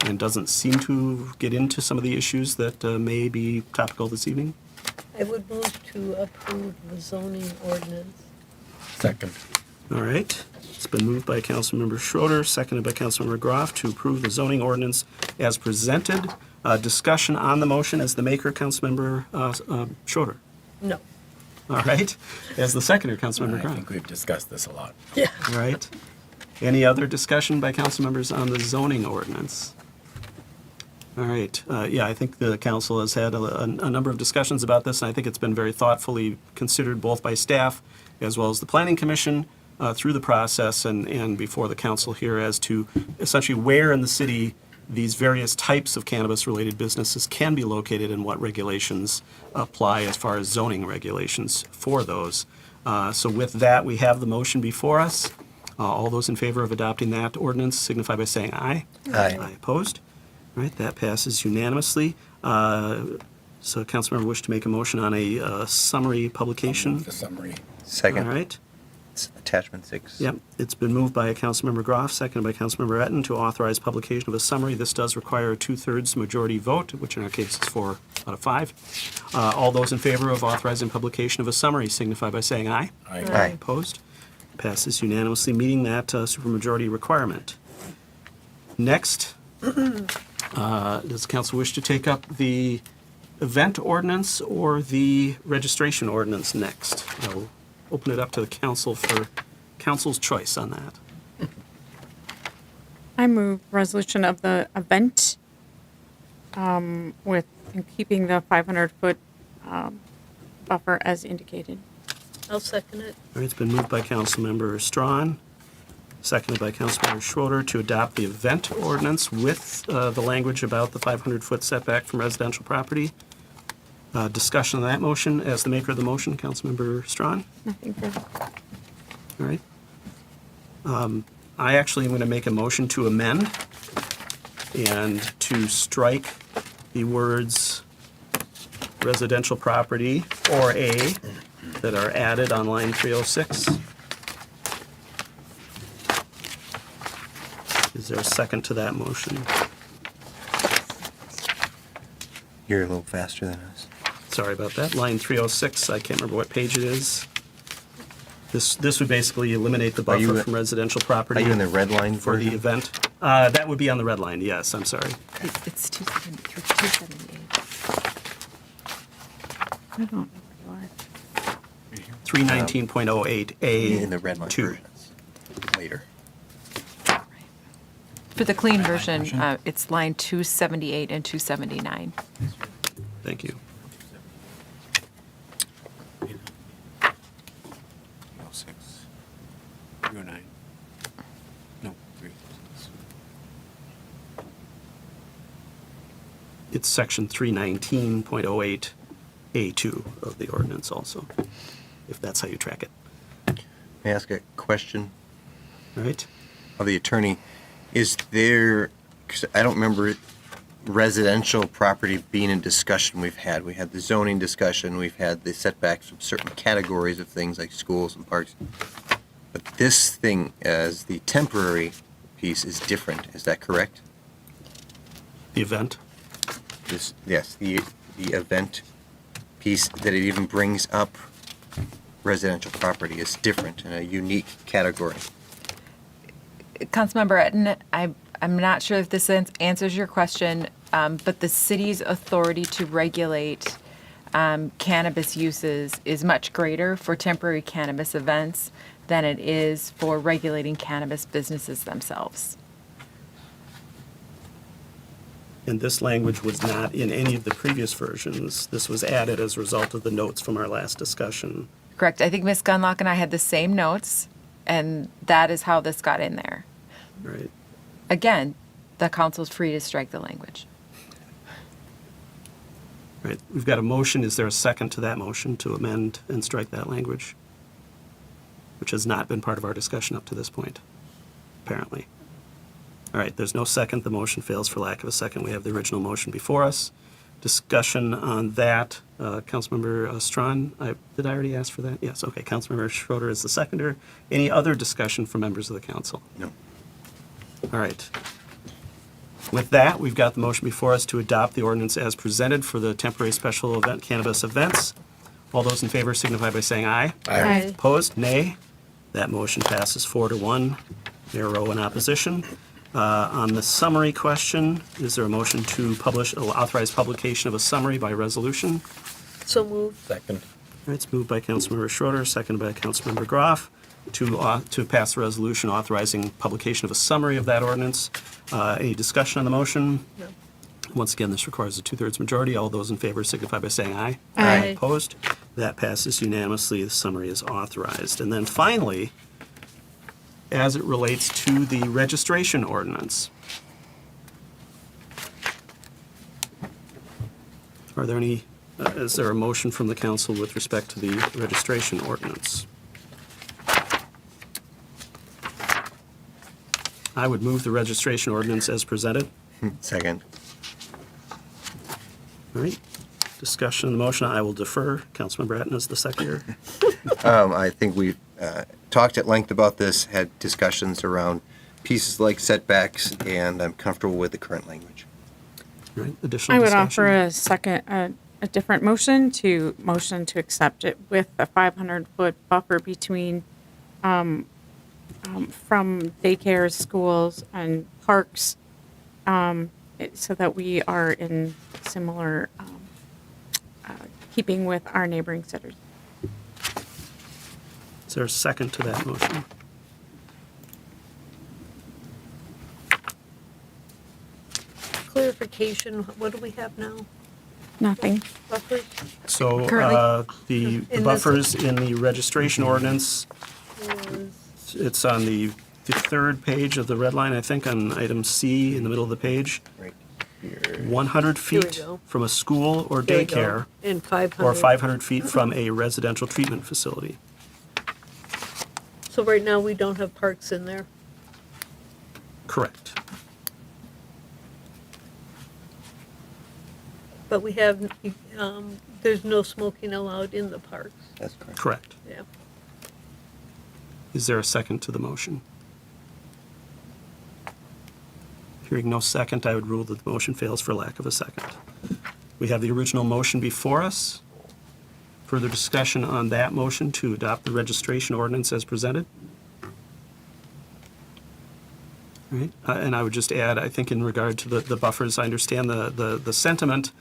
and doesn't seem to get into some of the issues that may be topical this evening. I would move to approve the zoning ordinance. Second. All right. It's been moved by Councilmember Schroeder, seconded by Councilmember Groff to approve the zoning ordinance as presented. Discussion on the motion as the maker, Councilmember Schroeder. No. All right. As the seconder, Councilmember I Groff. think we've discussed this a lot. Yeah. All right. Any other discussion by council members on the zoning ordinance? All right. Yeah, I think the council has had a number of discussions about this, and I think it's been very thoughtfully considered both by staff as well as the planning commission through the process and before the council here as to essentially where in the city these various types of cannabis-related businesses can be located and what regulations apply as far as zoning regulations for those. So with that, we have the motion before us. All those in favor of adopting that ordinance signify by saying aye. Aye. Aye opposed. All right, that passes unanimously. So Councilmember wish to make a motion on a summary publication. The summary. Second. All right. It's attachment 6. Yep, it's been moved by Councilmember Groff, seconded by Councilmember Etten to authorize publication of a summary. This does require a 2/3 majority vote, which in our case is 4 out of 5. All those in favor of authorizing publication of a summary signify by saying aye. Aye. Aye. Opposed? Passes unanimously, meeting that supermajority requirement. Next, does council wish to take up the event ordinance or the registration ordinance next? I'll open it up to the council for council's choice on that. I move resolution of the event with in keeping the 500-foot buffer as indicated. I'll second it. All right, it's been moved by Councilmember Strawn, seconded by Councilmember Schroeder to adopt the event ordinance with the language about the 500-foot setback from residential property. Discussion on that motion. As the maker of the motion, Councilmember Strawn. Nothing further. All right. I actually am going to make a motion to amend and to strike the words residential property or A that are added on line 306. Is there a second to that motion? You're a little faster than us. Sorry about that. Line 306, I can't remember what page it is. This would basically eliminate the you buffer in- from residential property. Are you in the red line for the version? event? That would be on the red line, yes, I'm sorry. It's 278. I don't know where you are. 319.08A2. In the red line versions later. For the clean version, it's line 278 and 279. Thank you. No, It's section 319.08A2 of the ordinance also, if that's how you track it. May I ask a question All right? of the attorney? Is there, because I don't remember residential property being a discussion we've had. We had the zoning discussion, we've had the setbacks of certain categories of things like schools and parks. But this thing as the temporary piece is different, is that correct? The event? This, yes, the event piece that it even brings up residential property is different in a unique category. Councilmember Etten, I'm not sure if this answers your question, but the city's authority to regulate cannabis uses is much greater for temporary cannabis events than it is for regulating cannabis businesses themselves. And this language was not in any of the previous versions. This was added as a result of the notes from our last discussion. Correct. I think Ms. Gunlock and I had the same notes, and that is how this got in there. Right. Again, the council's free to strike the language. Right. We've got a motion. Is there a second to that motion to amend and strike that language? Which has not been part of our discussion up to this point, apparently. All right, there's no second. The motion fails for lack of a second. We have the original motion before us. Discussion on that. Councilmember Strawn, did I already ask for that? Yes, okay. Councilmember Schroeder is the seconder. Any other discussion from members of the council? No. All right. With that, we've got the motion before us to adopt the ordinance as presented for the temporary special event cannabis events. All those in favor signify by saying aye. Aye. Opposed? Nay. That motion passes 4-1. Mayor Rowe in opposition. On the summary question, is there a motion to authorize publication of a summary by resolution? So moved. Second. All right, it's moved by Councilmember Schroeder, seconded by Councilmember Groff to pass a resolution authorizing publication of a summary of that ordinance. Any discussion on the motion? No. Once again, this requires a 2/3 majority. All those in favor signify by saying aye. Aye. Opposed? That passes unanimously. The summary is authorized. And then finally, as it relates to the registration ordinance. Are there any, is there a motion from the council with respect to the registration ordinance? I would move the registration ordinance as presented. Second. All right. Discussion on the motion. I will defer. Councilmember Etten is the seconder. I think we've talked at length about this, had discussions around pieces like setbacks, and I'm comfortable with the current language. All right. Additional I would discussion? offer a second, a different motion to accept it with a 500-foot buffer between, from daycares, schools, and parks, so that we are in similar, keeping with our neighboring cities. Is there a second to that motion? Clarification, what do we have now? Nothing. Buffers? So Currently- the In this- buffers in the registration ordinance, Was- it's on the third page of the red line, I think, on item C in the middle of the page. Right here. 100 Here we feet go. from a school or There you go. daycare, And 500. or 500 feet from a residential treatment facility. So right now, we don't have parks in there. Correct. But we have, there's no smoking allowed in the parks. That's correct. Correct. Yeah. Is there a second to the motion? Hearing no second, I would rule that the motion fails for lack of a second. We have the original motion before us. Further discussion on that motion to adopt the registration ordinance as presented? All right, and I would just add, I think in regard to the buffers, I understand the sentiment.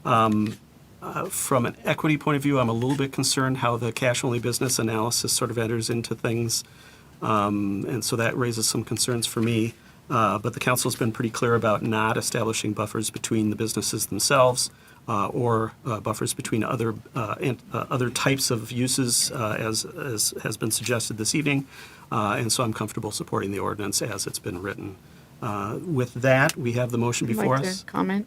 From an equity point of view, I'm a little bit concerned how the cash-only business analysis sort of enters into things. And so that raises some concerns for me. But the council's been pretty clear about not establishing buffers between the businesses themselves or buffers between other types of uses, as has been suggested this evening. And so I'm comfortable supporting the ordinance as it's been written. With that, we have the motion I'd before like us. to comment.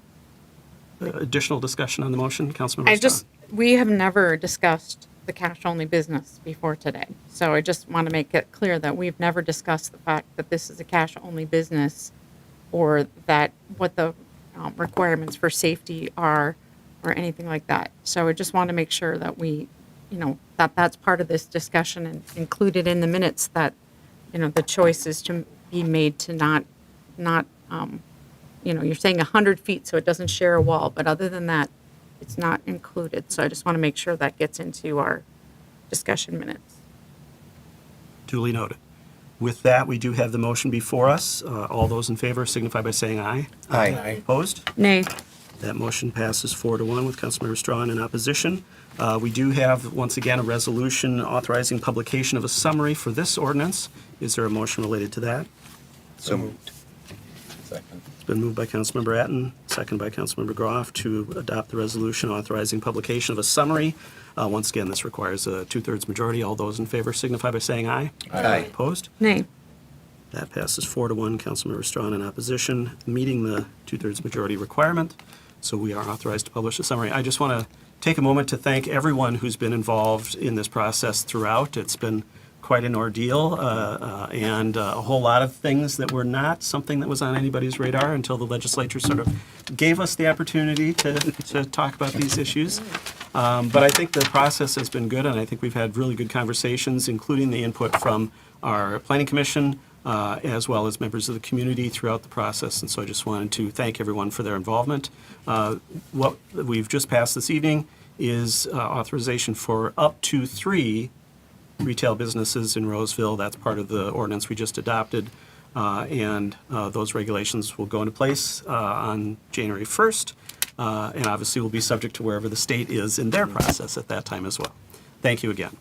Additional discussion on the motion, Councilmember Strawn. We have never discussed the cash-only business before today. So I just want to make it clear that we've never discussed the fact that this is a cash-only business or that what the requirements for safety are or anything like that. So I just want to make sure that we, that's part of this discussion and included in the minutes that, the choice is to be made to not, you're saying 100 feet so it doesn't share a wall, but other than that, it's not included. So I just want to make sure that gets into our discussion minutes. Duly noted. With that, we do have the motion before us. All those in favor signify by saying aye. Aye. Opposed? Nay. That motion passes 4-1 with Councilmember Strawn in opposition. We do have, once again, a resolution authorizing publication of a summary for this ordinance. Is there a motion related to that? So moved. It's been moved by Councilmember Atten, second by Councilmember Groff to adopt the resolution authorizing publication of a summary. Once again, this requires a 2/3 majority. All those in favor signify by saying aye. Aye. Opposed? Nay. That passes 4-1. Councilmember Strawn in opposition, meeting the 2/3 majority requirement. So we are authorized to publish a summary. I just want to take a moment to thank everyone who's been involved in this process throughout. It's been quite an ordeal and a whole lot of things that were not something that was on anybody's radar until the legislature sort of gave us the opportunity to talk about these issues. But I think the process has been good, and I think we've had really good conversations, including the input from our Planning Commission, as well as members of the community throughout the process. And so I just wanted to thank everyone for their involvement. What we've just passed this evening is authorization for up to 3 retail businesses in Roseville. That's part of the ordinance we just adopted. And those regulations will go into place on January 1st. And obviously will be subject to wherever the state is in their process at that time as well. Thank you again.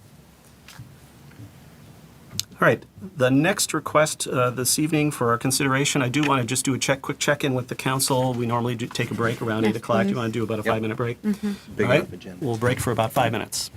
All right, the next request this evening for our consideration, I do want to just do a quick check-in with the council. We normally do take a break around 8 o'clock. Do you want to do about a 5-minute break? Big All right, enough agenda. we'll break for about 5 minutes.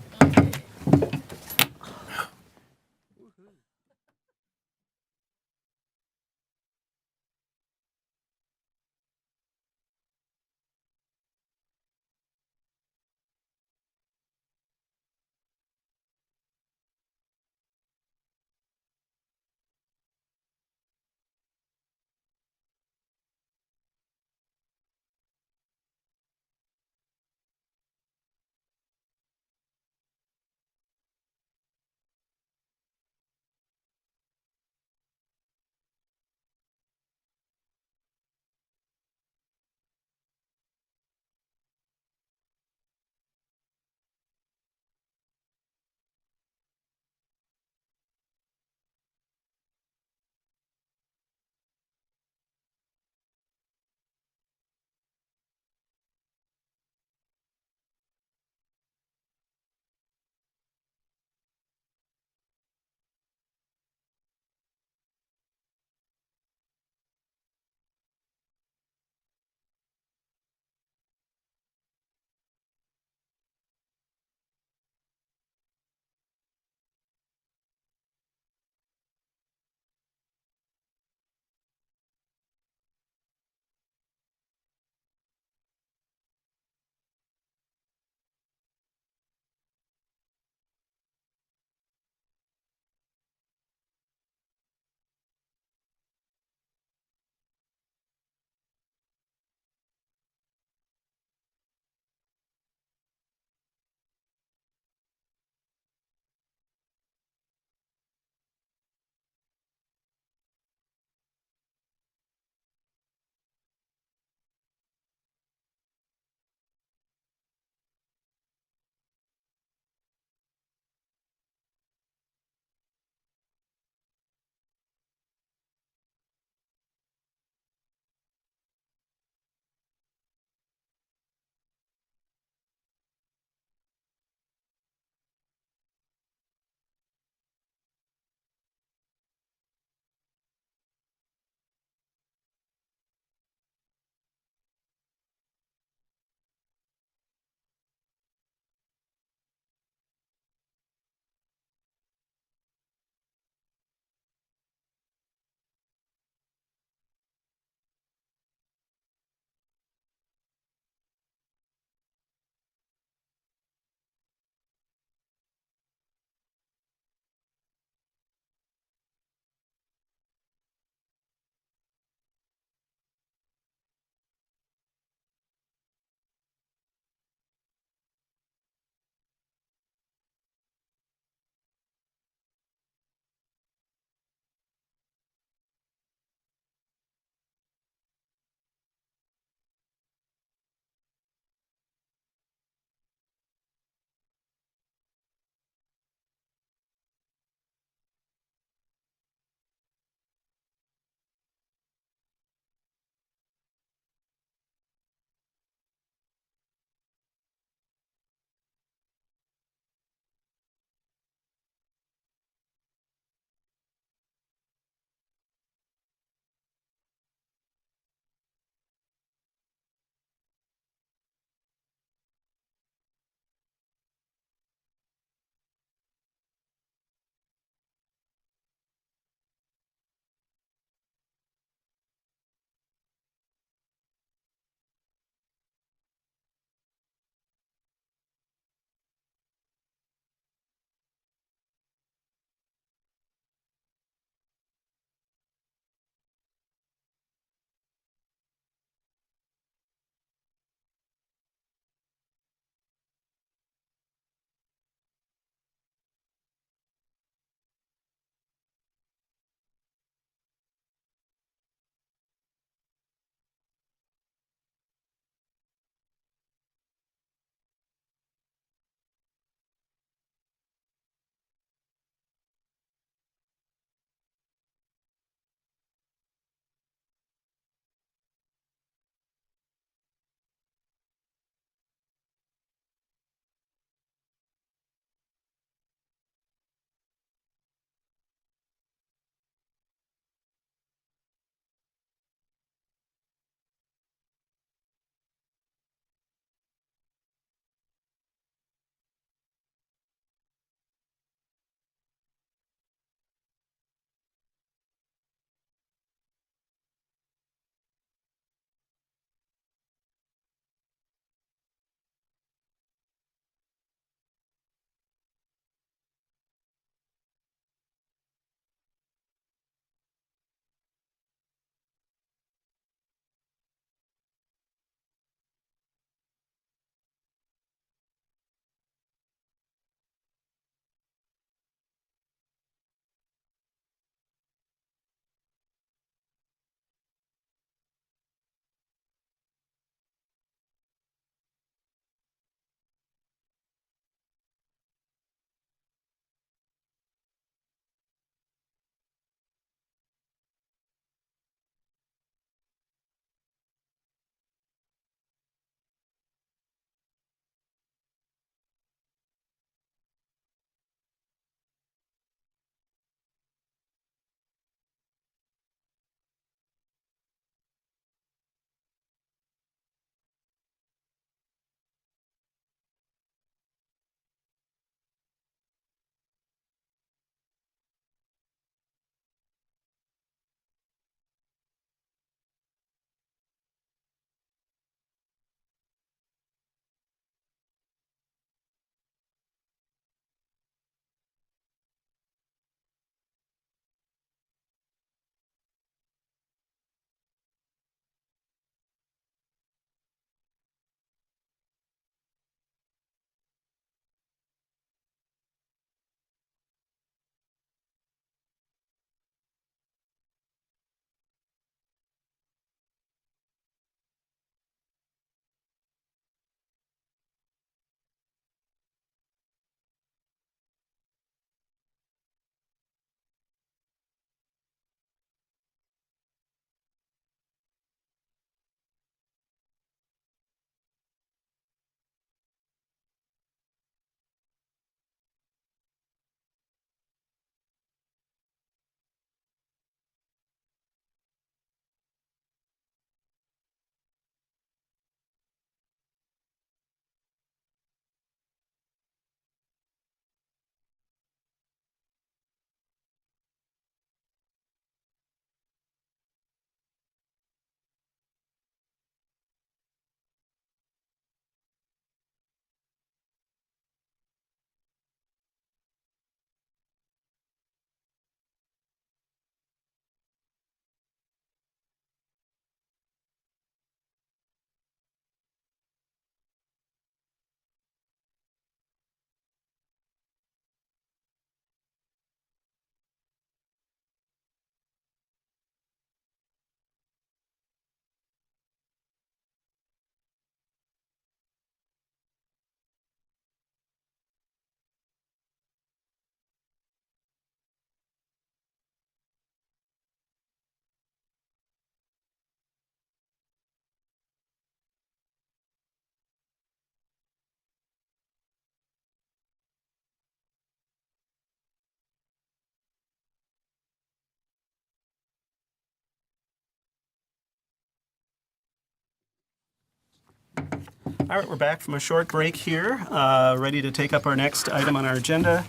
All right, we're back from a short break here, ready to take up our next item on our agenda.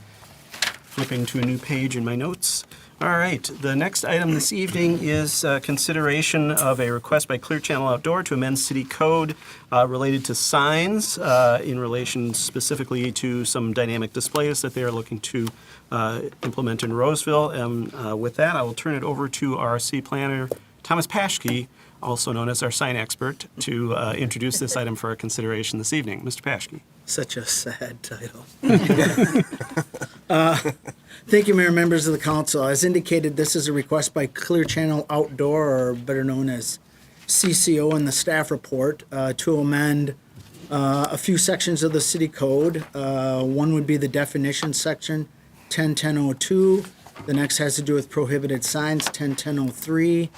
Flipping to a new page in my notes. All right, the next item this evening is consideration of a request by Clear Channel Outdoor to amend city code related to signs in relation specifically to some dynamic displays that they are looking to implement in Roseville. And with that, I will turn it over to our city planner, Thomas Paschke, also known as our sign expert, to introduce this item for our consideration this evening. Mr. Paschke. Such a sad title. Thank you, Mayor, members of the council. As indicated, this is a request by Clear Channel Outdoor, or better known as CCO, in the staff report to amend a few sections of the city code. One would be the definition section, 10.10.02. The next has to do with prohibited signs, 10.10.03.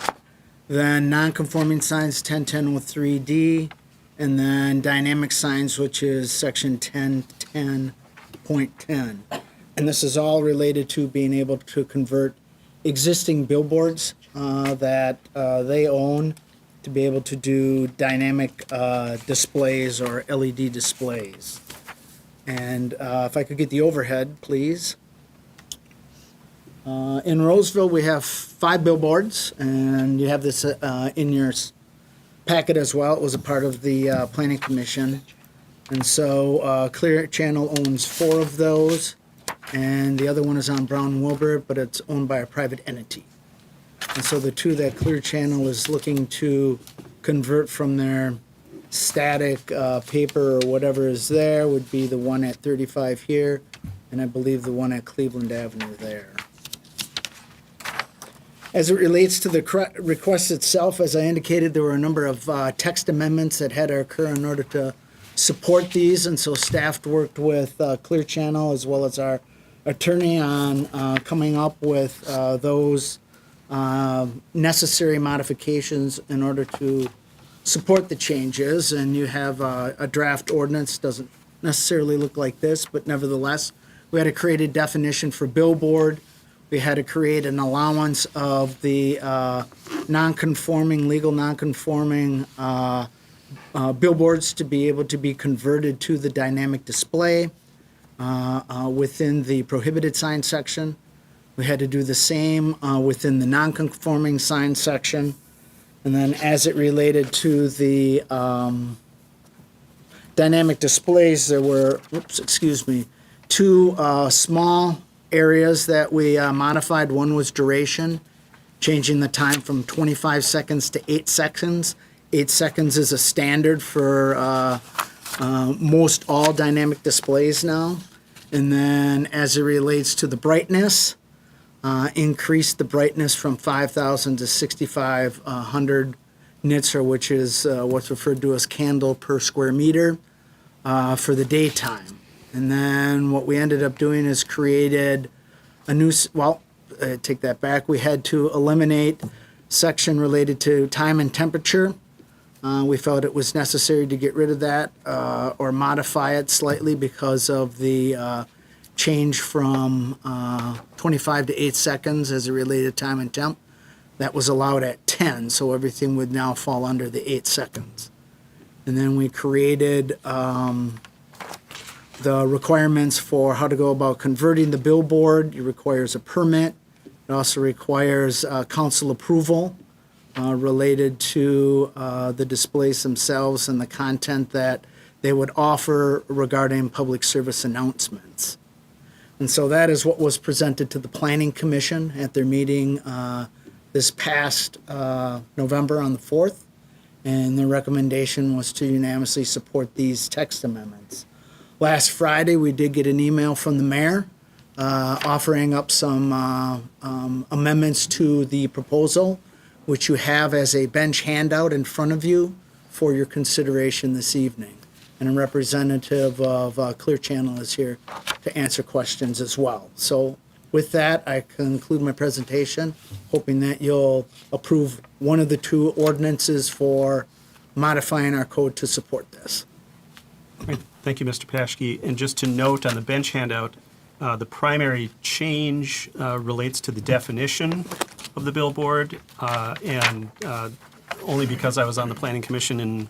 Then non-conforming signs, 10.10.03D. And then dynamic signs, which is section 10.10.10. And this is all related to being able to convert existing billboards that they own to be able to do dynamic displays or LED displays. And if I could get the overhead, please. In Roseville, we have 5 billboards, and you have this in your packet as well. It was a part of the Planning Commission. And so Clear Channel owns 4 of those, and the other one is on Brown Wilbur, but it's owned by a private entity. And so the 2 that Clear Channel is looking to convert from their static paper or whatever is there would be the one at 35 here, and I believe the one at Cleveland Avenue there. As it relates to the request itself, as I indicated, there were a number of text amendments that had to occur in order to support these, and so staff worked with Clear Channel as well as our attorney on coming up with those necessary modifications in order to support the changes. And you have a draft ordinance, doesn't necessarily look like this, but nevertheless, we had to create a definition for billboard. We had to create an allowance of the legal non-conforming billboards to be able to be converted to the dynamic display within the prohibited sign section. We had to do the same within the non-conforming sign section. And then as it related to the dynamic displays, there were, 2 small areas that we modified. One was duration, changing the time from 25 seconds to 8 seconds. 8 seconds is a standard for most all dynamic displays now. And then as it relates to the brightness, increased the brightness from 5,000 to 6,500 nits, or which is what's referred to as candle per square meter for the daytime. And then what we ended up doing is created a new, take that back. We had to eliminate section related to time and temperature. We felt it was necessary to get rid of that or modify it slightly because of the change from 25 to 8 seconds as it related to time and temp. That was allowed at 10, so everything would now fall under the 8 seconds. And then we created the requirements for how to go about converting the billboard. It requires a permit. It also requires council approval related to the displays themselves and the content that they would offer regarding public service announcements. And so that is what was presented to the Planning Commission at their meeting this past November on the 4th. And their recommendation was to unanimously support these text amendments. Last Friday, we did get an email from the mayor offering up some amendments to the proposal, which you have as a bench handout in front of you for your consideration this evening. And a representative of Clear Channel is here to answer questions as well. So with that, I conclude my presentation, hoping that you'll approve one of the 2 ordinances for modifying our code to support this. Thank you, Mr. Paschke. And just to note on the bench handout, the primary change relates to the definition of the billboard, and only because I was on the Planning Commission in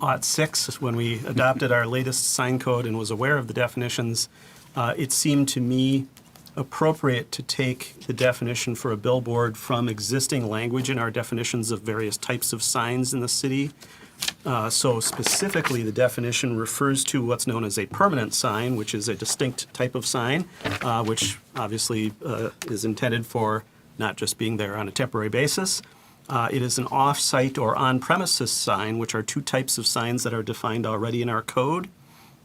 '06, when we adopted our latest sign code and was aware of the definitions, it seemed to me appropriate to take the definition for a billboard from existing language in our definitions of various types of signs in the city. So specifically, the definition refers to what's known as a permanent sign, which is a distinct type of sign, which obviously is intended for not just being there on a temporary basis. It is an off-site or on-premises sign, which are two types of signs that are defined already in our code.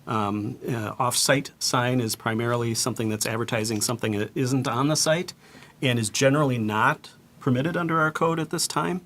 Off-site sign is primarily something that's advertising something that isn't on the site and is generally not permitted under our code at this time.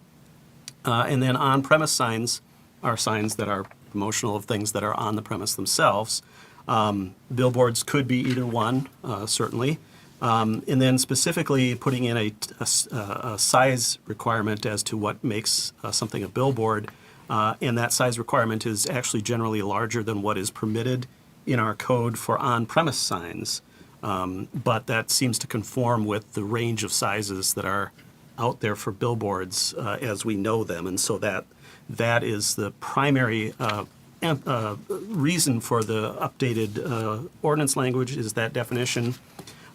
And then on-premise signs are signs that are promotional of things that are on the premise themselves. Billboards could be either one, certainly. And then specifically putting in a size requirement as to what makes something a billboard. And that size requirement is actually generally larger than what is permitted in our code for on-premise signs. But that seems to conform with the range of sizes that are out there for billboards as we know them. And so that is the primary reason for the updated ordinance language, is that definition.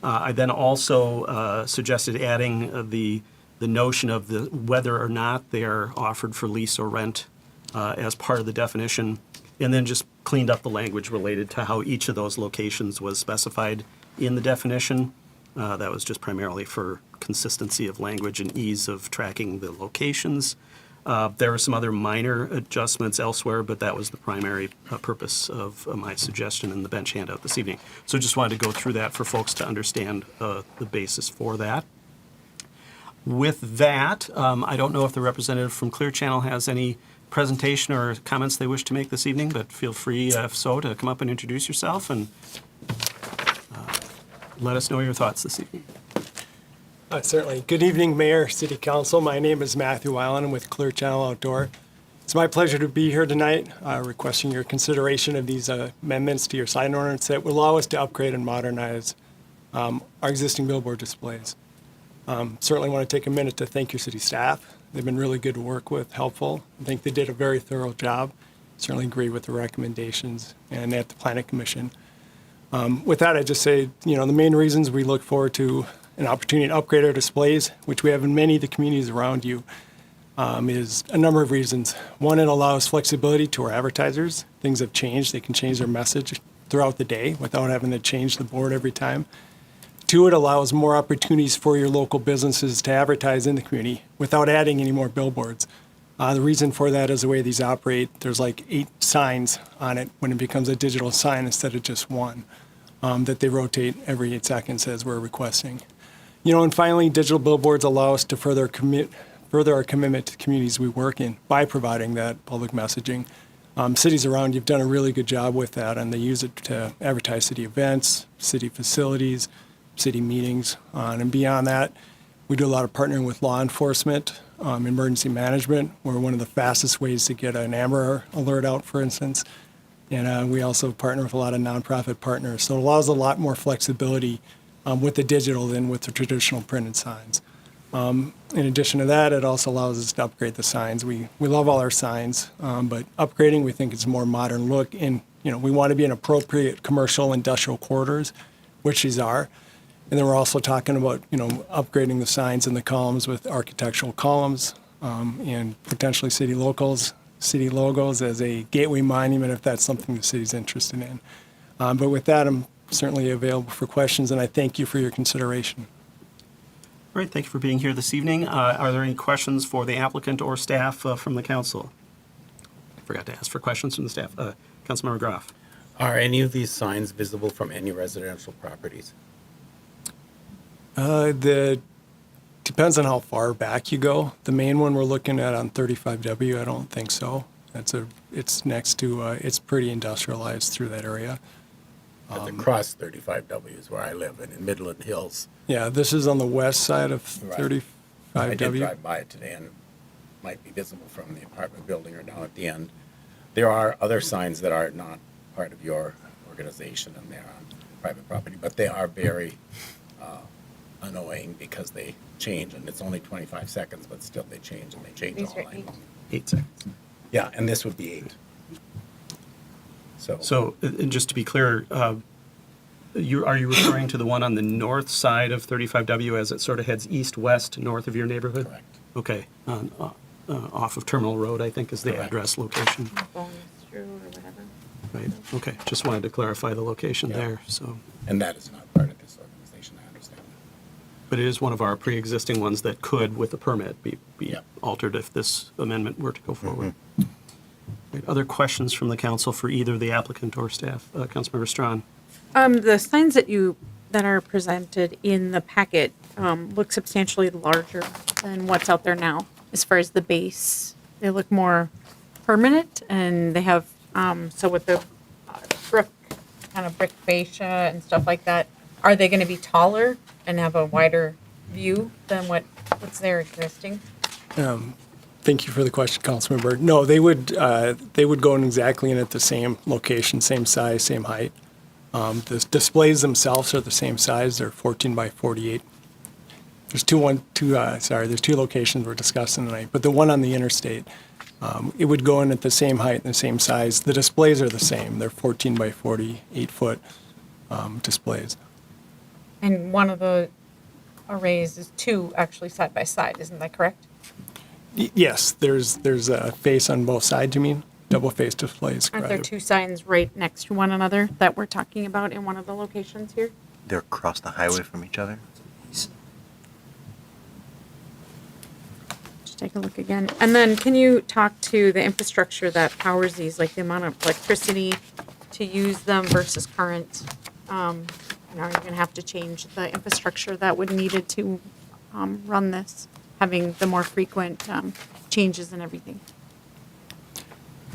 I then also suggested adding the notion of whether or not they are offered for lease or rent as part of the definition, and then just cleaned up the language related to how each of those locations was specified in the definition. That was just primarily for consistency of language and ease of tracking the locations. There were some other minor adjustments elsewhere, but that was the primary purpose of my suggestion in the bench handout this evening. So just wanted to go through that for folks to understand the basis for that. With that, I don't know if the representative from Clear Channel has any presentation or comments they wish to make this evening, but feel free, if so, to come up and introduce yourself and let us know your thoughts this evening. Certainly. Good evening, Mayor, City Council. My name is Matthew Weiland. I'm with Clear Channel Outdoor. It's my pleasure to be here tonight requesting your consideration of these amendments to your sign ordinance that will allow us to upgrade and modernize our existing billboard displays. Certainly want to take a minute to thank your city staff. They've been really good to work with, helpful. I think they did a very thorough job. Certainly agree with the recommendations and at the Planning Commission. With that, I just say, the main reasons we look forward to an opportunity to upgrade our displays, which we have in many of the communities around you, is a number of reasons. One, it allows flexibility to our advertisers. Things have changed. They can change their message throughout the day without having to change the board every time. Two, it allows more opportunities for your local businesses to advertise in the community without adding any more billboards. The reason for that is the way these operate. There's like 8 signs on it when it becomes a digital sign instead of just one that they rotate every 8 seconds as we're requesting. And finally, digital billboards allow us to further our commitment to communities we work in by providing that public messaging. Cities around you have done a really good job with that, and they use it to advertise city events, city facilities, city meetings. And beyond that, we do a lot of partnering with law enforcement, emergency management. We're one of the fastest ways to get an Amber Alert out, for instance. And we also partner with a lot of nonprofit partners. So it allows a lot more flexibility with the digital than with the traditional printed signs. In addition to that, it also allows us to upgrade the signs. We love all our signs, but upgrading, we think it's a more modern look. And, we want to be in appropriate commercial industrial corridors, which these are. And then we're also talking about, upgrading the signs and the columns with architectural columns and potentially city logos as a gateway monument if that's something the city's interested in. But with that, I'm certainly available for questions, and I thank you for your consideration. All right, thank you for being here this evening. Are there any questions for the applicant or staff from the council? I forgot to ask for questions from the staff. Councilmember Groff. Are any of these signs visible from any residential properties? Depends on how far back you go. The main one we're looking at on 35W, I don't think so. It's next to, it's pretty industrialized through that area. But across 35W is where I live, in Midland Hills. Yeah, this is on the west side of 35W. I did drive by it today, and it might be visible from the apartment building or down at the end. There are other signs that are not part of your organization, and they're on private property, but they are very annoying because they change, and it's only 25 seconds, but still they change, and they change all night long. 8 seconds. Yeah, and this would be 8. So, and just to be clear, are you referring to the one on the north side of 35W as it sort of heads east-west north of your neighborhood? Correct. Okay, off of Terminal Road, I think is the Correct. address location. Right, okay, just wanted to clarify the location there, so. And that is not part of this organization, I understand. But it is one of our pre-existing ones that could, with a permit, be Yeah. altered if this amendment were to go forward. Right, other questions from the council for either the applicant or staff? Councilmember Strawn? The signs that are presented in the packet look substantially larger than what's out there now. As far as the base, they look more permanent, and they have so with the brick fascia and stuff like that. Are they going to be taller and have a wider view than what's there existing? Thank you for the question, Councilmember. No, they would go in exactly in at the same location, same size, same height. The displays themselves are the same size. They're 14 by 48. There's there's two locations we're discussing tonight, but the one on the interstate, it would go in at the same height and the same size. The displays are the same. They're 14 by 48 foot displays. And one of the arrays is two actually side by side, isn't that correct? Yes, there's a face on both sides, you mean? Double face displays. Aren't there two signs right next to one another that we're talking about in one of the locations here? They're across the highway from each other? Just take a look again. And then can you talk to the infrastructure that powers these, like the amount of electricity to use them versus current? Are you going to have to change the infrastructure that would needed to run this, having the more frequent changes and everything?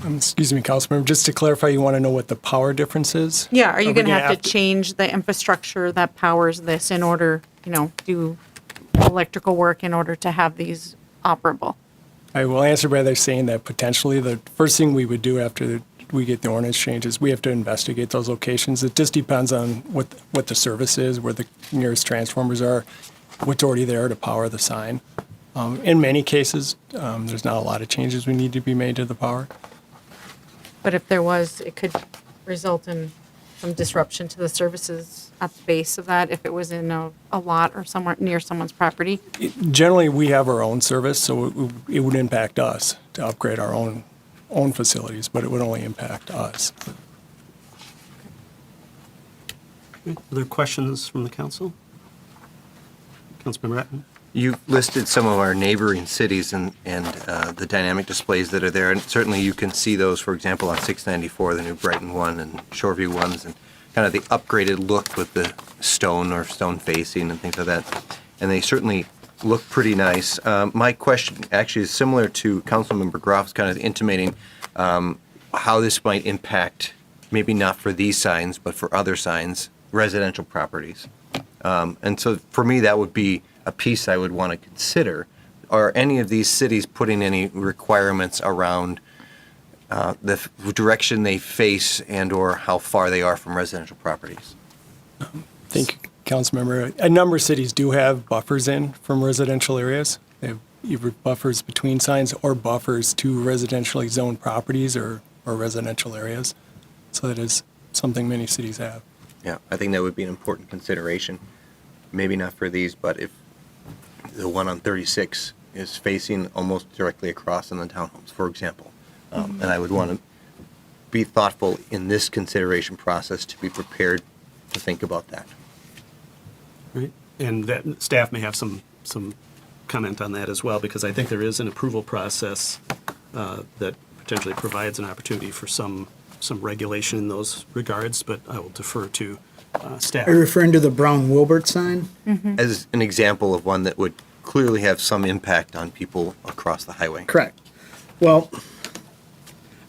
Excuse me, Councilmember, just to clarify, you want to know what the power difference is? Yeah, are you we going to gonna have to change the infrastructure that powers this in order, do electrical work in order to have these operable? I will answer by saying that potentially the first thing we would do after we get the ordinance changes, we have to investigate those locations. It just depends on what the service is, where the nearest transformers are, what's already there to power the sign. In many cases, there's not a lot of changes we need to be made to the power. But if there was, it could result in some disruption to the services at the base of that if it was in a lot or somewhere near someone's property. Generally, we have our own service, so it would impact us to upgrade our own facilities, but it would only impact us. Other questions from the council? Councilmember Rattman? You listed some of our neighboring cities and the dynamic displays that are there, and certainly you can see those, for example, on 694, the new Brighton one and Shoreview ones, and kind of the upgraded look with the stone or stone facing and things like that. And they certainly look pretty nice. My question actually is similar to Councilmember Groff's kind of intimating how this might impact, maybe not for these signs, but for other signs, residential properties. And so for me, that would be a piece I would want to consider. Are any of these cities putting any requirements around the direction they face and or how far they are from residential properties? Thank you, Councilmember. A number of cities do have buffers in from residential areas. They have either buffers between signs or buffers to residentially zoned properties or residential areas. So that is something many cities have. Yeah, I think that would be an important consideration. Maybe not for these, but if the one on 36 is facing almost directly across in the townhomes, for example. And I would want to be thoughtful in this consideration process to be prepared to think about that. Right, and that staff may have some comment on that as well, because I think there is an approval process that potentially provides an opportunity for some regulation in those regards, but I will defer to staff. Are you referring to the Brown Wilbert sign? As an example of one that would clearly have some impact on people across the highway. Correct. Well,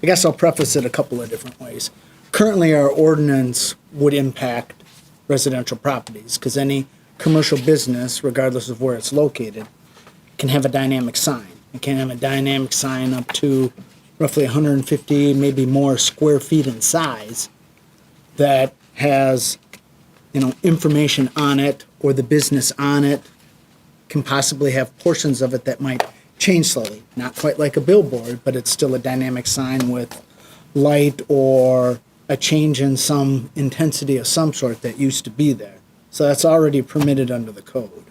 I guess I'll preface it a couple of different ways. Currently, our ordinance would impact residential properties because any commercial business, regardless of where it's located, can have a dynamic sign. It can have a dynamic sign up to roughly 150, maybe more square feet in size that has, information on it or the business on it, can possibly have portions of it that might change slightly. Not quite like a billboard, but it's still a dynamic sign with light or a change in some intensity of some sort that used to be there. So that's already permitted under the code.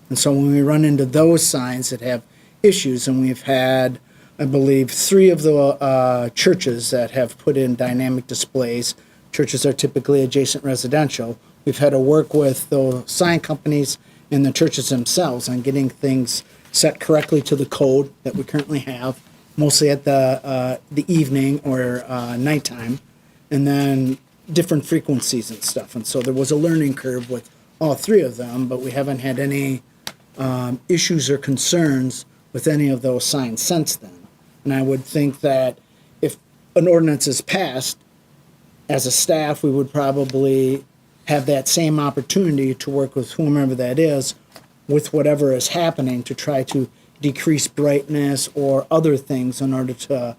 And so when we run into those signs that have issues, and we've had, I believe, 3 of the churches that have put in dynamic displays. Churches are typically adjacent residential. We've had to work with the sign companies and the churches themselves on getting things set correctly to the code that we currently have, mostly at the evening or nighttime, and then different frequencies and stuff. And so there was a learning curve with all 3 of them, but we haven't had any issues or concerns with any of those signs since then. And I would think that if an ordinance is passed, as a staff, we would probably have that same opportunity to work with whomever that is with whatever is happening to try to decrease brightness or other things in order to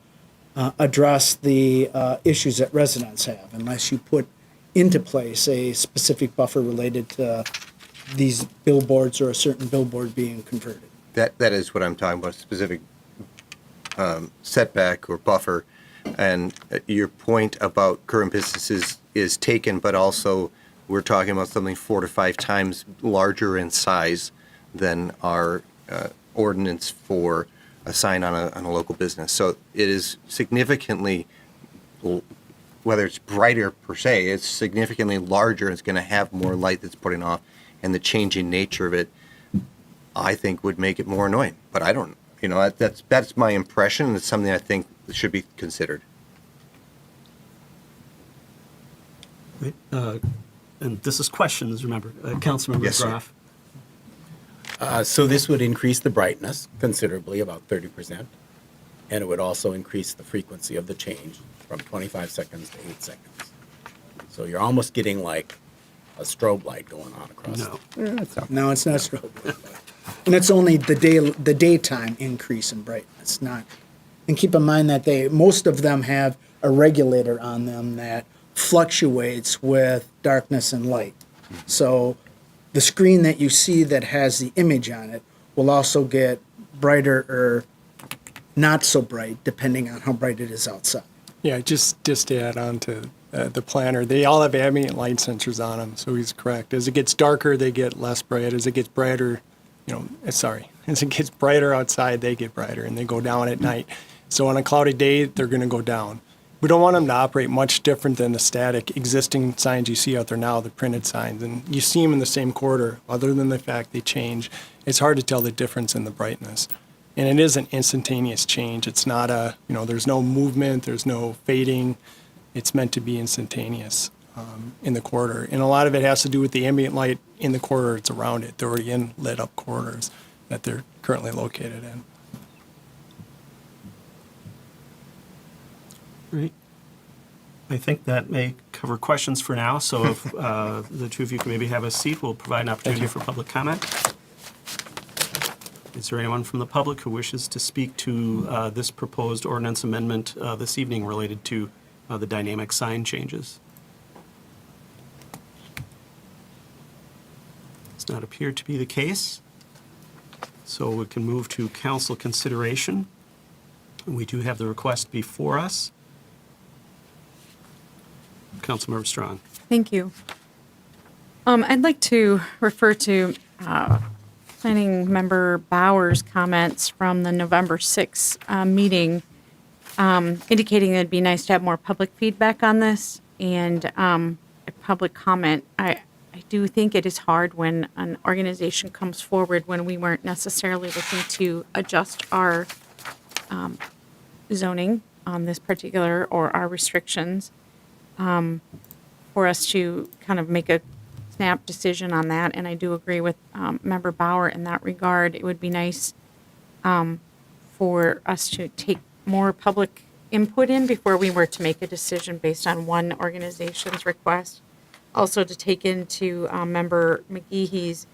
address the issues that residents have, unless you put into place a specific buffer related to these billboards or a certain billboard being converted. That is what I'm talking about, specific setback or buffer. And your point about current businesses is taken, but also we're talking about something 4 to 5 times larger in size than our ordinance for a sign on a local business. So it is significantly, whether it's brighter per se, it's significantly larger. It's going to have more light that's putting off, and the changing nature of it, I think, would make it more annoying. But I don't, that's my impression, and it's something I think should be considered. Right. And this is questions, remember. Councilmember Yes, sir. Groff. So this would increase the brightness considerably, about 30%, and it would also increase the frequency of the change from 25 seconds to 8 seconds. So you're almost getting like a strobe light going on across. No. No, it's not strobe light. And it's only the daytime increase in brightness, not. And keep in mind that most of them have a regulator on them that fluctuates with darkness and light. So the screen that you see that has the image on it will also get brighter or not so bright depending on how bright it is outside. Yeah, just to add on to the planner, they all have ambient light sensors on them, so he's correct. As it gets darker, they get less bright. As it gets brighter, as it gets brighter outside, they get brighter, and they go down at night. So on a cloudy day, they're going to go down. We don't want them to operate much different than the static existing signs you see out there now, the printed signs. And you see them in the same quarter, other than the fact they change. It's hard to tell the difference in the brightness. And it is an instantaneous change. It's not there's no movement, there's no fading. It's meant to be instantaneous in the quarter. And a lot of it has to do with the ambient light in the quarter it's around it. They're already in lit up quarters that they're currently located in. Right. I think that may cover questions for now. So if the 2 of you can maybe have a seat, we'll provide an opportunity for public comment. Is there anyone from the public who wishes to speak to this proposed ordinance amendment this evening related to the dynamic sign changes? Does not appear to be the case. So we can move to council consideration. We do have the request before us. Councilmember Strong. Thank you. I'd like to refer to Planning Member Bauer's comments from the November 6th meeting, indicating it'd be nice to have more public feedback on this and a public comment. I do think it is hard when an organization comes forward when we weren't necessarily looking to adjust our zoning on this particular or our restrictions. For us to kind of make a snap decision on that, and I do agree with Member Bauer in that regard. It would be nice for us to take more public input in before we were to make a decision based on one organization's request. Also to take into Member McGee's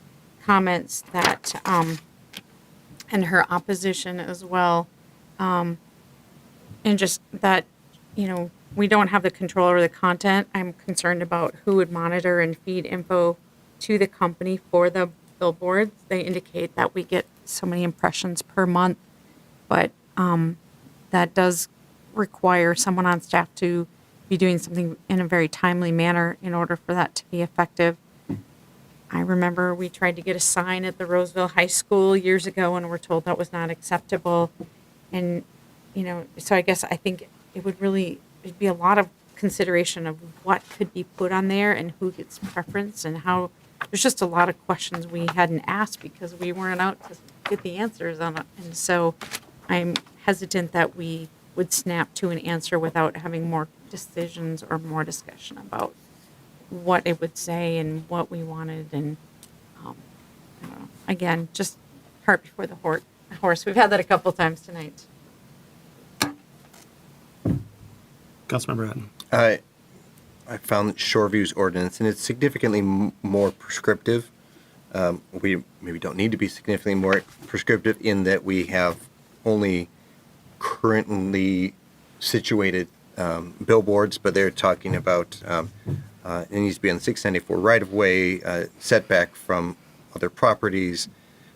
comments that, and her opposition as well, and just that, we don't have the control over the content. I'm concerned about who would monitor and feed info to the company for the billboards. They indicate that we get so many impressions per month, but that does require someone on staff to be doing something in a very timely manner in order for that to be effective. I remember we tried to get a sign at the Roseville High School years ago and were told that was not acceptable. And, so I guess I think it'd be a lot of consideration of what could be put on there and who gets preference and how. There's just a lot of questions we hadn't asked because we weren't out to get the answers on it. And so I'm hesitant that we would snap to an answer without having more decisions or more discussion about what it would say and what we wanted. And I don't know. Again, just cart before the horse. We've had that a couple times tonight. Councilmember Hatton. I found that Shoreview's ordinance, and it's significantly more prescriptive. We maybe don't need to be significantly more prescriptive in that we have only currently situated billboards, but they're talking about it needs to be on the 694 right-of-way, setback from other properties,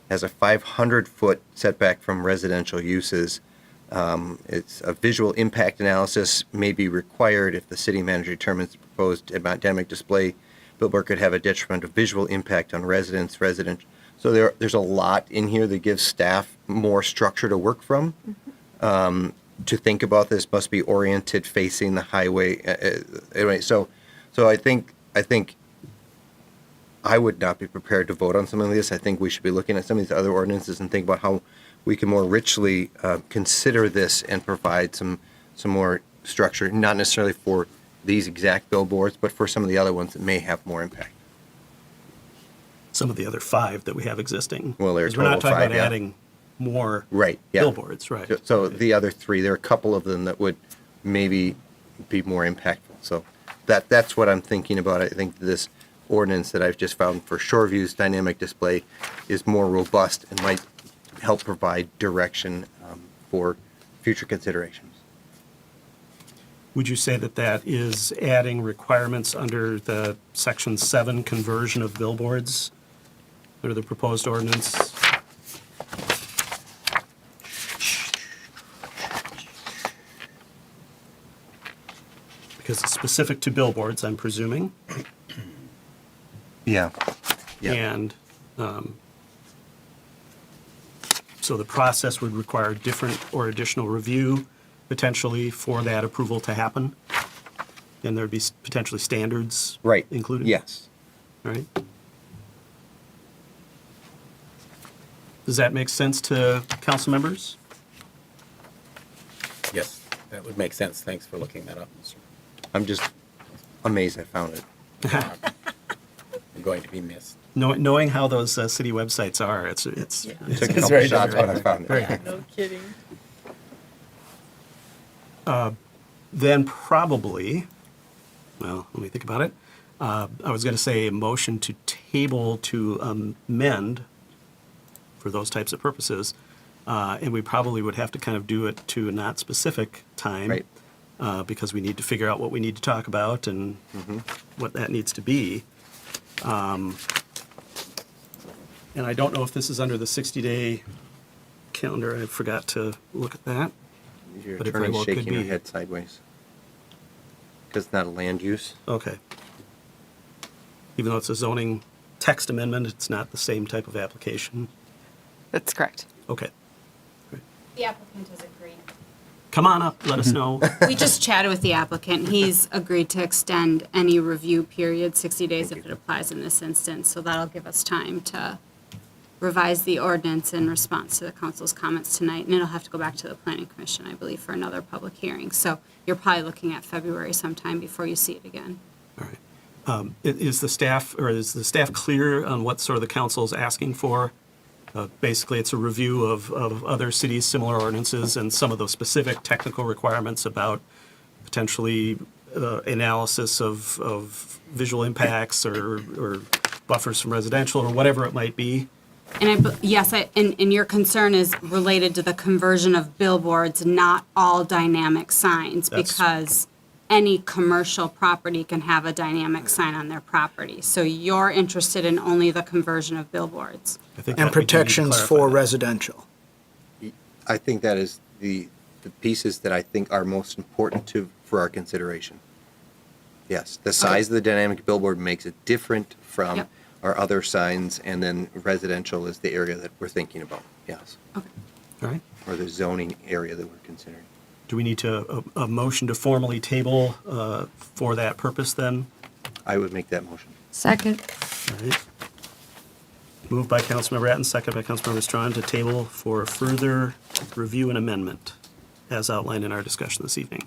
has a 500-foot setback from residential uses. It's a visual impact analysis may be required if the city manager determines the proposed dynamic display billboard could have a detrimental visual impact on residents. So there's a lot in here that gives staff more structure to work from. To think about this must be oriented facing the highway. Anyway, so I think I would not be prepared to vote on something like this. I think we should be looking at some of these other ordinances and think about how we can more richly consider this and provide some more structure, not necessarily for these exact billboards, but for some of the other ones that may have more impact. Some of the other 5 that we have existing. Well, there are 'Cause we're not total talking 5, about yeah. adding more Right, yeah. billboards, right? So the other 3, there are a couple of them that would maybe be more impactful. So that's what I'm thinking about. I think this ordinance that I've just found for Shoreview's dynamic display is more robust and might help provide direction for future considerations. Would you say that is adding requirements under the Section 7 conversion of billboards under the proposed ordinance? Because it's specific to billboards, I'm presuming. Yeah. And so the process would require different or additional review potentially for that approval to happen? And there'd be potentially standards included? Yes. All right. Does that make sense to council members? Yes, that would make sense. Thanks for looking that up, Mr. I'm just amazed I found it. I'm going to be missed. Knowing how those city websites are, it's Took a it's couple very shots different. when I found it. Very good. No kidding. Then probably, well, let me think about it. I was going to say a motion to table to amend for those types of purposes. And we probably would have to kind of do it to a not specific time. Right. Because we need to figure out what we need to talk about and what that needs to be. And I don't know if this is under the 60-day calendar. I forgot to look at that. Your But it very attorney's well could shaking her be. head sideways. Because it's not a land use. Okay. Even though it's a zoning text amendment, it's not the same type of application. That's correct. Okay. The applicant has agreed. Come on up, let us know. We just chatted with the applicant. He's agreed to extend any review period 60 days if it applies in this instance. So that'll give us time to revise the ordinance in response to the council's comments tonight. And it'll have to go back to the planning commission, I believe, for another public hearing. So you're probably looking at February sometime before you see it again. All right. Is the staff clear on what sort of the council is asking for? Basically, it's a review of other cities' similar ordinances and some of those specific technical requirements about potentially analysis of visual impacts or buffers from residential or whatever it might be. And and your concern is related to the conversion of billboards, not all dynamic signs, because any commercial property can have a dynamic sign on their property. So you're interested in only the conversion of billboards. And protections for residential. I think that is the pieces that I think are most important for our consideration. Yes, the size of the dynamic billboard makes it different from Yep. our other signs, and then residential is the area that we're thinking about, yes, All right. or the zoning area that we're considering. Do we need a motion to formally table for that purpose then? I would make that motion. Second. All right. Moved by Councilmember Ratten, second by Councilmember Strawn to table for further review and amendment as outlined in our discussion this evening.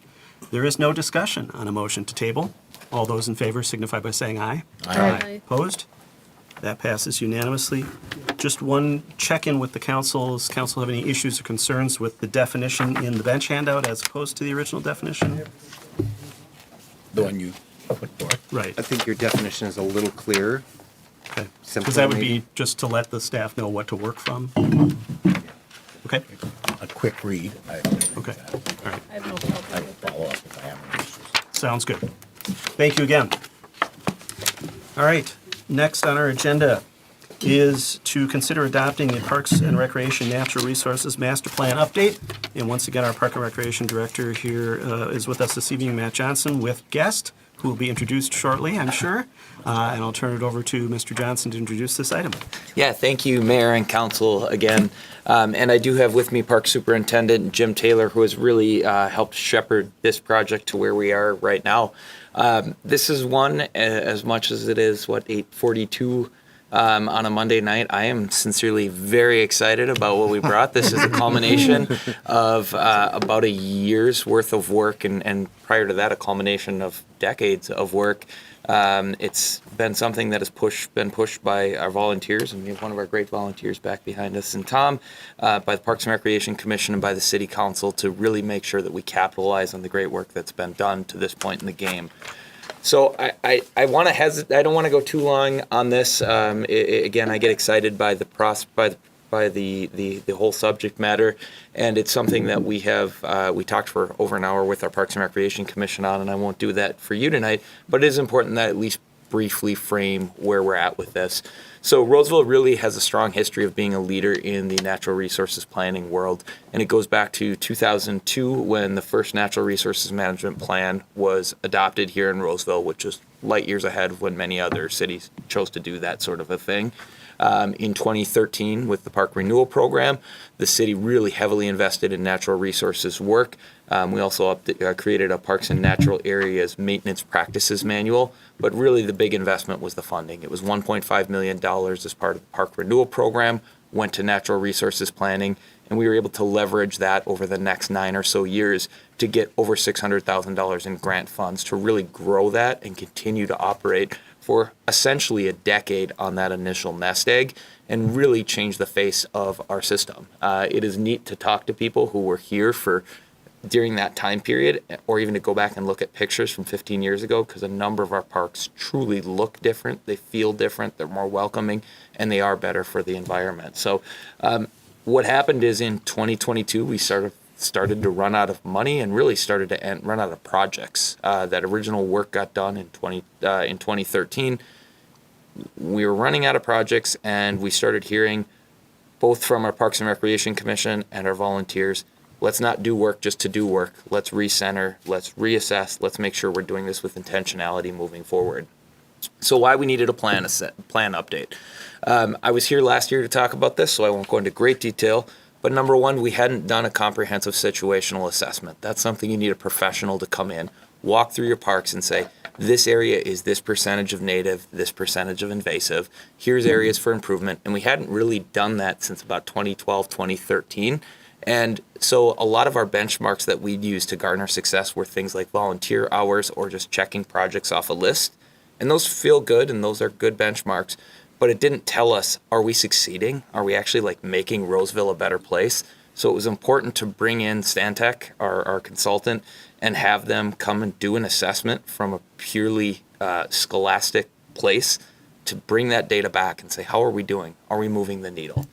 There is no discussion on a motion to table. All those in favor signify by saying aye. Aye. Opposed? That passes unanimously. Just one check-in with the council. Does council have any issues or concerns with the definition in the bench handout as opposed to the original definition? The one you put forth. Right. I think your definition is a little clearer. Okay. Simpler, Because that would maybe. be just to let the staff know what to work from. Okay. A quick read. Okay. All right. I have no problem I will with that. follow up if I have any issues. Sounds good. Thank you again. All right, next on our agenda is to consider adopting the Parks and Recreation Natural Resources Master Plan update. And once again, our Park and Recreation Director here is with us this evening, Matt Johnson, with guest, who will be introduced shortly, I'm sure. And I'll turn it over to Mr. Johnson to introduce this item. Yeah, thank you, Mayor and Council, again. And I do have with me Park Superintendent Jim Taylor, who has really helped shepherd this project to where we are right now. This is one, as much as it is, 8:42 on a Monday night. I am sincerely very excited about what we brought. This is a culmination of about a year's worth of work, and prior to that, a culmination of decades of work. It's been something that has been pushed by our volunteers, and we have one of our great volunteers back behind us, and Tom, by the Parks and Recreation Commission and by the City Council to really make sure that we capitalize on the great work that's been done to this point in the game. So I want to hesitate. I don't want to go too long on this. Again, I get excited by the the whole subject matter, and it's something that we talked for over an hour with our Parks and Recreation Commission on, and I won't do that for you tonight. But it is important that I at least briefly frame where we're at with this. So Roseville really has a strong history of being a leader in the natural resources planning world, and it goes back to 2002 when the first natural resources management plan was adopted here in Roseville, which is light years ahead of when many other cities chose to do that sort of a thing. In 2013, with the Park Renewal Program, the city really heavily invested in natural resources work. We also created a Parks and Natural Areas Maintenance Practices Manual, but really the big investment was the funding. It was $1.5 million as part of the Park Renewal Program, went to natural resources planning, and we were able to leverage that over the next 9 or so years to get over $600,000 in grant funds to really grow that and continue to operate for essentially a decade on that initial nest egg and really change the face of our system. It is neat to talk to people who were here during that time period, or even to go back and look at pictures from 15 years ago, because a number of our parks truly look different, they feel different, they're more welcoming, and they are better for the environment. So what happened is in 2022, we started to run out of money and really started to run out of projects. That original work got done in 2013. We were running out of projects, and we started hearing both from our Parks and Recreation Commission and our volunteers, let's not do work just to do work. Let's recenter, let's reassess, let's make sure we're doing this with intentionality moving forward. So why we needed a plan update. I was here last year to talk about this, so I won't go into great detail. But number one, we hadn't done a comprehensive situational assessment. That's something you need a professional to come in, walk through your parks and say, this area is this percentage of native, this percentage of invasive. Here's areas for improvement. And we hadn't really done that since about 2012, 2013. And so a lot of our benchmarks that we'd use to garner success were things like volunteer hours or just checking projects off a list. And those feel good, and those are good benchmarks. But it didn't tell us, are we succeeding? Are we actually making Roseville a better place? So it was important to bring in Stantec, our consultant, and have them come and do an assessment from a purely scholastic place to bring that data back and say, how are we doing? Are we moving the needle?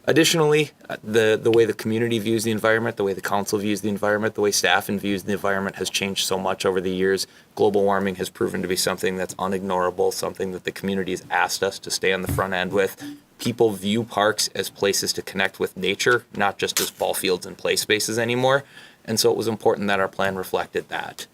Additionally, the way the community views the environment, the way the council views the environment, the way staff views the environment has changed so much over the years. Global warming has proven to be something that's unignorable, something that the community has asked us to stay on the front end with. People view parks as places to connect with nature, not just as ball fields and play spaces anymore. And so it was important that our plan reflected that.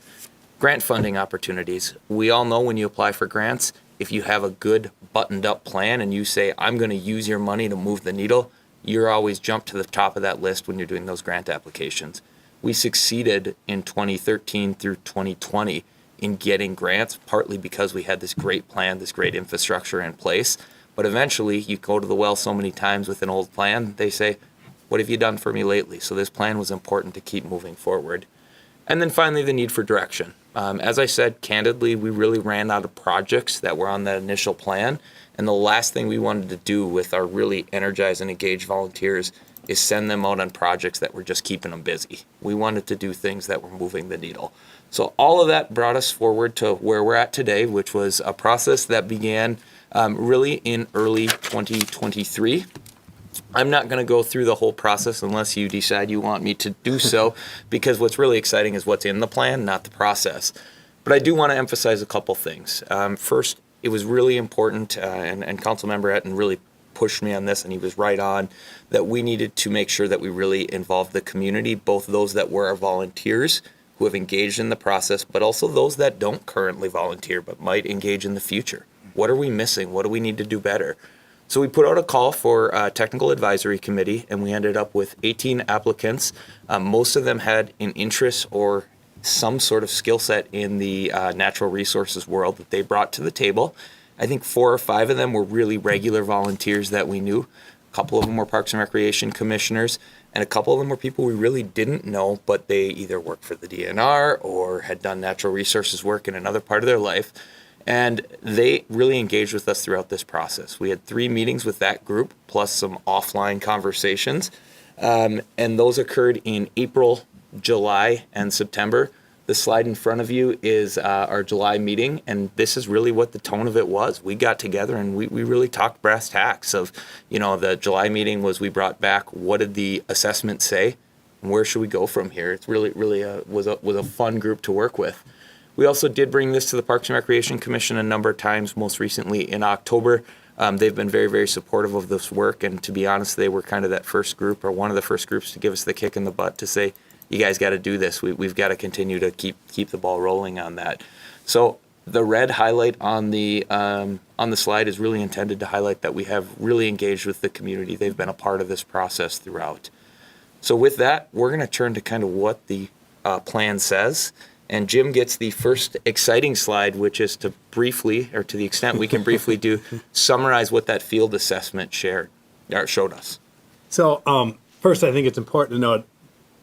Grant funding opportunities. We all know when you apply for grants, if you have a good buttoned up plan and you say, I'm going to use your money to move the needle, you're always jump to the top of that list when you're doing those grant applications. We succeeded in 2013 through 2020 in getting grants, partly because we had this great plan, this great infrastructure in place. But eventually, you go to the well so many times with an old plan, they say, what have you done for me lately? So this plan was important to keep moving forward. And then finally, the need for direction. As I said, candidly, we really ran out of projects that were on that initial plan. And the last thing we wanted to do with our really energized and engaged volunteers is send them out on projects that were just keeping them busy. We wanted to do things that were moving the needle. So all of that brought us forward to where we're at today, which was a process that began really in early 2023. I'm not going to go through the whole process unless you decide you want me to do so, because what's really exciting is what's in the plan, not the process. But I do want to emphasize a couple things. First, it was really important, and Councilmember Etten really pushed me on this, and he was right on, that we needed to make sure that we really involved the community, both those that were our volunteers who have engaged in the process, but also those that don't currently volunteer but might engage in the future. What are we missing? What do we need to do better? So we put out a call for a technical advisory committee, and we ended up with 18 applicants. Most of them had an interest or some sort of skill set in the natural resources world that they brought to the table. I think 4 or 5 of them were really regular volunteers that we knew. A couple of them were Parks and Recreation commissioners, and a couple of them were people we really didn't know, but they either worked for the DNR or had done natural resources work in another part of their life. And they really engaged with us throughout this process. We had 3 meetings with that group, plus some offline conversations. And those occurred in April, July, and September. The slide in front of you is our July meeting, and this is really what the tone of it was. We got together and we really talked brass tacks of, the July meeting was we brought back, what did the assessment say? And where should we go from here? It's really was a fun group to work with. We also did bring this to the Parks and Recreation Commission a number of times, most recently in October. They've been very, very supportive of this work, and to be honest, they were kind of that first group, or one of the first groups, to give us the kick in the butt to say, you guys got to do this. We've got to continue to keep the ball rolling on that. So the red highlight on the slide is really intended to highlight that we have really engaged with the community. They've been a part of this process throughout. So with that, we're going to turn to kind of what the plan says. And Jim gets the first exciting slide, which is to briefly, or to the extent we can briefly do, summarize what that field assessment showed us. So first, I think it's important to note,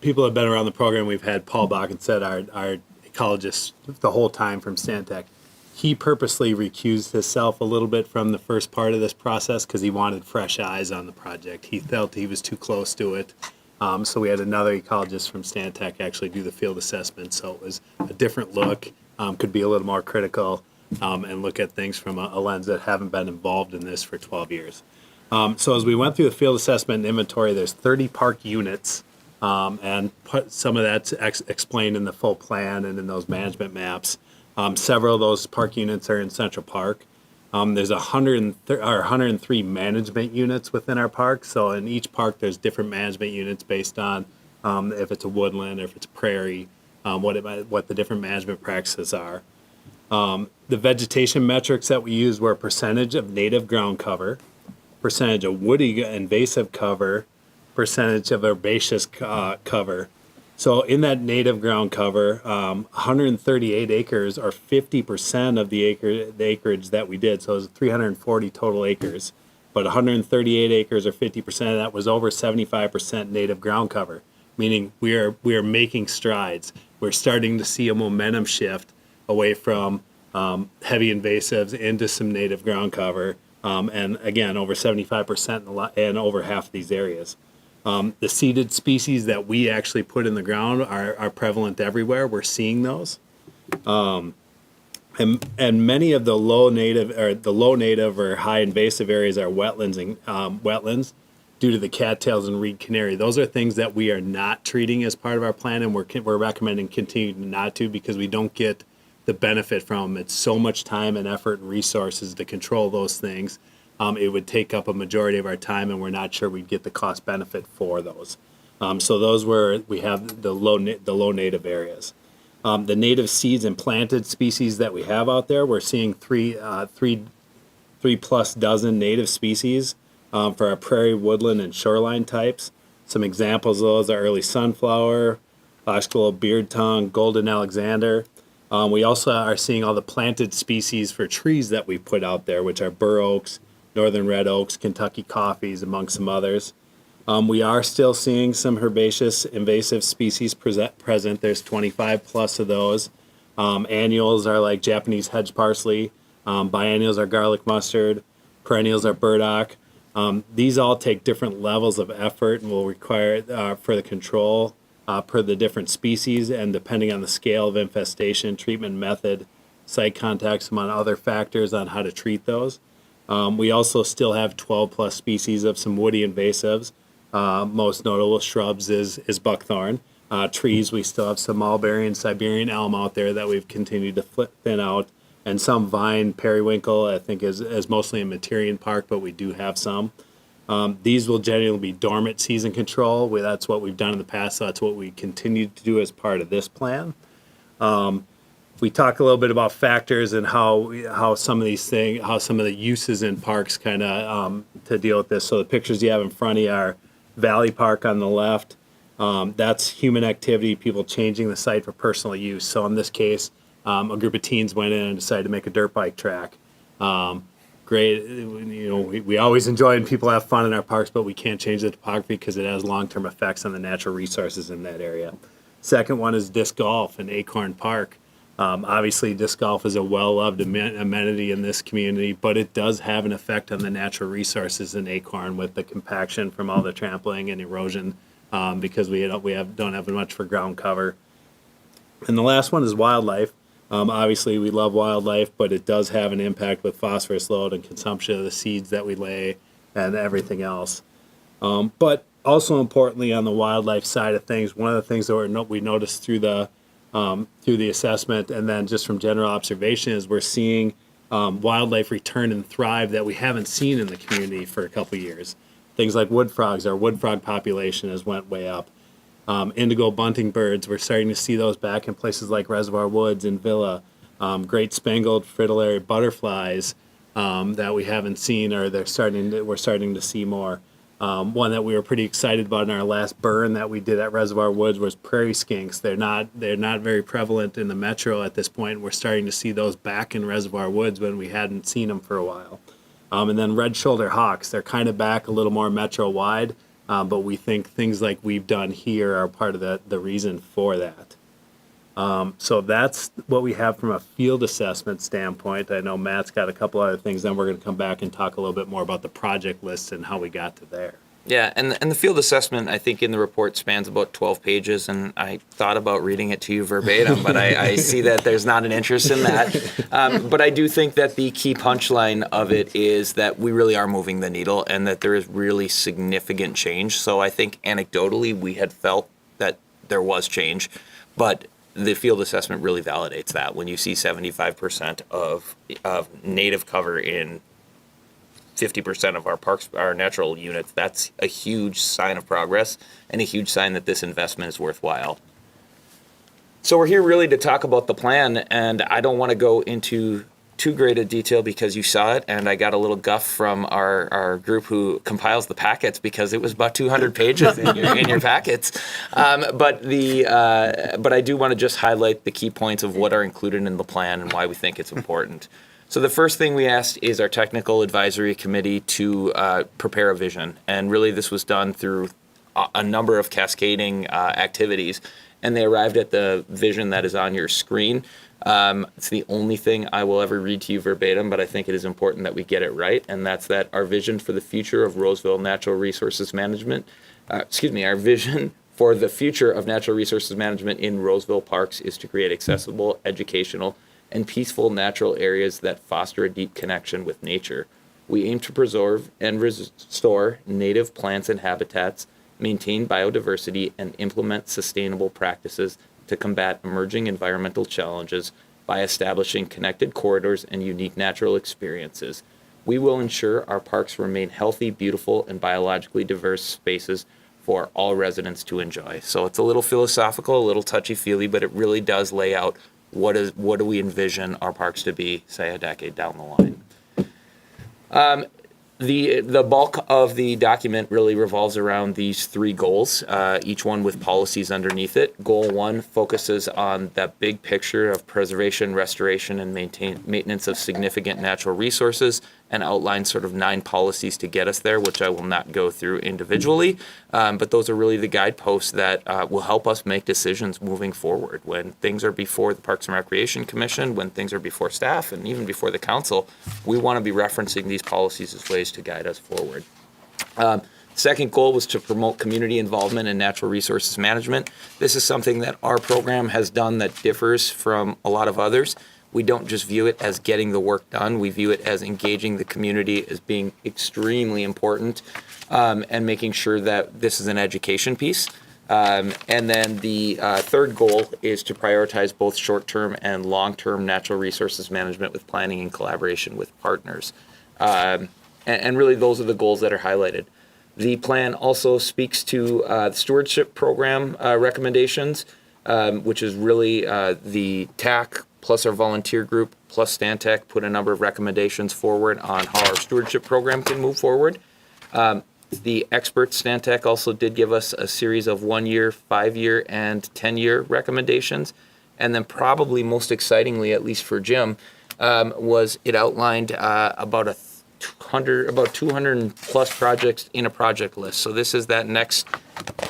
people have been around the program. We've had Paul Backenstedt, our ecologist, the whole time from Stantec. He purposely recused himself a little bit from the first part of this process because he wanted fresh eyes on the project. He felt he was too close to it. So we had another ecologist from Stantec actually do the field assessment. So it was a different look, could be a little more critical, and look at things from a lens that haven't been involved in this for 12 years. So as we went through the field assessment and inventory, there's 30 park units, and some of that's explained in the full plan and in those management maps. Several of those park units are in Central Park. There's 103 management units within our park. So in each park, there's different management units based on if it's a woodland or if it's a prairie, what the different management practices are. The vegetation metrics that we used were percentage of native ground cover, percentage of woody invasive cover, percentage of herbaceous cover. So in that native ground cover, 138 acres, or 50% of the acreage that we did. So it was 340 total acres, but 138 acres, or 50% of that, was over 75% native ground cover, meaning we are making strides. We're starting to see a momentum shift away from heavy invasives into some native ground cover, and again, over 75% and over half of these areas. The seeded species that we actually put in the ground are prevalent everywhere. We're seeing those. And many of the low native or high invasive areas are wetlands due to the cattails and reed canary. Those are things that we are not treating as part of our plan, and we're recommending continuing not to, because we don't get the benefit from them. It's so much time and effort and resources to control those things. It would take up a majority of our time, and we're not sure we'd get the cost benefit for those. So those we have the low native areas. The native seeds and planted species that we have out there, we're seeing three plus dozen native species for our prairie, woodland, and shoreline types. Some examples of those are early sunflower, Boxgulow beard tongue, golden Alexander. We also are seeing all the planted species for trees that we put out there, which are bur oaks, northern red oaks, Kentucky coffees, among some others. We are still seeing some herbaceous invasive species present. There's 25 plus of those. Annuals are like Japanese hedge parsley. Biennials are garlic mustard. Perennials are burdock. These all take different levels of effort and will require for the control per the different species and depending on the scale of infestation, treatment method, site contacts, among other factors on how to treat those. We also still have 12 plus species of some woody invasives. Most notable shrubs is buckthorn. Trees, we still have some mulberry and Siberian elm out there that we've continued to thin out. And some vine, periwinkle, I think is mostly in Materian Park, but we do have some. These will generally be dormant season control. That's what we've done in the past, so that's what we continue to do as part of this plan. We talk a little bit about factors and how some of these things, how some of the uses in parks kind of to deal with this. So the pictures you have in front of you are Valley Park on the left. That's human activity, people changing the site for personal use. So in this case, a group of teens went in and decided to make a dirt bike track. Great, we always enjoy when people have fun in our parks, but we can't change the topography because it has long-term effects on the natural resources in that area. Second one is disc golf in Acorn Park. Obviously, disc golf is a well-loved amenity in this community, but it does have an effect on the natural resources in Acorn with the compaction from all the trampling and erosion because we don't have much for ground cover. And the last one is wildlife. Obviously, we love wildlife, but it does have an impact with phosphorus load and consumption of the seeds that we lay and everything else. But also importantly, on the wildlife side of things, one of the things that we noticed through the assessment and then just from general observation is we're seeing wildlife return and thrive that we haven't seen in the community for a couple years. Things like wood frogs, our wood frog population has went way up. Indigo bunting birds, we're starting to see those back in places like Reservoir Woods and Villa. Great spangled fritillary butterflies that we haven't seen, or we're starting to see more. One that we were pretty excited about in our last burn that we did at Reservoir Woods was prairie skinks. They're not very prevalent in the metro at this point. We're starting to see those back in Reservoir Woods when we hadn't seen them for a while. And then red-shouldered hawks, they're kind of back a little more metro-wide. But we think things like we've done here are part of the reason for that. So that's what we have from a field assessment standpoint. I know Matt's got a couple other things. Then we're going to come back and talk a little bit more about the project list and how we got to there. Yeah, and the field assessment, I think in the report spans about 12 pages, and I thought about reading it to you verbatim, but I see that there's not an interest in that. But I do think that the key punchline of it is that we really are moving the needle and that there is really significant change. So I think anecdotally we had felt that there was change, but the field assessment really validates that. When you see 75% of native cover in 50% of our parks, our natural units, that's a huge sign of progress and a huge sign that this investment is worthwhile. So we're here really to talk about the plan, and I don't want to go into too great a detail because you saw it, and I got a little guff from our group who compiles the packets because it was about 200 pages in your packets. But I do want to just highlight the key points of what are included in the plan and why we think it's important. So the first thing we asked is our technical advisory committee to prepare a vision. And really this was done through a number of cascading activities. And they arrived at the vision that is on your screen. It's the only thing I will ever read to you verbatim, but I think it is important that we get it right. And that's that our vision for the future of Roseville Natural Resources Management, our vision for the future of natural resources management in Roseville parks is to create accessible, educational, and peaceful natural areas that foster a deep connection with nature. We aim to preserve and restore native plants and habitats, maintain biodiversity, and implement sustainable practices to combat emerging environmental challenges by establishing connected corridors and unique natural experiences. We will ensure our parks remain healthy, beautiful, and biologically diverse spaces for all residents to enjoy. So it's a little philosophical, a little touchy-feely, but it really does lay out what do we envision our parks to be, say, a decade down the line. The bulk of the document really revolves around these three goals, each one with policies underneath it. Goal 1 focuses on that big picture of preservation, restoration, and maintenance of significant natural resources, and outlines sort of 9 policies to get us there, which I will not go through individually. But those are really the guideposts that will help us make decisions moving forward. When things are before the Parks and Recreation Commission, when things are before staff, and even before the council, we want to be referencing these policies as ways to guide us forward. Second goal was to promote community involvement in natural resources management. This is something that our program has done that differs from a lot of others. We don't just view it as getting the work done. We view it as engaging the community as being extremely important, and making sure that this is an education piece. And then the third goal is to prioritize both short-term and long-term natural resources management with planning and collaboration with partners. And really those are the goals that are highlighted. The plan also speaks to the stewardship program recommendations, which is really the TAC plus our volunteer group plus Stantec put a number of recommendations forward on how our stewardship program can move forward. The experts, Stantec, also did give us a series of 1-year, 5-year, and 10-year recommendations. And then probably most excitingly, at least for Jim, was it outlined about 200 plus projects in a project list. So this is that next,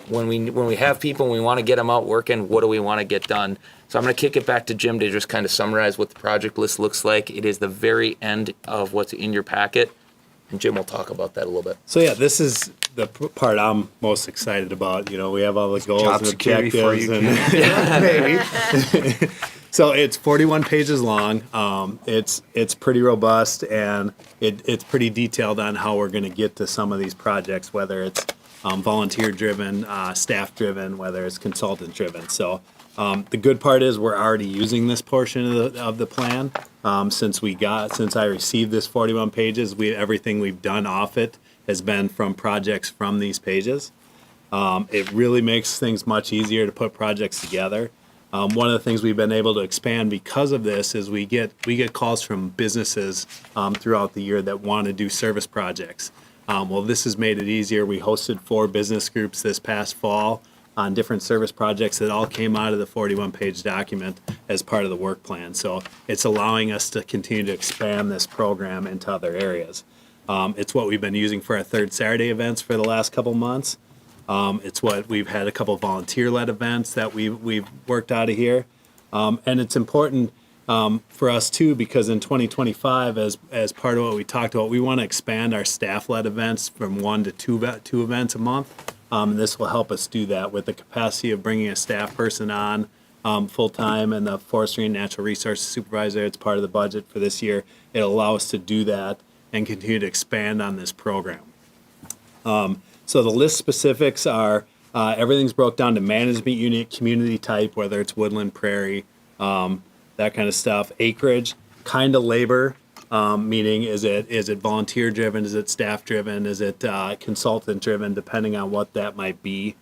when we have people and we want to get them out working, what do we want to get done? So I'm going to kick it back to Jim to just kind of summarize what the project list looks like. It is the very end of what's in your packet, and Jim will talk about that a little bit. So yeah, this is the part I'm most excited about. You know, we have all the goals Job and security for objectives, you, and maybe. So it's 41 pages long. It's pretty robust, and it's pretty detailed on how we're going to get to some of these projects, whether it's volunteer-driven, staff-driven, whether it's consultant-driven. So the good part is we're already using this portion of the plan. Since I received this 41 pages, everything we've done off it has been from projects from these pages. It really makes things much easier to put projects together. One of the things we've been able to expand because of this is we get calls from businesses throughout the year that want to do service projects. Well, this has made it easier. We hosted 4 business groups this past fall on different service projects that all came out of the 41-page document as part of the work plan. So it's allowing us to continue to expand this program into other areas. It's what we've been using for our Third Saturday events for the last couple months. It's what we've had a couple volunteer-led events that we've worked out of here. And it's important for us too, because in 2025, as part of what we talked about, we want to expand our staff-led events from 1 to 2 events a month. This will help us do that with the capacity of bringing a staff person on full-time and the forestry and natural resources supervisor. It's part of the budget for this year. It'll allow us to do that and continue to expand on this program. So the list specifics are everything's broke down to management unit, community type, whether it's woodland, prairie, that kind of stuff. Acreage, kind of labor, meaning is it volunteer driven, is it staff driven, is it consultant driven, depending on what that might be.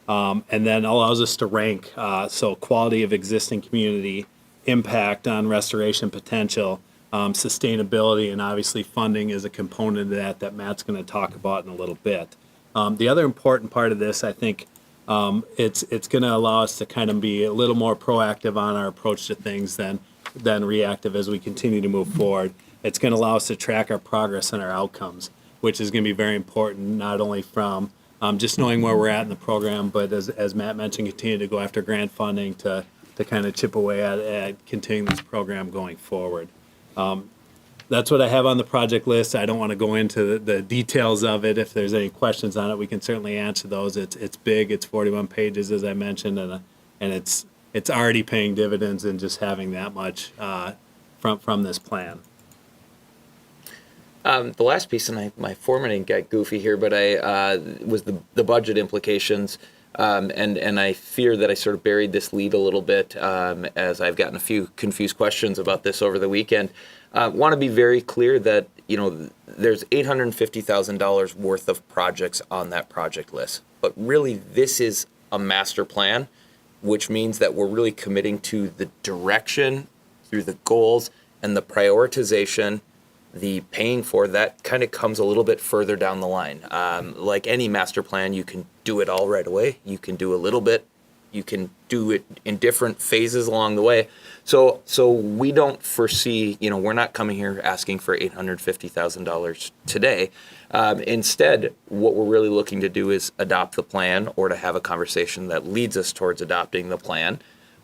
And then allows us to rank, so quality of existing community, impact on restoration potential, sustainability, and obviously funding is a component of that Matt's going to talk about in a little bit. The other important part of this, I think, it's going to allow us to kind of be a little more proactive on our approach to things than reactive as we continue to move forward. It's going to allow us to track our progress and our outcomes, which is going to be very important, not only from just knowing where we're at in the program, but as Matt mentioned, continue to go after grant funding to kind of chip away at continuing this program going forward. That's what I have on the project list. I don't want to go into the details of it. If there's any questions on it, we can certainly answer those. It's big. It's 41 pages, as I mentioned, and it's already paying dividends in just having that much from this plan. The last piece, and my formatting got goofy here, but was the budget implications. And I fear that I sort of buried this lead a little bit as I've gotten a few confused questions about this over the weekend. Want to be very clear that, there's $850,000 worth of projects on that project list. But really, this is a master plan, which means that we're really committing to the direction through the goals and the prioritization. The paying for that kind of comes a little bit further down the line. Like any master plan, you can do it all right away. You can do a little bit. You can do it in different phases along the way. So we don't foresee, we're not coming here asking for $850,000 today. Instead, what we're really looking to do is adopt the plan or to have a conversation that leads us towards adopting the plan.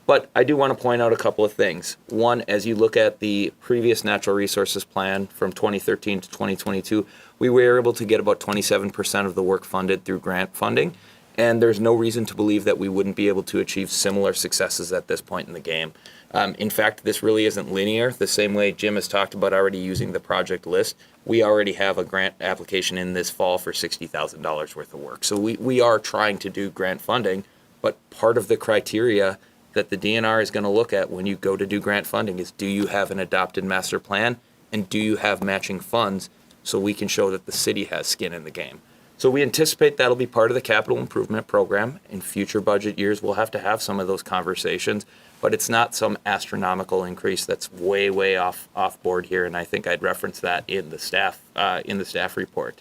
But I do want to point out a couple of things. One, as you look at the previous natural resources plan from 2013 to 2022, we were able to get about 27% of the work funded through grant funding. And there's no reason to believe that we wouldn't be able to achieve similar successes at this point in the game. In fact, this really isn't linear. The same way Jim has talked about already using the project list, we already have a grant application in this fall for $60,000 worth of work. So we are trying to do grant funding, but part of the criteria that the DNR is going to look at when you go to do grant funding is, do you have an adopted master plan and do you have matching funds so we can show that the city has skin in the game. So we anticipate that'll be part of the capital improvement program. In future budget years, we'll have to have some of those conversations, but it's not some astronomical increase that's way off board here. And I think I'd reference that in the staff report.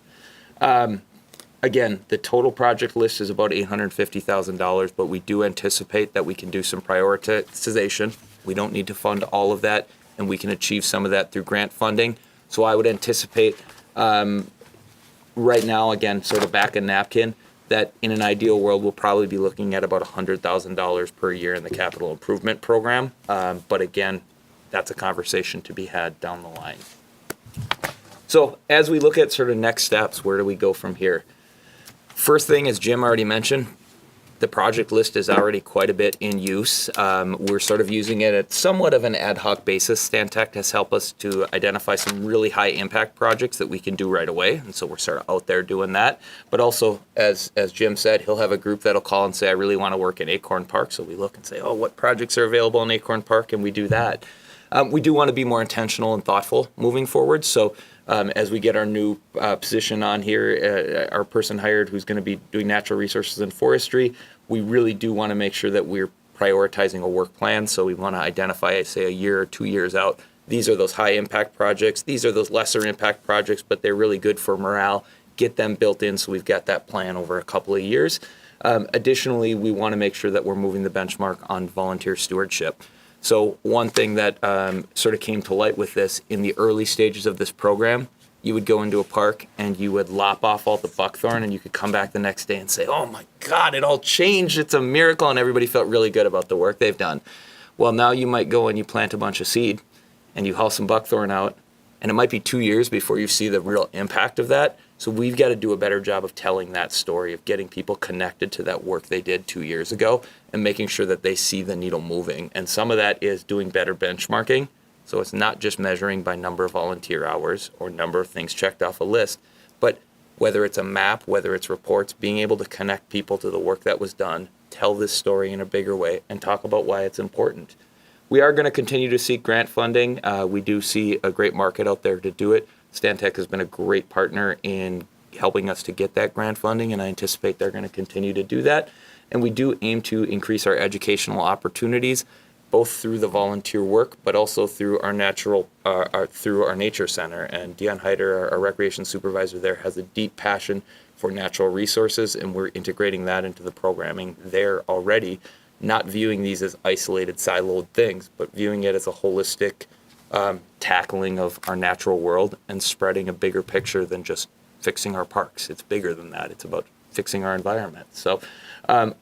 Again, the total project list is about $850,000, but we do anticipate that we can do some prioritization. We don't need to fund all of that, and we can achieve some of that through grant funding. So I would anticipate right now, again, sort of back a napkin, that in an ideal world, we'll probably be looking at about $100,000 per year in the capital improvement program. But again, that's a conversation to be had down the line. So as we look at sort of next steps, where do we go from here? First thing, as Jim already mentioned, the project list is already quite a bit in use. We're sort of using it at somewhat of an ad hoc basis. Stantec has helped us to identify some really high impact projects that we can do right away. And so we're sort of out there doing that. But also, as Jim said, he'll have a group that'll call and say, I really want to work in Acorn Park. So we look and say, oh, what projects are available in Acorn Park? And we do that. We do want to be more intentional and thoughtful moving forward. So as we get our new position on here, our person hired who's going to be doing natural resources and forestry, we really do want to make sure that we're prioritizing a work plan. So we want to identify, say, a year or 2 years out. These are those high impact projects. These are those lesser impact projects, but they're really good for morale. Get them built in so we've got that plan over a couple of years. Additionally, we want to make sure that we're moving the benchmark on volunteer stewardship. So one thing that sort of came to light with this, in the early stages of this program, you would go into a park and you would lop off all the buckthorn and you could come back the next day and say, oh my God, it all changed. It's a miracle. And everybody felt really good about the work they've done. Well, now you might go and you plant a bunch of seed and you haul some buckthorn out, and it might be 2 years before you see the real impact of that. So we've got to do a better job of telling that story, of getting people connected to that work they did 2 years ago and making sure that they see the needle moving. And some of that is doing better benchmarking. So it's not just measuring by number of volunteer hours or number of things checked off a list, but whether it's a map, whether it's reports, being able to connect people to the work that was done, tell this story in a bigger way, and talk about why it's important. We are going to continue to seek grant funding. We do see a great market out there to do it. Stantec has been a great partner in helping us to get that grant funding, and I anticipate they're going to continue to do that. And we do aim to increase our educational opportunities, both through the volunteer work, but also through our nature center. And Dion Heider, our recreation supervisor there, has a deep passion for natural resources, and we're integrating that into the programming there already, not viewing these as isolated, siloed things, but viewing it as a holistic tackling of our natural world and spreading a bigger picture than just fixing our parks. It's bigger than that. It's about fixing our environment. So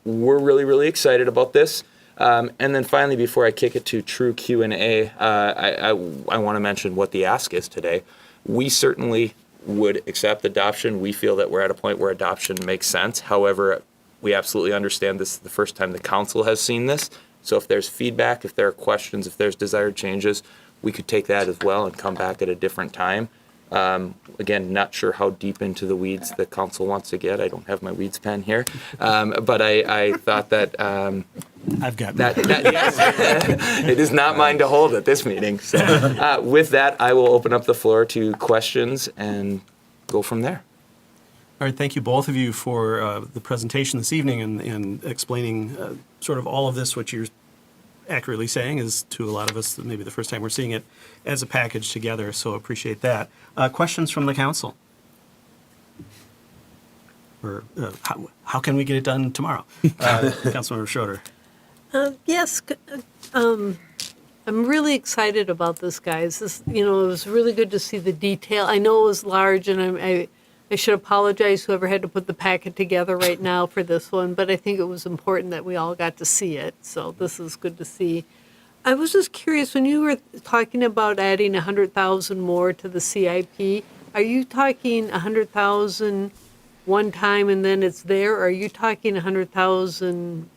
we're really, really excited about this. And then finally, before I kick it to true Q&A, I want to mention what the ask is today. We certainly would accept adoption. We feel that we're at a point where adoption makes sense. However, we absolutely understand this is the first time the council has seen this. So if there's feedback, if there are questions, if there's desired changes, we could take that as well and come back at a different time. Again, not sure how deep into the weeds the council wants to get. I don't have my weeds pen here. But I thought that I've got It is not mine to hold at this meeting. So, with that, I will open up the floor to questions and go from there. All right, thank you both of you for the presentation this evening and explaining sort of all of this. What you're accurately saying is to a lot of us maybe the first time we're seeing it as a package together, so appreciate that. Questions from the council? Or how can we get it done tomorrow? Councilmember Schroeder. Yes, I'm really excited about this, guys. This, it was really good to see the detail. I know it was large, and I should apologize whoever had to put the packet together right now for this one, but I think it was important that we all got to see it. So this is good to see. I was just curious, when you were talking about adding 100,000 more to the CIP, are you talking 100,000 one time and then it's there, or are you talking 100,000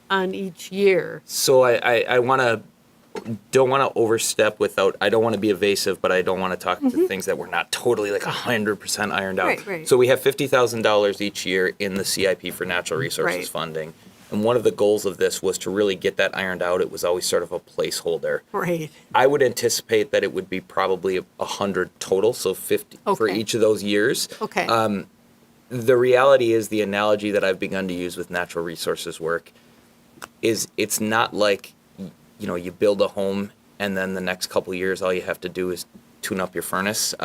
on each year? So I don't want to overstep without, I don't want to be evasive, but I don't want to talk to things that we're not totally like 100% ironed out. Right. So we have $50,000 each year in the CIP for natural resources funding. And one of the goals of this was to really get that ironed out. It was always sort of a placeholder. Right. I would anticipate that it would be probably 100 total, so 50 for each of those years. Okay. The reality is, the analogy that I've begun to use with natural resources work is it's not like, you build a home and then the next couple of years all you have to do is tune up your furnace.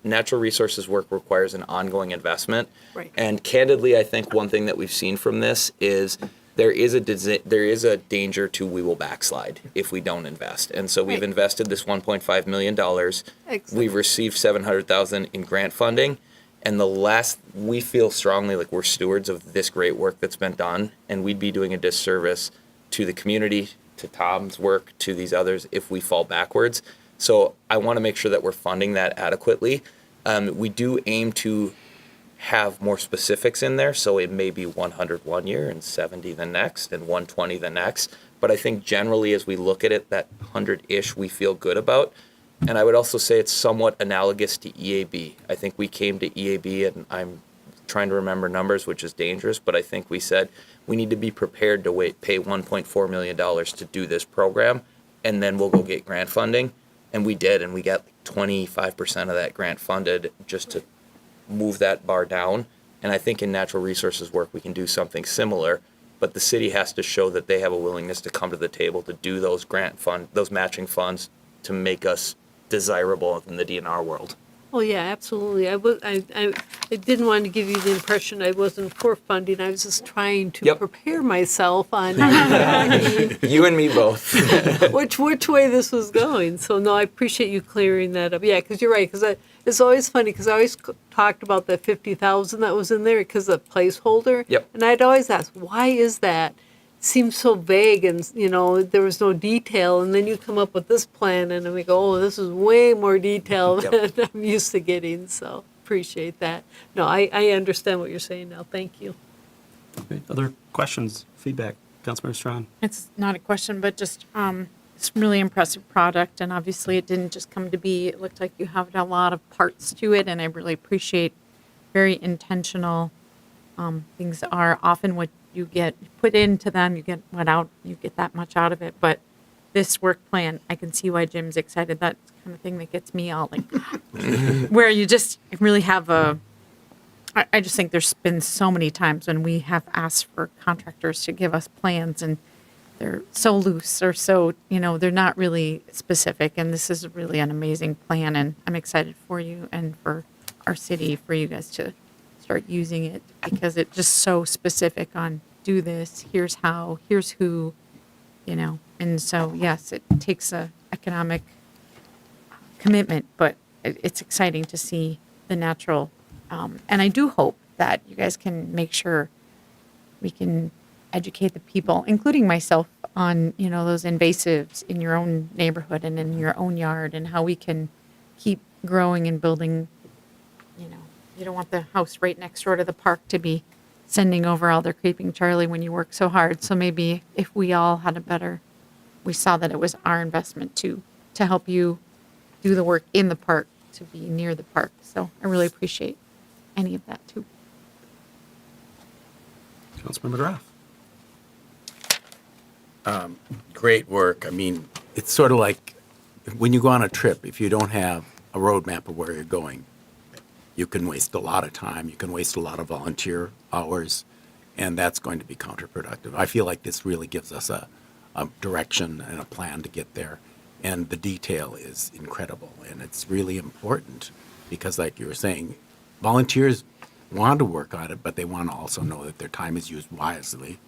Natural resources work requires an ongoing investment. Right. And candidly, I think one thing that we've seen from this is there is a danger to we will backslide if we don't invest. And so we've invested this $1.5 million. Excellent. We've received $700,000 in grant funding. And we feel strongly like we're stewards of this great work that's been done, and we'd be doing a disservice to the community, to Tom's work, to these others if we fall backwards. So I want to make sure that we're funding that adequately. We do aim to have more specifics in there, so it may be 100 one year and 70 the next and 120 the next. But I think generally as we look at it, that 100-ish we feel good about. And I would also say it's somewhat analogous to EAB. I think we came to EAB, and I'm trying to remember numbers, which is dangerous, but I think we said we need to be prepared to pay $1.4 million to do this program, and then we'll go get grant funding. And we did, and we got 25% of that grant funded just to move that bar down. And I think in natural resources work, we can do something similar, but the city has to show that they have a willingness to come to the table to do those those matching funds to make us desirable in the DNR world. Oh, yeah, absolutely. I didn't want to give you the impression I wasn't for funding. I was just trying to prepare myself on You and me both. which way this was going. So, no, I appreciate you clearing that up. Yeah, because you're right. Because it's always funny because I always talked about that 50,000 that was in there because of the placeholder. Yep. And I'd always ask, why is that? Seems so vague, and there was no detail, and then you come up with this plan and we go, oh, this is way more detail than I'm used to getting, so appreciate that. No, I understand what you're saying now. Thank you. Okay. Other questions, feedback? Councilmember Strawn. It's not a question, but just it's a really impressive product, and obviously it didn't just come to be. It looked like you have a lot of parts to it, and I really appreciate very intentional things are often what you get put into them, you get that much out of it. But this work plan, I can see why Jim's excited. That's the kind of thing that gets me all like, where you just really have I just think there's been so many times when we have asked for contractors to give us plans and they're so loose or so, they're not really specific. And this is really an amazing plan. And I'm excited for you and for our city, for you guys to start using it because it's just so specific on do this, here's how, here's who, and so yes, it takes a economic commitment, but it's exciting to see the natural, and I do hope that you guys can make sure we can educate the people, including myself, on those invasives in your own neighborhood and in your own yard and how we can keep growing and building. You don't want the house right next door to the park to be sending over all their creeping Charlie when you work so hard. So maybe if we all had we saw that it was our investment to help you do the work in the park, to be near the park. So I really appreciate any of that too. Councilmember Graff. Great work. I mean, it's sort of like when you go on a trip, if you don't have a roadmap of where you're going, you can waste a lot of time. You can waste a lot of volunteer hours, and that's going to be counterproductive. I feel like this really gives us a direction and a plan to get there. And the detail is incredible. And it's really important because, like you were saying, volunteers want to work on it, but they want to also know that their time is used wisely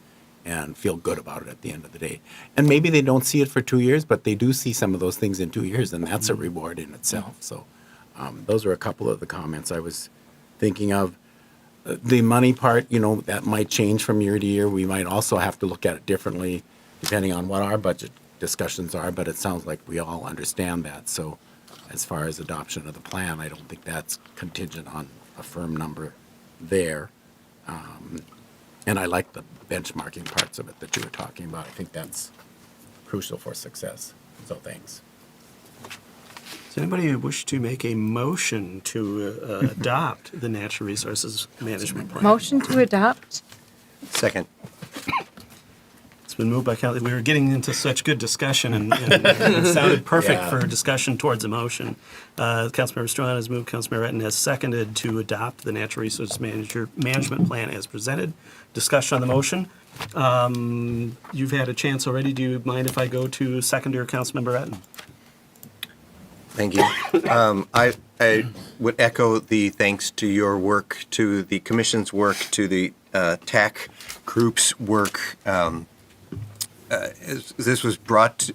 and feel good about it at the end of the day. And maybe they don't see it for 2 years, but they do see some of those things in 2 years, and that's a reward in itself. So those are a couple of the comments I was thinking of. The money part, that might change from year to year. We might also have to look at it differently depending on what our budget discussions are, but it sounds like we all understand that. So as far as adoption of the plan, I don't think that's contingent on a firm number there. And I like the benchmarking parts of it that you were talking about. I think that's crucial for success. So thanks. Does anybody wish to make a motion to adopt the Natural Resources Management Plan? Motion to adopt? Second. It's been moved by Kelly. We were getting into such good discussion, and it sounded perfect for discussion towards a motion. Councilmember Strawn has moved. Councilmember Etten has seconded to adopt the Natural Resources Management Plan as presented. Discussion on the motion. You've had a chance already. Do you mind if I go to seconder, Councilmember Etten? Thank you. I would echo the thanks to your work, to the commission's work, to the TAC group's work. As this was brought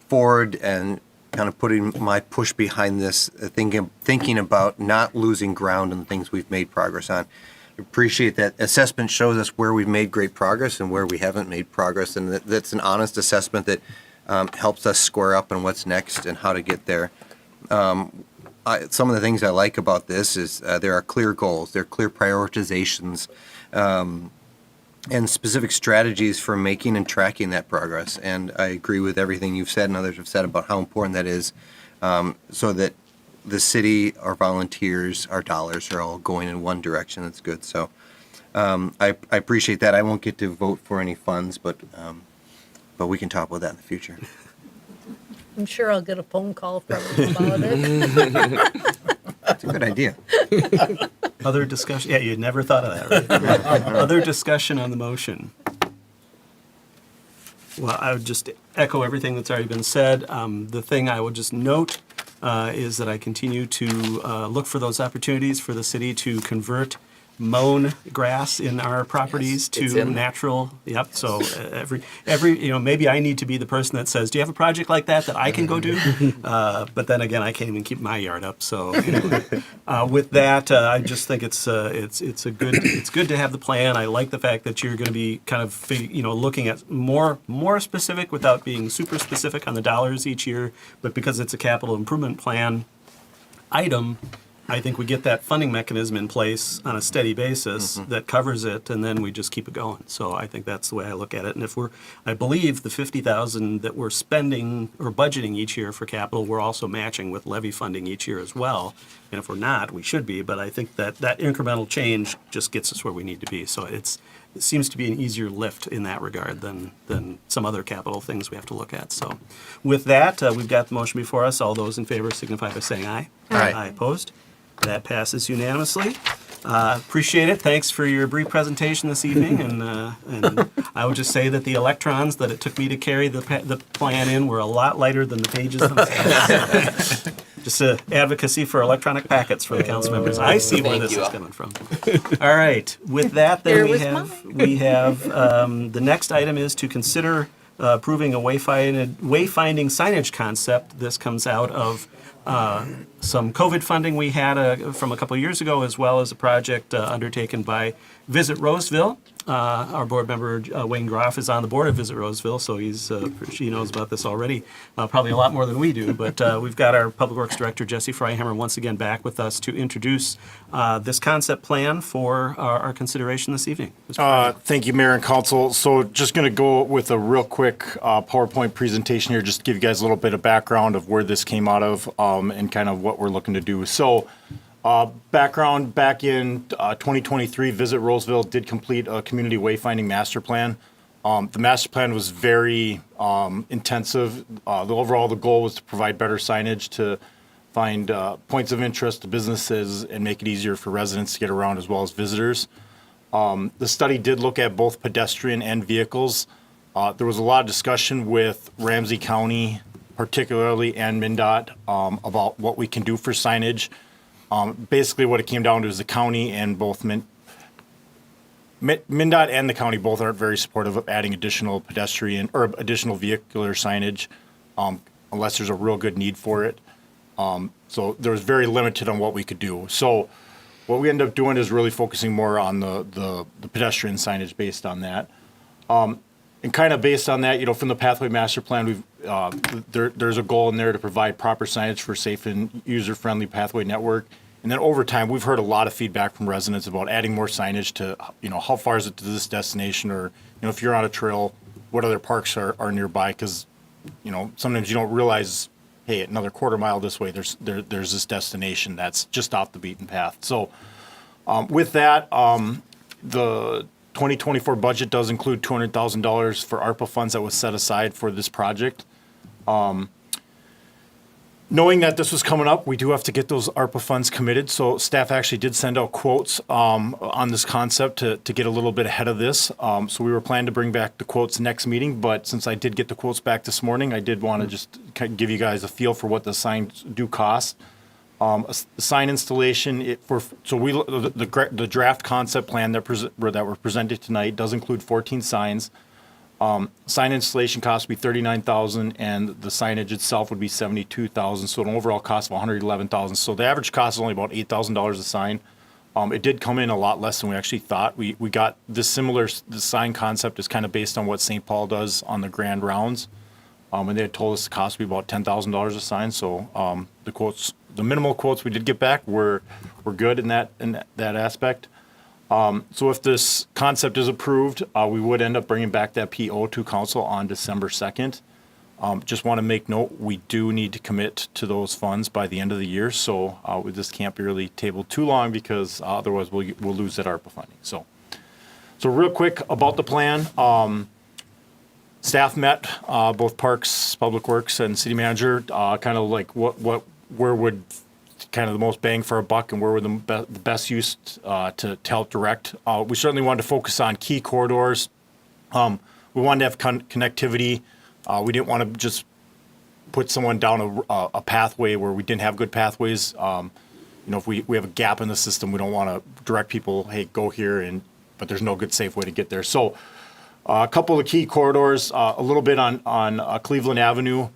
forward and kind of putting my push behind this, thinking about not losing ground on the things we've made progress on. I appreciate that assessment shows us where we've made great progress and where we haven't made progress, and that's an honest assessment that helps us square up on what's next and how to get there. Some of the things I like about this is there are clear goals, there are clear prioritizations, and specific strategies for making and tracking that progress. And I agree with everything you've said and others have said about how important that is, so that the city, our volunteers, our dollars are all going in one direction. That's good. So I appreciate that. I won't get to vote for any funds, but we can talk about that in the future. I'm sure I'll get a phone call from him about it. That's a good idea. Other discussion? Yeah, you'd never thought of that, right? Other discussion on the motion? Well, I would just echo everything that's already been said. The thing I would just note is that I continue to look for those opportunities for the city to convert mown grass in our properties to natural. Yep. So every maybe I need to be the person that says, "Do you have a project like that I can go do?" But then again, I can't even keep my yard up. So anyway, with that, I just think it's good to have the plan. I like the fact that you're going to be kind of looking at more specific without being super specific on the dollars each year, but because it's a capital improvement plan item, I think we get that funding mechanism in place on a steady basis that covers it, and then we just keep it going. So I think that's the way I look at it. And I believe the $50,000 that we're spending or budgeting each year for capital, we're also matching with levy funding each year as well. And if we're not, we should be. But I think that incremental change just gets us where we need to be. So it seems to be an easier lift in that regard than some other capital things we have to look at. So with that, we've got the motion before us. All those in favor signify by saying aye. Aye. Aye opposed. That passes unanimously. Appreciate it. Thanks for your brief presentation this evening. And I would just say that the electrons that it took me to carry the plan in were a lot lighter than the pages themselves. Just advocacy for electronic packets for the council members. I see where this is coming from. All right. With that, then we have the next item is to consider approving a wayfinding signage concept. This comes out of some COVID funding we had from a couple of years ago, as well as a project undertaken by Visit Roseville. Our board member, Wayne Groff, is on the board of Visit Roseville, so she knows about this already, probably a lot more than we do. But we've got our Public Works Director, Jesse Freihammer, once again back with us to introduce this concept plan for our consideration this evening. Thank you, Mayor and Council. So just going to go with a real quick PowerPoint presentation here, just to give you guys a little bit of background of where this came out of and kind of what we're looking to do. So background, back in 2023, Visit Roseville did complete a community wayfinding master plan. The master plan was very intensive. The goal was to provide better signage to find points of interest to businesses and make it easier for residents to get around as well as visitors. The study did look at both pedestrian and vehicles. There was a lot of discussion with Ramsey County, particularly, and MnDOT about what we can do for signage. Basically, what it came down to is the county and both MnDOT and the county both aren't very supportive of adding additional pedestrian or additional vehicular signage unless there's a real good need for it. So there was very limited on what we could do. So what we ended up doing is really focusing more on the pedestrian signage based on that. And kind of based on that, you know, from the Pathway Master Plan, there's a goal in there to provide proper signage for safe and user-friendly pathway network. And then over time, we've heard a lot of feedback from residents about adding more signage to, you know, how far is it to this destination, or, you know, if you're on a trail, what other parks are nearby? Because, you know, sometimes you don't realize, hey, another quarter mile this way, there's this destination that's just off the beaten path. So with that, the 2024 budget does include $200,000 for ARPA funds that was set aside for this project. Knowing that this was coming up, we do have to get those ARPA funds committed. So staff actually did send out quotes on this concept to get a little bit ahead of this. So we were planning to bring back the quotes next meeting, but since I did get the quotes back this morning, I did want to just give you guys a feel for what the signs do cost. A sign installation, the draft concept plan that were presented tonight does include 14 signs. Sign installation cost would be $39,000, and the signage itself would be $72,000. So an overall cost of $111,000. So the average cost is only about $8,000 a sign. It did come in a lot less than we actually thought. We got the sign concept is kind of based on what St. Paul does on the grand rounds. And they had told us the cost would be about $10,000 a sign. So the minimal quotes we did get back were good in that aspect. So if this concept is approved, we would end up bringing back that PO to council on December 2nd. Just want to make note, we do need to commit to those funds by the end of the year. So this can't be really tabled too long, because otherwise we'll lose that ARPA funding. So real quick about the plan. Staff met, both Parks, Public Works, and City Manager, kind of like where would kind of the most bang for our buck and where were the best use to help direct. We certainly wanted to focus on key corridors. We wanted to have connectivity. We didn't want to just put someone down a pathway where we didn't have good pathways. You know, if we have a gap in the system, we don't want to direct people, hey, go here, but there's no good safe way to get there. So a couple of key corridors, a little bit on Cleveland Avenue,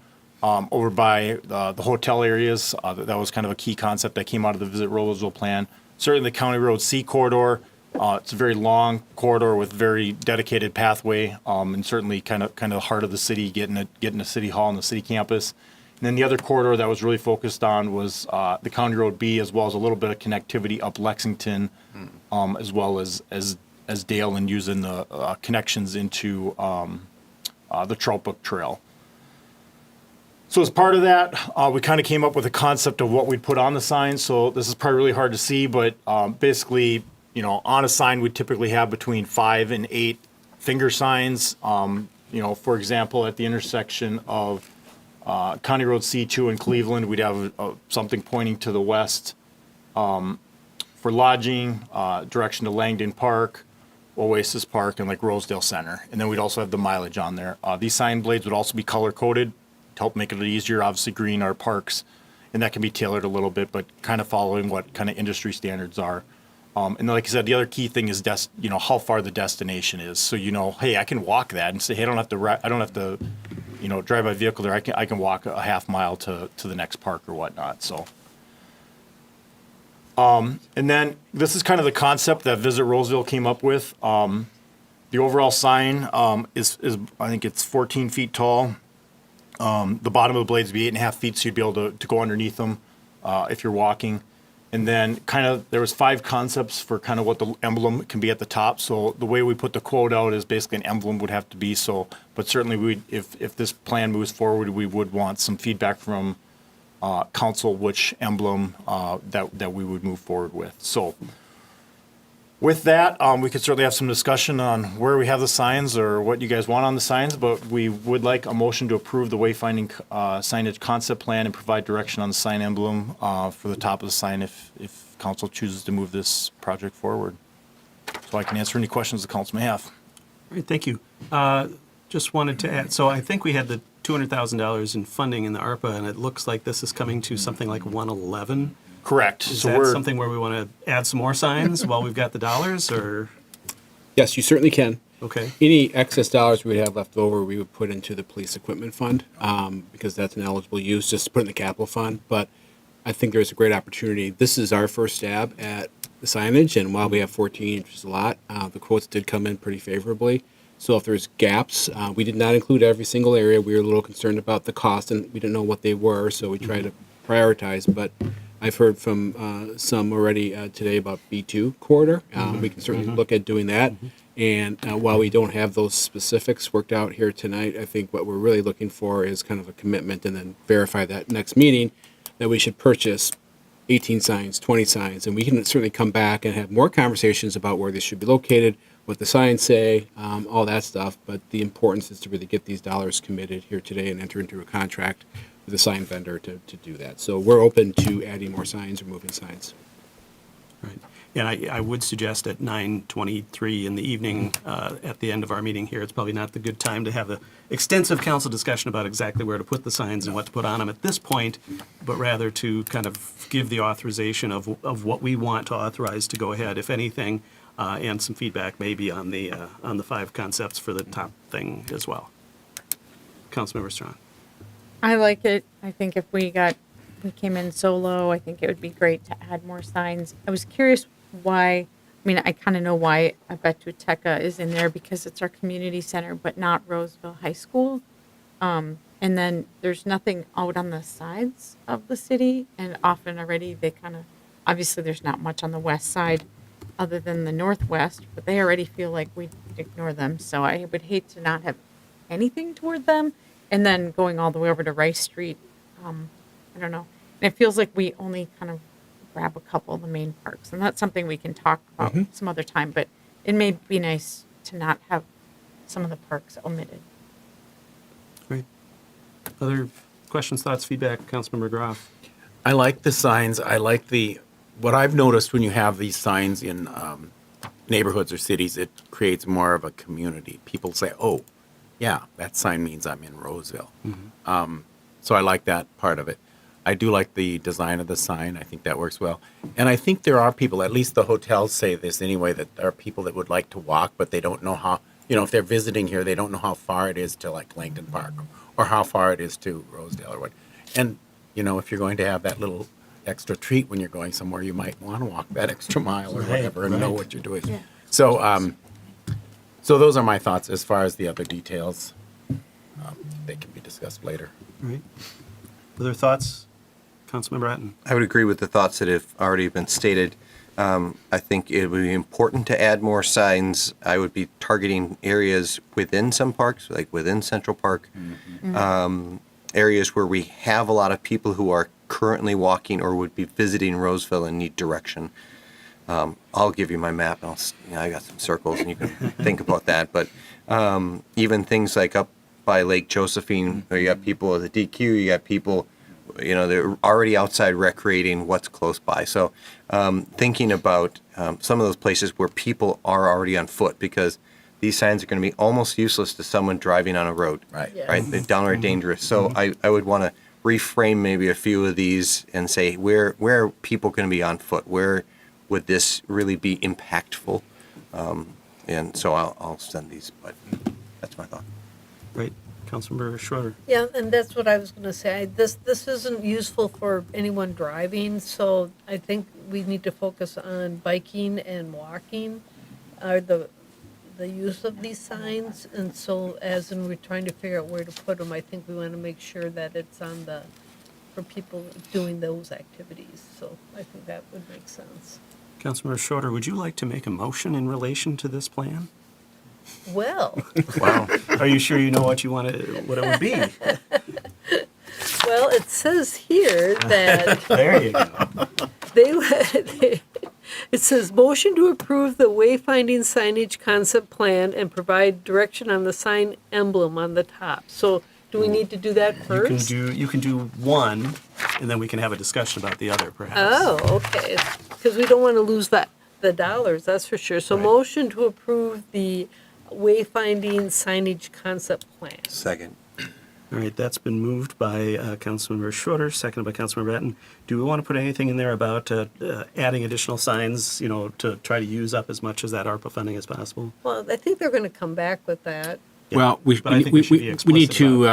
over by the hotel areas. That was kind of a key concept that came out of the Visit Roseville plan. Certainly the County Road C corridor. It's a very long corridor with very dedicated pathway, and certainly kind of the heart of the city, getting to City Hall and the city campus. And then the other corridor that was really focused on was the County Road B, as well as a little bit of connectivity up Lexington, as well as Dale, and using the connections into the Trout Brook Trail. So as part of that, we kind of came up with a concept of what we'd put on the sign. So this is probably really hard to see, but basically, you know, on a sign we typically have between 5 and 8 finger signs. You know, for example, at the intersection of County Road C2 in Cleveland, we'd have something pointing to the west for lodging, direction to Langdon Park, Oasis Park, and like Rosedale Center. And then we'd also have the mileage on there. These sign blades would also be color coded to help make it easier. Obviously, green are parks, and that can be tailored a little bit, but kind of following what kind of industry standards are. And then, like I said, the other key thing is you know, how far the destination is. So you know, hey, I can walk that and say, hey, I don't have to, you know, drive my vehicle there. I can walk a half mile to the next park or whatnot. So. And then this is kind of the concept that Visit Roseville came up with. The overall sign is I think it's 14 feet tall. The bottom of the blades would be 8.5 feet, so you'd be able to go underneath them if you're walking. And then kind of there was 5 concepts for kind of what the emblem can be at the top. So the way we put the quote out is basically an emblem would have to be so. But certainly if this plan moves forward, we would want some feedback from council which emblem that we would move forward with. So With that, we could certainly have some discussion on where we have the signs or what you guys want on the signs, but we would like a motion to approve the wayfinding signage concept plan and provide direction on the sign emblem for the top of the sign if council chooses to move this project forward. So I can answer any questions the council may have. All right, thank you. Just wanted to add, so I think we had the $200,000 in funding in the ARPA, and it looks like this is coming to something like 111. Correct. Is So that we're something where we want to add some more signs while we've got the dollars, or? Yes, you certainly can. Okay. Any excess dollars we would have left over, we would put into the police equipment fund, because that's an eligible use, just to put in the capital fund. But I think there's a great opportunity. This is our first stab at the signage, and while we have 14, which is a lot, the quotes did come in pretty favorably. So if there's gaps, we did not include every single area. We were a little concerned about the cost, and we didn't know what they were, so we tried to prioritize. But I've heard from some already today about B2 corridor. We can certainly look at doing that. And while we don't have those specifics worked out here tonight, I think what we're really looking for is kind of a commitment, and then verify that next meeting that we should purchase 18 signs, 20 signs, and we can certainly come back and have more conversations about where they should be located, what the signs say, all that stuff. But the importance is to really get these dollars committed here today and enter into a contract with a sign vendor to do that. So we're open to adding more signs or moving signs. Right. And I would suggest at 9:23 in the evening, at the end of our meeting here, it's probably not the good time to have the extensive council discussion about exactly where to put the signs and what to put on them at this point, but rather to kind of give the authorization of what we want to authorize to go ahead, if anything, and some feedback maybe on the 5 concepts for the top thing as well. Councilmember Strawn. I like it. I think if we came in so low, I think it would be great to add more signs. I was curious why, I mean, I kind of know why I bet Teca is in there, because it's our community center, but not Roseville High School. And then there's nothing out on the sides of the city, and often already they kind of, obviously there's not much on the west side other than the northwest, but they already feel like we ignore them. So I would hate to not have anything toward them. And then going all the way over to Rice Street, I don't know. And it feels like we only kind of grab a couple of the main parks. And that's something we can talk about some other time. But it may be nice to not have some of the parks omitted. Great. Other questions, thoughts, feedback? Councilmember Groff. I like the signs. I like what I've noticed when you have these signs in neighborhoods or cities, it creates more of a community. People say, oh, yeah, that sign means I'm in Roseville. So I like that part of it. I do like the design of the sign. I think that works well. And I think there are people, at least the hotels say this anyway, that there are people that would like to walk, but they don't know how, if they're visiting here, they don't know how far it is to like Langton Park or how far it is to Rosedale or what. And, if you're going to have that little extra treat when you're going somewhere, you might want to walk that extra mile or whatever and know what you're doing. Yeah. So those are my thoughts as far as the other details. They can be discussed later. All right. Other thoughts? Councilmember Atten. I would agree with the thoughts that have already been stated. I think it would be important to add more signs. I would be targeting areas within some parks, like within Central Park, areas where we have a lot of people who are currently walking or would be visiting Roseville and need direction. I'll give you my map. I got some circles, and you can think about that. But even things like up by Lake Josephine, where you got people at the DQ, you got people, they're already outside recreating what's close by. So thinking about some of those places where people are already on foot, because these signs are going to be almost useless to someone driving on a road. Right. Yes. Right. They're downright dangerous. So I would want to reframe maybe a few of these and say, where are people going to be on foot? Where would this really be impactful? And so I'll send these, but that's my thought. Right. Councilmember Schroeder. Yeah, and that's what I was going to say. This isn't useful for anyone driving, so I think we need to focus on biking and walking are the use of these signs. And so as in we're trying to figure out where to put them, I think we want to make sure that it's for people doing those activities. So I think that would make sense. Councilmember Schroeder, would you like to make a motion in relation to this plan? Well. Wow. Are you sure you know what it would be? Well, it says here that there you go. It says, motion to approve the wayfinding signage concept plan and provide direction on the sign emblem on the top. So do we need to do that first? You can do one, and then we can have a discussion about the other, perhaps. Oh, okay. Because we don't want to lose the dollars, that's for sure. So motion to approve the wayfinding signage concept plan. Second. All right, that's been moved by Councilmember Schroeder, seconded by Councilmember Ratten. Do we want to put anything in there about adding additional signs, to try to use up as much of that ARPA funding as possible? Well, I think they're going to come back with that. Well, we But I think we should be we need explicit to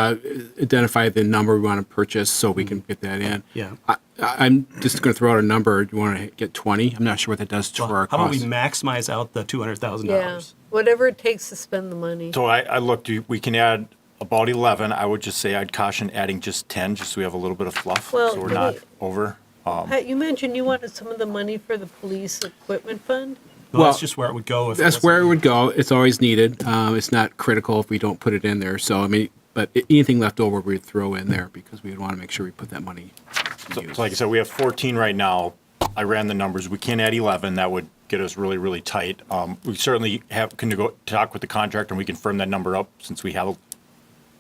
identify the number we want to purchase so we can get that in. Yeah. I'm just going to throw out a number. Do you want to get 20? I'm not sure what that does to our How about we cost. maximize out the $200,000? Yeah, whatever it takes to spend the money. So I looked, we can add about 11. I would just say I'd caution adding just 10, just so we have a little bit of fluff, Well, so we're do not we- over. Pat, you mentioned you wanted some of the money for the police equipment fund? Well, that's just where it would go. If it That's wasn't- where it would go. It's always needed. It's not critical if we don't put it in there. So, I mean, but anything left over, we'd throw in there because we would want to make sure we put that money. So like I said, we have 14 right now. I ran the numbers. We can add 11. That would get us really, really tight. We certainly can go talk with the contractor and we can firm that number up since we have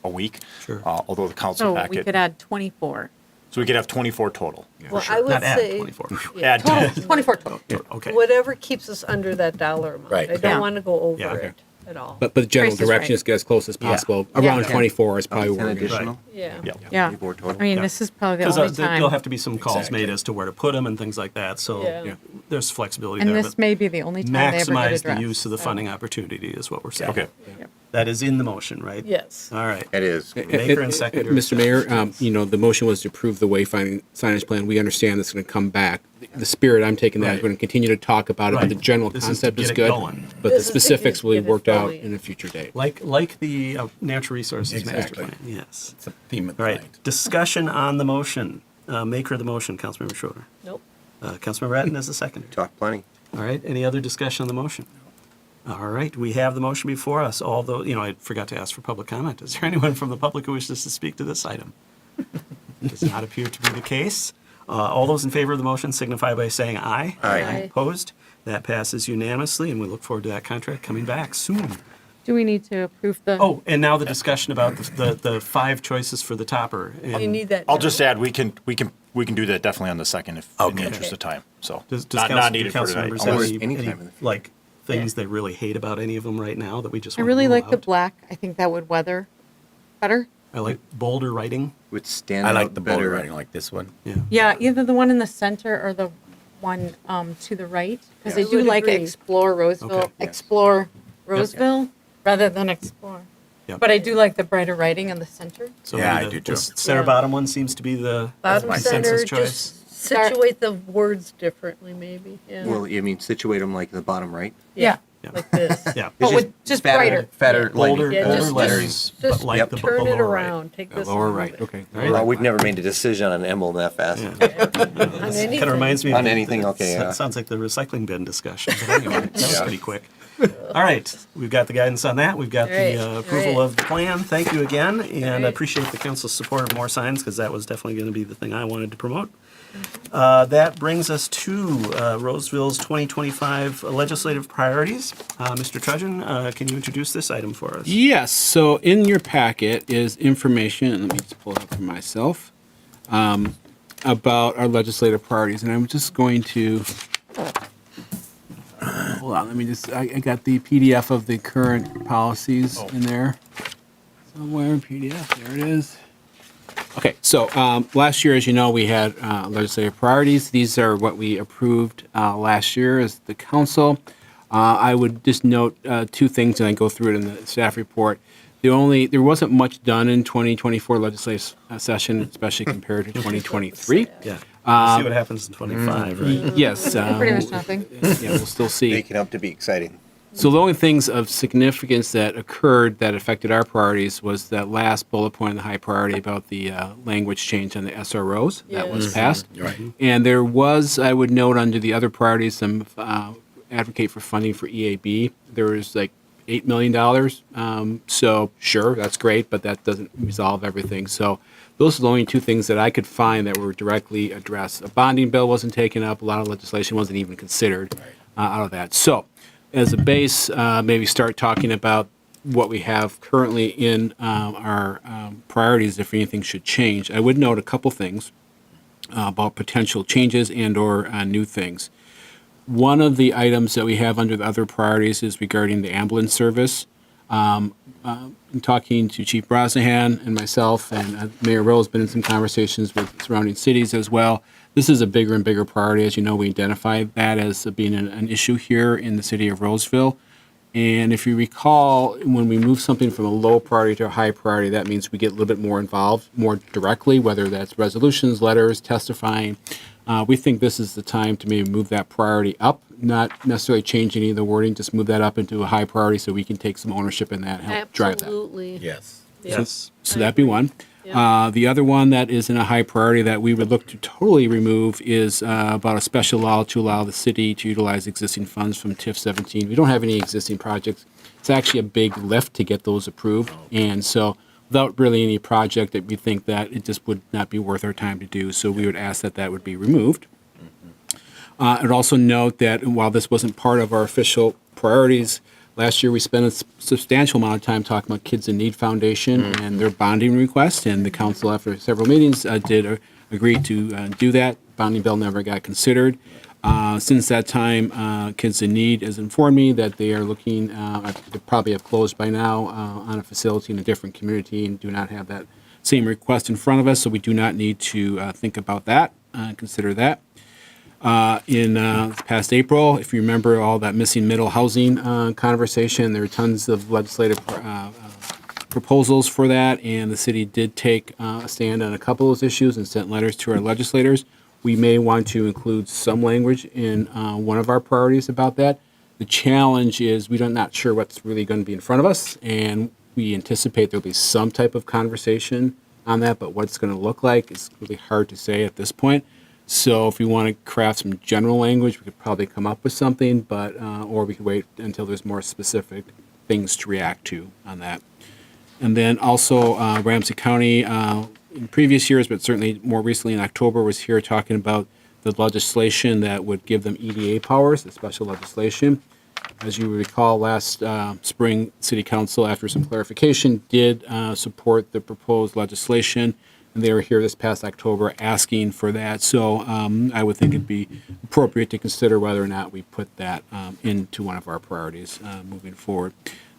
a week. Sure. Although the council So we packet. could add 24. So we could have 24 total. Well, I would Not add say 24. yeah, Add Total, 24 total. Okay. whatever keeps us under that dollar amount. Right. I don't Yeah. want to go over Yeah. it at all. But the general Trace is direction right. is get as close as possible. Yeah. Around Yeah. 24 is probably 10 where we're going. additional? Yeah. Yeah. 24 total. I mean, Yeah. this is probably the Because only there'll time. have to be some calls Exactly. made as to where to put them and things like that. So Yeah. there's flexibility And there. this but may be the only time they ever get maximize addressed. the use of the so. funding opportunity is what we're saying. Okay. That is in the motion, right? Yes. All right. It is. Maker and seconder. Mr. Mayor, the motion was to approve the wayfinding signage plan. We understand this is going to come back. The spirit I'm taking that is Right. we're going to continue to talk about it, but Right. the general This is to concept get is it good. going. But This the is to specifics will be get it worked out going. in a future date. Like the natural resources master Exactly. plan. Yes. It's a theme of the All right. night. Discussion on the motion. Maker of the motion, Councilmember Schroeder. Nope. Councilmember Ratten as the seconder. Talk plenty. All right. Any other discussion on the motion? All right. We have the motion before us. Although, I forgot to ask for public comment. Is there anyone from the public who wishes to speak to this item? Does not appear to be the case. All those in favor of the motion signify by saying aye. Aye. Opposed? That passes unanimously, and we look forward to that contract coming back soon. Do we need to approve the? Oh, and now the discussion about the 5 choices for the topper. You And need that. I'll now. just add, we can do that definitely on the second if in the interest of time. So does not council- needed do for council tonight. members Unless- have any like things they really hate about any of them right now that we just I want really to rule like the out? black. I think that would weather better. I like bolder writing. Would stand I like out the bolder better. writing like this one. Yeah. Yeah, either the one in the center or the one to the right, because Yeah. I I do would like agree. explore Roseville, Okay. Yes. explore Roseville rather than explore. Yep. But I do like the brighter writing in the center. So Yeah, maybe I do the too. center Yeah. bottom one seems to be the Bottom consensus center, choice. just situate the words differently, maybe. Yeah. Well, you mean situate them like the bottom right? Yeah, Like this. Yeah. but with just brighter. Fatter Bolder, lighting. Yeah, bolder just- letters, just but like Yep. the Turn it lower right. around. Take this. Lower and right, move it. okay. All right. Well, we've never made a decision on an emblem that fast. On Kind anything. of reminds me of On anything, okay, yeah. Sounds like the recycling bin discussion. But anyway, that was pretty quick. All right, we've got the guidance on that. We've got All right, the all approval right. of the plan. Thank you again, and I right. appreciate the council's support of more signs because that was definitely going to be the thing I wanted to promote. That brings us to Roseville's 2025 legislative priorities. Mr. Trudgeon, can you introduce this item for us? Yes, so in your packet is information, and let me just pull it up for myself, about our legislative priorities. And I'm just going to, hold on, let me just, I got the PDF of the current policies in there. Somewhere in PDF, there it is. Okay, so last year, as you know, we had legislative priorities. These are what we approved last year as the council. I would just note 2 things, and I go through it in the staff report. There wasn't much done in 2024 legislative session, especially compared to 2023. Yeah. We'll see what happens in 25, right? Yes. Pretty much nothing. Yeah, we'll still see. Making up to be exciting. So the only things of significance that occurred that affected our priorities was that last bullet point in the high priority about the language change on the SROs. That was Yes. passed. Right. And there was, I would note, under the other priorities, some advocate for funding for EAB. There was like $8 million. So sure, that's great, but that doesn't resolve everything. So those are the only two things that I could find that were directly addressed. A bonding bill wasn't taken up. A lot of legislation wasn't even considered out of that. So as a base, maybe start talking about what we have currently in our priorities, if anything should change. I would note a couple things about potential changes and or new things. One of the items that we have under the other priorities is regarding the ambulance service. In talking to Chief Brosnahan and myself, and Mayor Rowe has been in some conversations with surrounding cities as well. This is a bigger and bigger priority. As you know, we identified that as being an issue here in the city of Roseville. And if you recall, when we move something from a low priority to a high priority, that means we get a little bit more involved, more directly, whether that's resolutions, letters, testifying. We think this is the time to maybe move that priority up, not necessarily change any of the wording, just move that up into a high priority so we can take some ownership in that and help drive that. Absolutely. Yes. Yes. So that'd be one. The other one that is in a high priority that we would look to totally remove is about a special law to allow the city to utilize existing funds from TIF 17. We don't have any existing projects. It's actually a big lift to get those approved. And so without really any project that we think that it just would not be worth our time to do. So we would ask that that would be removed. I'd also note that while this wasn't part of our official priorities, last year we spent a substantial amount of time talking about Kids in Need Foundation and their bonding request, and the council, after several meetings, did agree to do that. Bonding bill never got considered. Since that time, Kids in Need has informed me that they are looking, they probably have closed by now, on a facility in a different community and do not have that same request in front of us, so we do not need to think about that, consider that. In this past April, if you remember all that missing middle housing conversation, there were tons of legislative proposals for that, and the city did take a stand on a couple of those issues and sent letters to our legislators. We may want to include some language in one of our priorities about that. The challenge is we're not sure what's really going to be in front of us, and we anticipate there'll be some type of conversation on that, but what it's going to look like is really hard to say at this point. So if we want to craft some general language, we could probably come up with something, but or we could wait until there's more specific things to react to on that. And then also Ramsey County, in previous years, but certainly more recently in October, was here talking about the legislation that would give them EDA powers, the special legislation. As you recall, last spring, City Council, after some clarification, did support the proposed legislation. And they were here this past October asking for that. So I would think it'd be appropriate to consider whether or not we put that into one of our priorities moving forward.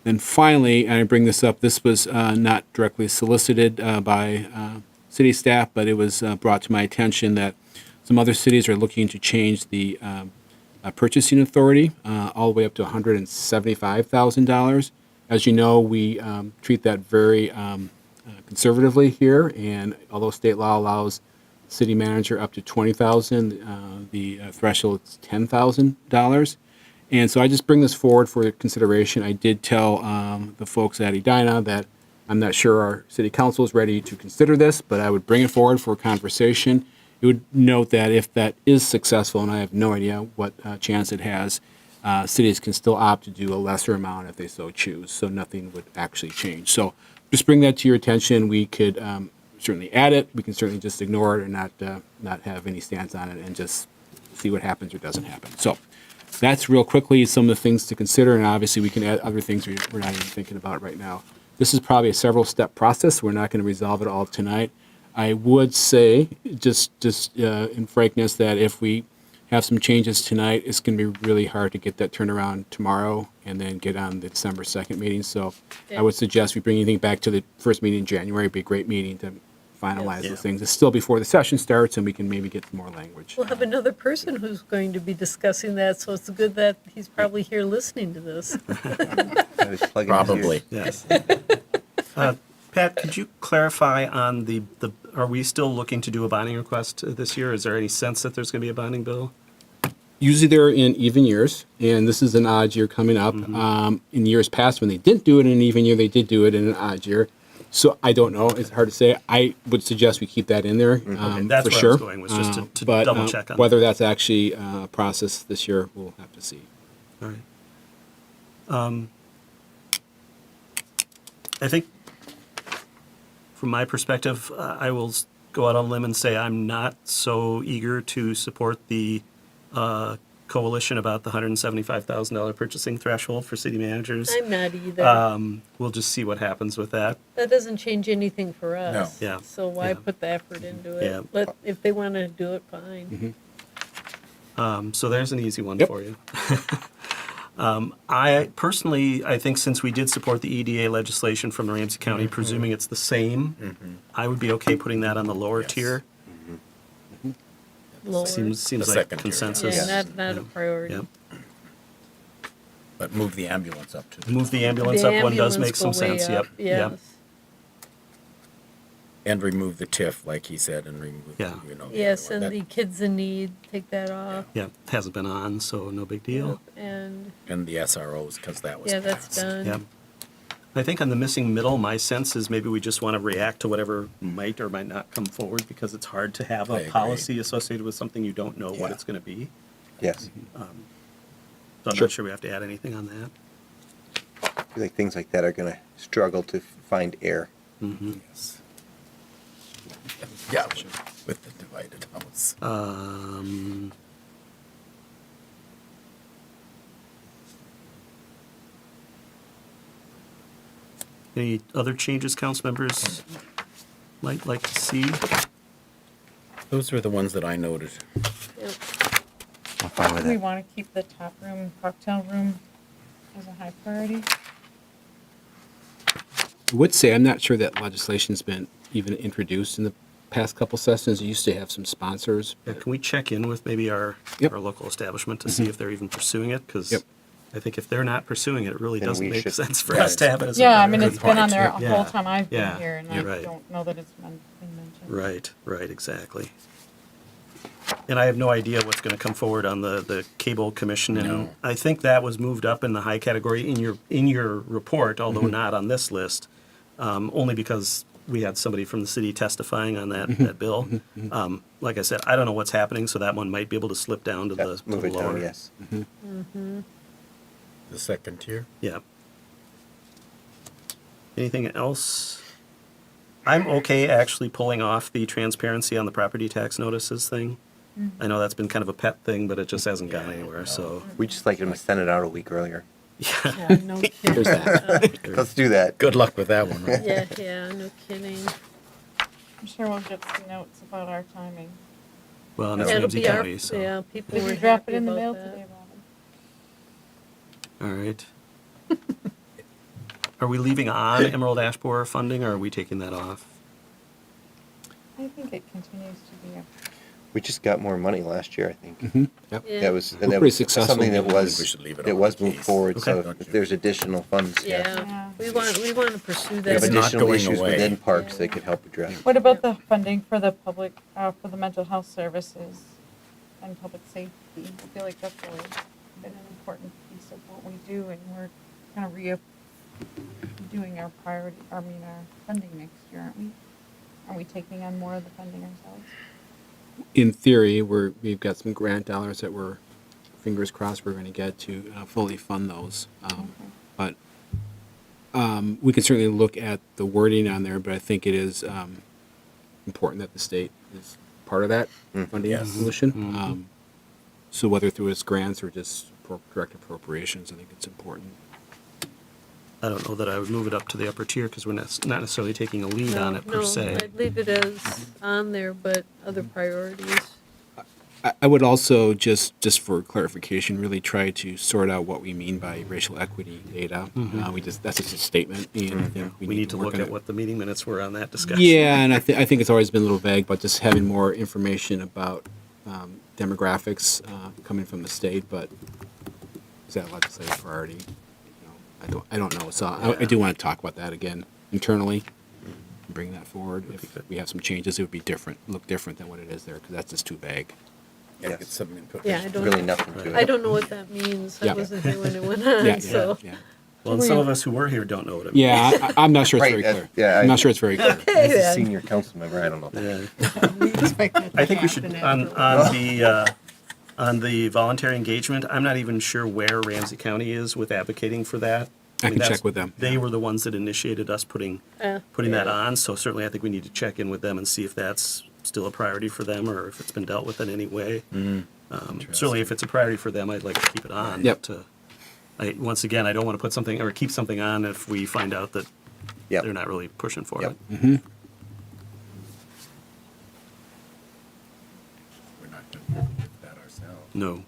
Then finally, and I bring this up, this was not directly solicited by city staff, but it was brought to my attention that some other cities are looking to change the purchasing authority all the way up to $175,000. As you know, we treat that very conservatively here, and although state law allows city manager up to $20,000, the threshold is $10,000. And so I just bring this forward for consideration. I did tell the folks at Edina that I'm not sure our city council is ready to consider this, but I would bring it forward for conversation. It would note that if that is successful, and I have no idea what chance it has, cities can still opt to do a lesser amount if they so choose, so nothing would actually change. So just bring that to your attention. We could certainly add it. We can certainly just ignore it or not have any stance on it and just see what happens or doesn't happen. So that's real quickly some of the things to consider, and obviously we can add other things we're not even thinking about right now. This is probably a several-step process. We're not going to resolve it all tonight. I would say, just in frankness, that if we have some changes tonight, it's going to be really hard to get that turned around tomorrow and then get on the December 2nd meeting. So I would suggest we bring anything back to the first meeting in January. It'd be a great meeting to finalize those things. It's still before the session starts, and we can maybe get some more language. We'll have another person who's going to be discussing that, so it's good that he's probably here listening to this. Probably. Yes. Pat, could you clarify on the are we still looking to do a bonding request this year? Is there any sense that there's going to be a bonding bill? Usually they're in even years, and this is an odd year coming up. In years past, when they didn't do it in an even year, they did do it in an odd year. So I don't know. It's hard to say. I would suggest we keep that in there That's for where sure. I was going, was just to But, double check on whether that's actually a process this year, we'll have to see. All right. I think from my perspective, I will go out on a limb and say I'm not so eager to support the coalition about the $175,000 purchasing threshold for city managers. I'm not either. We'll just see what happens with that. That doesn't change anything for us. No. Yeah. So why Yeah. put the effort into it? Yeah. If they want to do it, fine. So there's an easy one for you. I personally, I think since we did support the EDA legislation from Ramsey County, presuming it's the same, I would be okay putting that on the lower tier. Lower. Seems The like second tier. consensus. Yeah, not a priority. Yep. But move the ambulance up to the Move the top. ambulance The up one does ambulance make some go way sense. up, Yep. Yep. yes. And remove the TIF, like he said, and remove, Yeah. you know. Yes, other one. and the kids in need, take that off. Yeah, hasn't been on, so no big deal. And, And the SROs, because that was yeah, that's passed. done. Yeah. I think on the missing middle, my sense is maybe we just want to react to whatever might or might not come forward because it's hard to have I a agree. policy associated with something you don't know what Yeah. it's going to be. Yes. So I'm not sure we have to add anything on that. I feel like things like that are going to struggle to find air. Yes. Yeah, with the divided house. Any other changes council members might like to see? Those were the ones that I noted. Yep. I'm fine with We that. want to keep the top room, cocktail room as a high priority. I would say I'm not sure that legislation's been even introduced in the past couple sessions. You used to have some sponsors. Yeah, can we check in with maybe our local establishment to see if they're even pursuing it? Because Yep. I think if they're not pursuing it, it really Then doesn't we make should- sense for Right. us to have it as a Yeah, I mean, priority. it's been on there a Yeah. whole time I've been Yeah. here, and You're I right. don't know that it's been mentioned. Right, exactly. And I have no idea what's going to come forward on the cable commission, and No. I think that was moved up in the high category in your report, although not on this list, only because we had somebody from the city testifying on that bill. Like I said, I don't know what's happening, so that one might be able to slip down to the Move it lower. down, yes. The second tier. Yeah. Anything else? I'm okay actually pulling off the transparency on the property tax notices thing. I know that's been kind of a pet thing, but it just hasn't gone anywhere, so. We just like them to send it out a week earlier. Yeah, no kidding. There's that. Let's do that. Good luck with that one, right? Yeah, no kidding. I'm sure we'll get some notes about our timing. Well, and it's Yeah, it'll Ramsey be our- County, so. Yeah, people Did were you drop happy it in the about mail that. today, Robin? All right. Are we leaving on Emerald Ash Borer funding, or are we taking that off? I think it continues to be a We just got more money last year, I think. Yep. Yeah. That was, We're and that pretty was successful. something that I think was, we should leave it that on was the moved case. forward, Okay. so if there's additional funds. Yeah, we want to pursue We have that. It's not additional going issues away. within parks that could help address. What about the funding for the public, for the mental health services and public safety? I feel like that's always been an important piece of what we do, and we're kind of doing our priority, our funding next year, aren't we? Are we taking on more of the funding ourselves? In theory, we've got some grant dollars that we're, fingers crossed, we're going to get to fully fund those. But we can certainly look at the wording on there, but I think it is important that the state is part of that funding Yes. solution. So whether through its grants or just direct appropriations, I think it's important. I don't know that I would move it up to the upper tier, because we're not necessarily taking a lead on it per No, se. I'd leave it as on there, but other priorities. I would also, just for clarification, really try to sort out what we mean by racial equity data. That's just a statement, and We need to work look on at it. what the meeting minutes were on that discussion. Yeah, and I think it's always been a little vague, but just having more information about demographics coming from the state. But is that a legislative priority? I don't know. So I do want to talk about that again internally. Bring that forward. If we have some changes, it would be different, look different than what it is there, because that's just too vague. Yeah, get some input. Yeah, I don't. Really nothing to it. I don't know what that means. I Yeah. wasn't here when it went on, Yeah, so. yeah. Well, and some of us who were here don't know what it means. Yeah, I'm not sure it's Right, very clear. yeah, I'm not sure it's very clear. As a then. senior council member, I don't know. Yeah. I think we should, on the voluntary engagement, I'm not even sure where Ramsey County is with advocating for that. I can that's- check with them. They were the ones that initiated us putting that on, so certainly I think we need to check in with them and see if that's still a priority for them or if it's been dealt with in any way. Certainly if it's a priority for them, I'd like to keep it on. Yep. Once again, I don't want to put something or keep something on if we find out that Yep. they're not really pushing for Yep. it. Mm-hmm. We're not going to do that ourselves. No.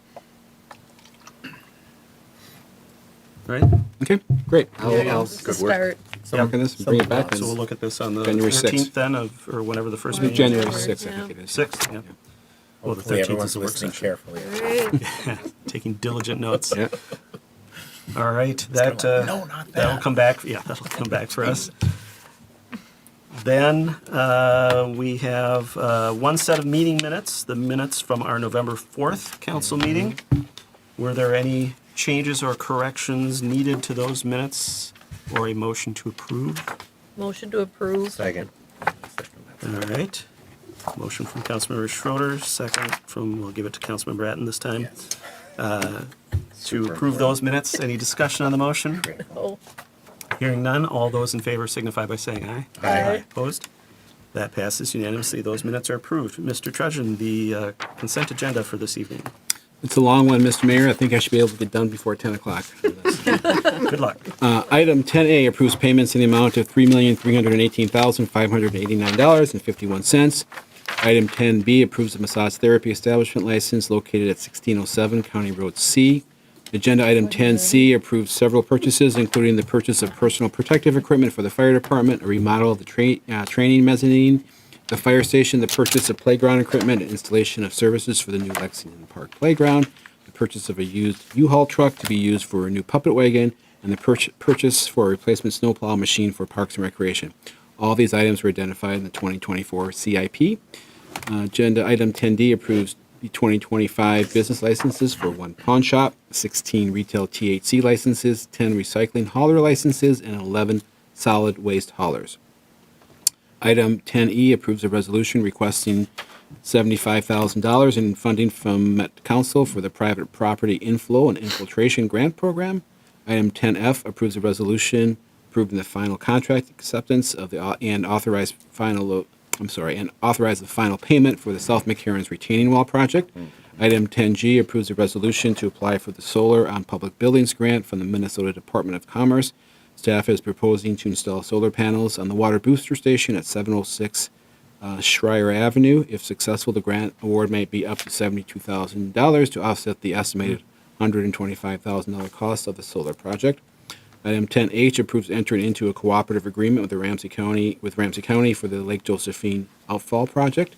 Right? Okay, great. I'll It's a start. work on this and bring it back. So we'll look at this on the January 6th. 13th then or whenever the first meeting is. January 6th, I think it is. 6th, yeah. Well, the Hopefully 13th is everyone's the work listening session. carefully. Taking diligent notes. Yeah. All right, that, no, not that'll that. come back, yeah, that'll come back for us. Then, we have, one set of meeting minutes, the minutes from our November 4th council meeting. Were there any changes or corrections needed to those minutes or a motion to approve? Motion to approve. Second. All right. Motion from Councilmember Schroeder, second from, we'll give it to Councilmember Bratton this time. To approve those minutes. Any discussion on the motion? Oh, Hearing none, all those in favor signify by saying aye. Aye. Opposed? That passes unanimously. Those minutes are approved. Mr. Trudgeon, the consent agenda for this evening. It's a long one, Mr. Mayor. I think I should be able to get done before 10 o'clock. Good luck. Item 10A approves payments in the amount of $3,318,589.51. Item 10B approves a massage therapy establishment license located at 1607 County Road C. Agenda item 10C approves several purchases, including the purchase of personal protective equipment for the fire department, a remodel of the training mezzanine, the fire station, the purchase of playground equipment, and installation of services for the new Lexington Park playground, the purchase of a used U-Haul truck to be used for a new puppet wagon, and the purchase for a replacement snowplow machine for Parks and Recreation. All these items were identified in the 2024 CIP. Agenda item 10D approves the 2025 business licenses for 1 pawn shop, 16 retail THC licenses, 10 recycling hauler licenses, and 11 solid waste haulers. Item 10E approves a resolution requesting $75,000 in funding from Met Council for the private property inflow and infiltration grant program. Item 10F approves a resolution approving the final contract acceptance of the and authorize the final payment for the South McCarran's retaining wall project. Item 10G approves a resolution to apply for the solar on public buildings grant from the Minnesota Department of Commerce. Staff is proposing to install solar panels on the water booster station at 706 Schreier Avenue. If successful, the grant award may be up to $72,000 to offset the estimated $125,000 cost of the solar project. Item 10H approves entering into a cooperative agreement with Ramsey County for the Lake Josephine outfall project.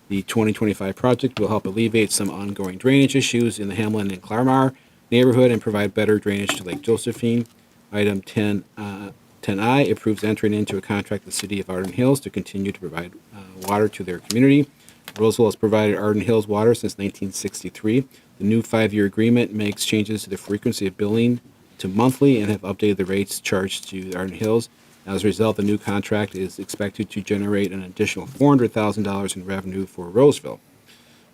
The 2025 project will help alleviate some ongoing drainage issues in the Hamlin and Clamar neighborhood and provide better drainage to Lake Josephine. Item 10I approves entering into a contract with the City of Arden Hills to continue to provide water to their community. Roseville has provided Arden Hills water since 1963. The new 5-year agreement makes changes to the frequency of billing to monthly and have updated the rates charged to Arden Hills. As a result, the new contract is expected to generate an additional $400,000 in revenue for Roseville.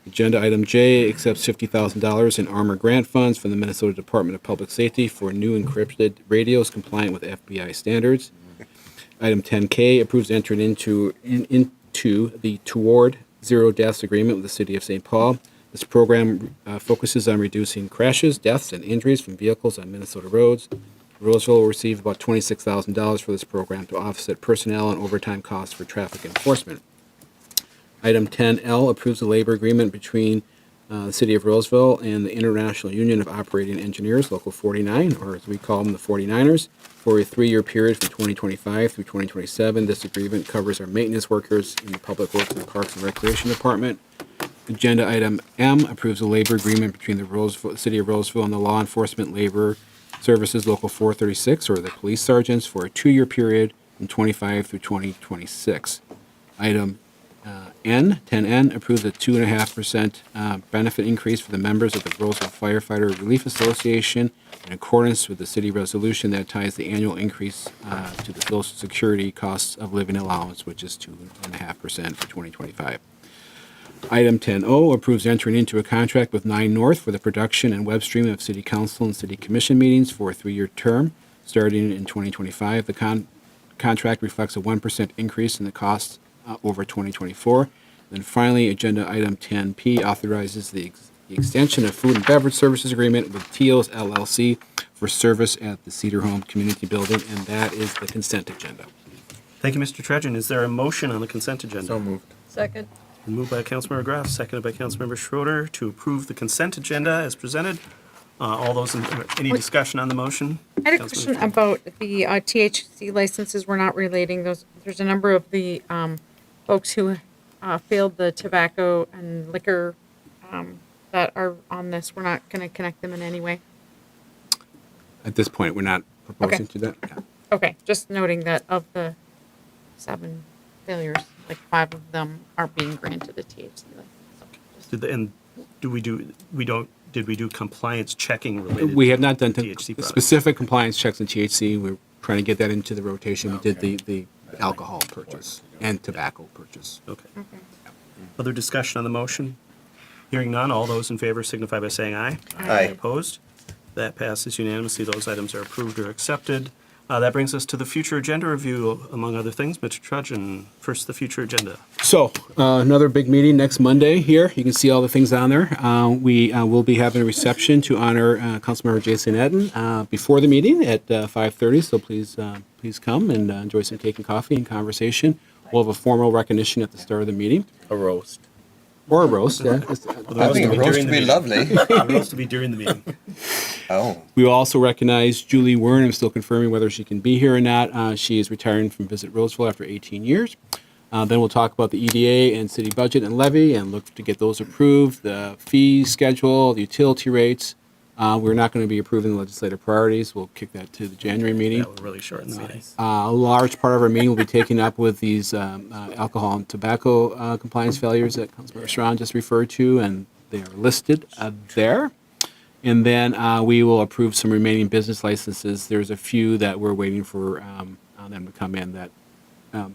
Agenda item J accepts $50,000 in armor grant funds from the Minnesota Department of Public Safety for new encrypted radios compliant with FBI standards. Item 10K approves entering into the Toward Zero Deaths agreement with the City of St. Paul. This program focuses on reducing crashes, deaths, and injuries from vehicles on Minnesota roads. Roseville will receive about $26,000 for this program to offset personnel and overtime costs for traffic enforcement. Item 10L approves a labor agreement between the City of Roseville and the International Union of Operating Engineers, Local 49, or as we call them, the 49ers, for a 3-year period from 2025 through 2027. This agreement covers our maintenance workers in the Public Works and Parks and Recreation Department. Agenda item M approves a labor agreement between the City of Roseville and the Law Enforcement Labor Services Local 436, or the police sergeants, for a 2-year period from 25 through 2026. Item 10N approves a 2.5% benefit increase for the members of the Roseville Firefighter Relief Association in accordance with the city resolution that ties the annual increase to the Social Security costs of living allowance, which is 2.5% for 2025. Item 10O approves entering into a contract with 9 North for the production and web streaming of City Council and City Commission meetings for a 3-year term. starting in 2025. The contract reflects a 1% increase in the cost over 2024. Then finally, agenda item 10P authorizes the extension of food and beverage services agreement with Teals LLC for service at the Cedar Home Community Building, and that is the consent agenda. Thank you, Mr. Trudgeon. Is there a motion on the consent agenda? So moved. Second. Moved by Councilmember Graff, seconded by Councilmember Schroeder to approve the consent agenda as presented. All those, any discussion on the motion? I had a question about the THC licenses. We're not relating those. There's a number of the folks who failed the tobacco and liquor that are on this. We're not going to connect them in any way. At this point, we're not proposing to that. Yeah. Okay, just noting that of the 7 failures, like 5 of them are being granted a THC license. Did we do compliance checking related? We have not done THC products? specific compliance checks on THC. We're trying to get that into the rotation. We did the alcohol purchase and tobacco purchase. Okay. Other discussion on the motion? Hearing none, all those in favor signify by saying aye. Aye. Opposed? That passes unanimously. Those items are approved or accepted. That brings us to the future agenda review, among other things. Mr. Trudgeon, first the future agenda. So, another big meeting next Monday here. You can see all the things on there. We will be having a reception to honor Councilmember Jason Etten before the meeting at 5:30. So please come and enjoy some cake and coffee and conversation. We'll have a formal recognition at the start of the meeting. A roast. Or a roast, yeah. I think a roast would be lovely. A roast to be during the meeting. Oh. We will also recognize Julie Wern. I'm still confirming whether she can be here or not. She is retiring from Visit Roseville after 18 years. Then we'll talk about the EDA and city budget and levy and look to get those approved, the fee schedule, the utility rates. We're not going to be approving the legislative priorities. We'll kick that to the January meeting. That will really shorten the meeting. A large part of our meeting will be taken up with these alcohol and tobacco compliance failures that Councilmember Strawn just referred to, and they are listed there. And then we will approve some remaining business licenses. There's a few that we're waiting for them to come in, that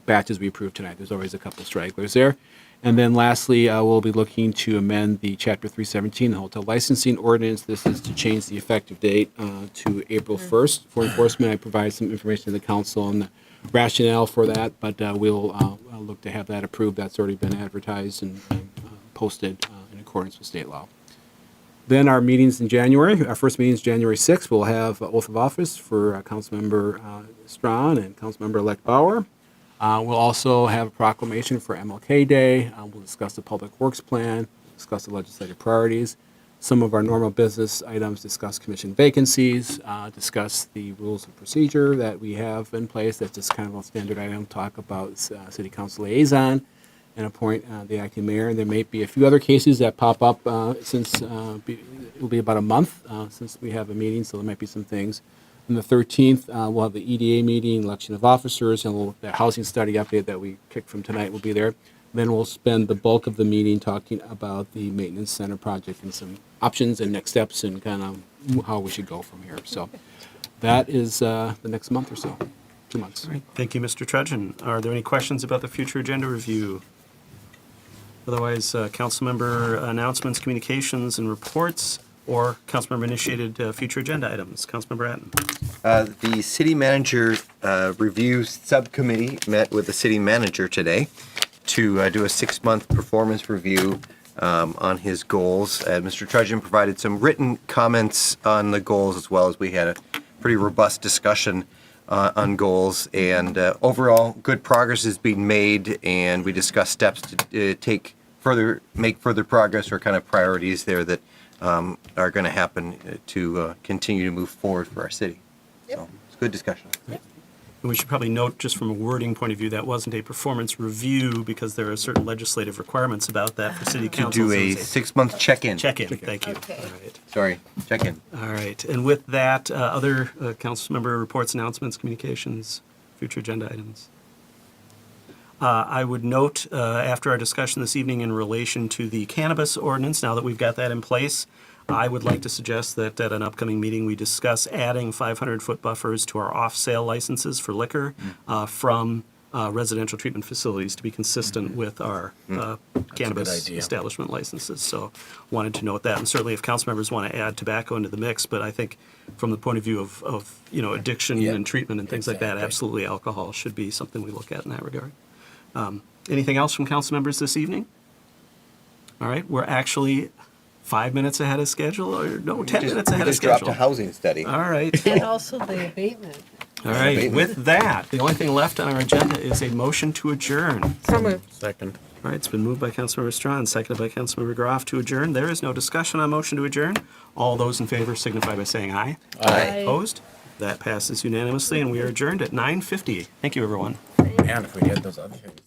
batches we approved tonight. There's always a couple stragglers there. And then lastly, we'll be looking to amend the Chapter 317, the hotel licensing ordinance. This is to change the effective date to April 1st. For enforcement, I provide some information to the council on the rationale for that, but we'll look to have that approved. That's already been advertised and posted in accordance with state law. Then our meetings in January. Our first meeting is January 6th. We'll have oath of office for Councilmember Strawn and Councilmember-elect Bauer. We'll also have a proclamation for MLK Day. We'll discuss the Public Works Plan, discuss the legislative priorities, some of our normal business items, discuss commission vacancies, discuss the rules of procedure that we have in place. That's just kind of a standard item, talk about city council liaison, and appoint the acting mayor. And there may be a few other cases that pop up since it'll be about a month since we have a meeting, so there might be some things. On the 13th, we'll have the EDA meeting, election of officers, and the housing study update that we kicked from tonight will be there. Then we'll spend the bulk of the meeting talking about the maintenance center project and some options and next steps and kind of how we should go from here. So that is the next month or so, 2 months. All right. Thank you, Mr. Trudgeon. Are there any questions about the future agenda review? Otherwise, council member announcements, communications, and reports, or councilmember-initiated future agenda items. Councilmember Atten. The city manager review subcommittee met with the city manager today to do a 6-month performance review on his goals. Mr. Trudgeon provided some written comments on the goals, as well as we had a pretty robust discussion on goals. And overall, good progress is being made, and we discussed steps to make further progress, or kind of priorities there that are going to happen to continue to move forward for our city. Yep. So it's a good discussion. Yep. And we should probably note, just from a wording point of view, that wasn't a performance review because there are certain legislative requirements about that for city council. To do a 6-month check-in. Check-in, thank you. Okay. All right. Sorry, check-in. All right. And with that, other council member reports, announcements, communications, future agenda items. I would note, after our discussion this evening in relation to the cannabis ordinance, now that we've got that in place, I would like to suggest that at an upcoming meeting, we discuss adding 500-foot buffers to our off-sale licenses for liquor from residential treatment facilities to be consistent with our cannabis idea. establishment licenses. So wanted to note that. And certainly if council members want to add tobacco into the mix, but I think from the point of view of addiction Yeah, and treatment and things like that, exactly. absolutely alcohol should be something we look at in that regard. Anything else from council members this evening? All right, we're actually 5 minutes ahead of schedule, or no, 10 minutes ahead We of just dropped schedule. a housing study. All right. And also the abatement. All right, with that, the only thing left on our agenda is a motion to adjourn. So moved. Second. All right, it's been moved by Councilmember Strawn, seconded by Councilmember Groff to adjourn. There is no discussion on motion to adjourn. All those in favor signify by saying aye. Aye. Opposed? That passes unanimously, and we are adjourned at 9:50. Thank you, everyone. Man, if we had those other things.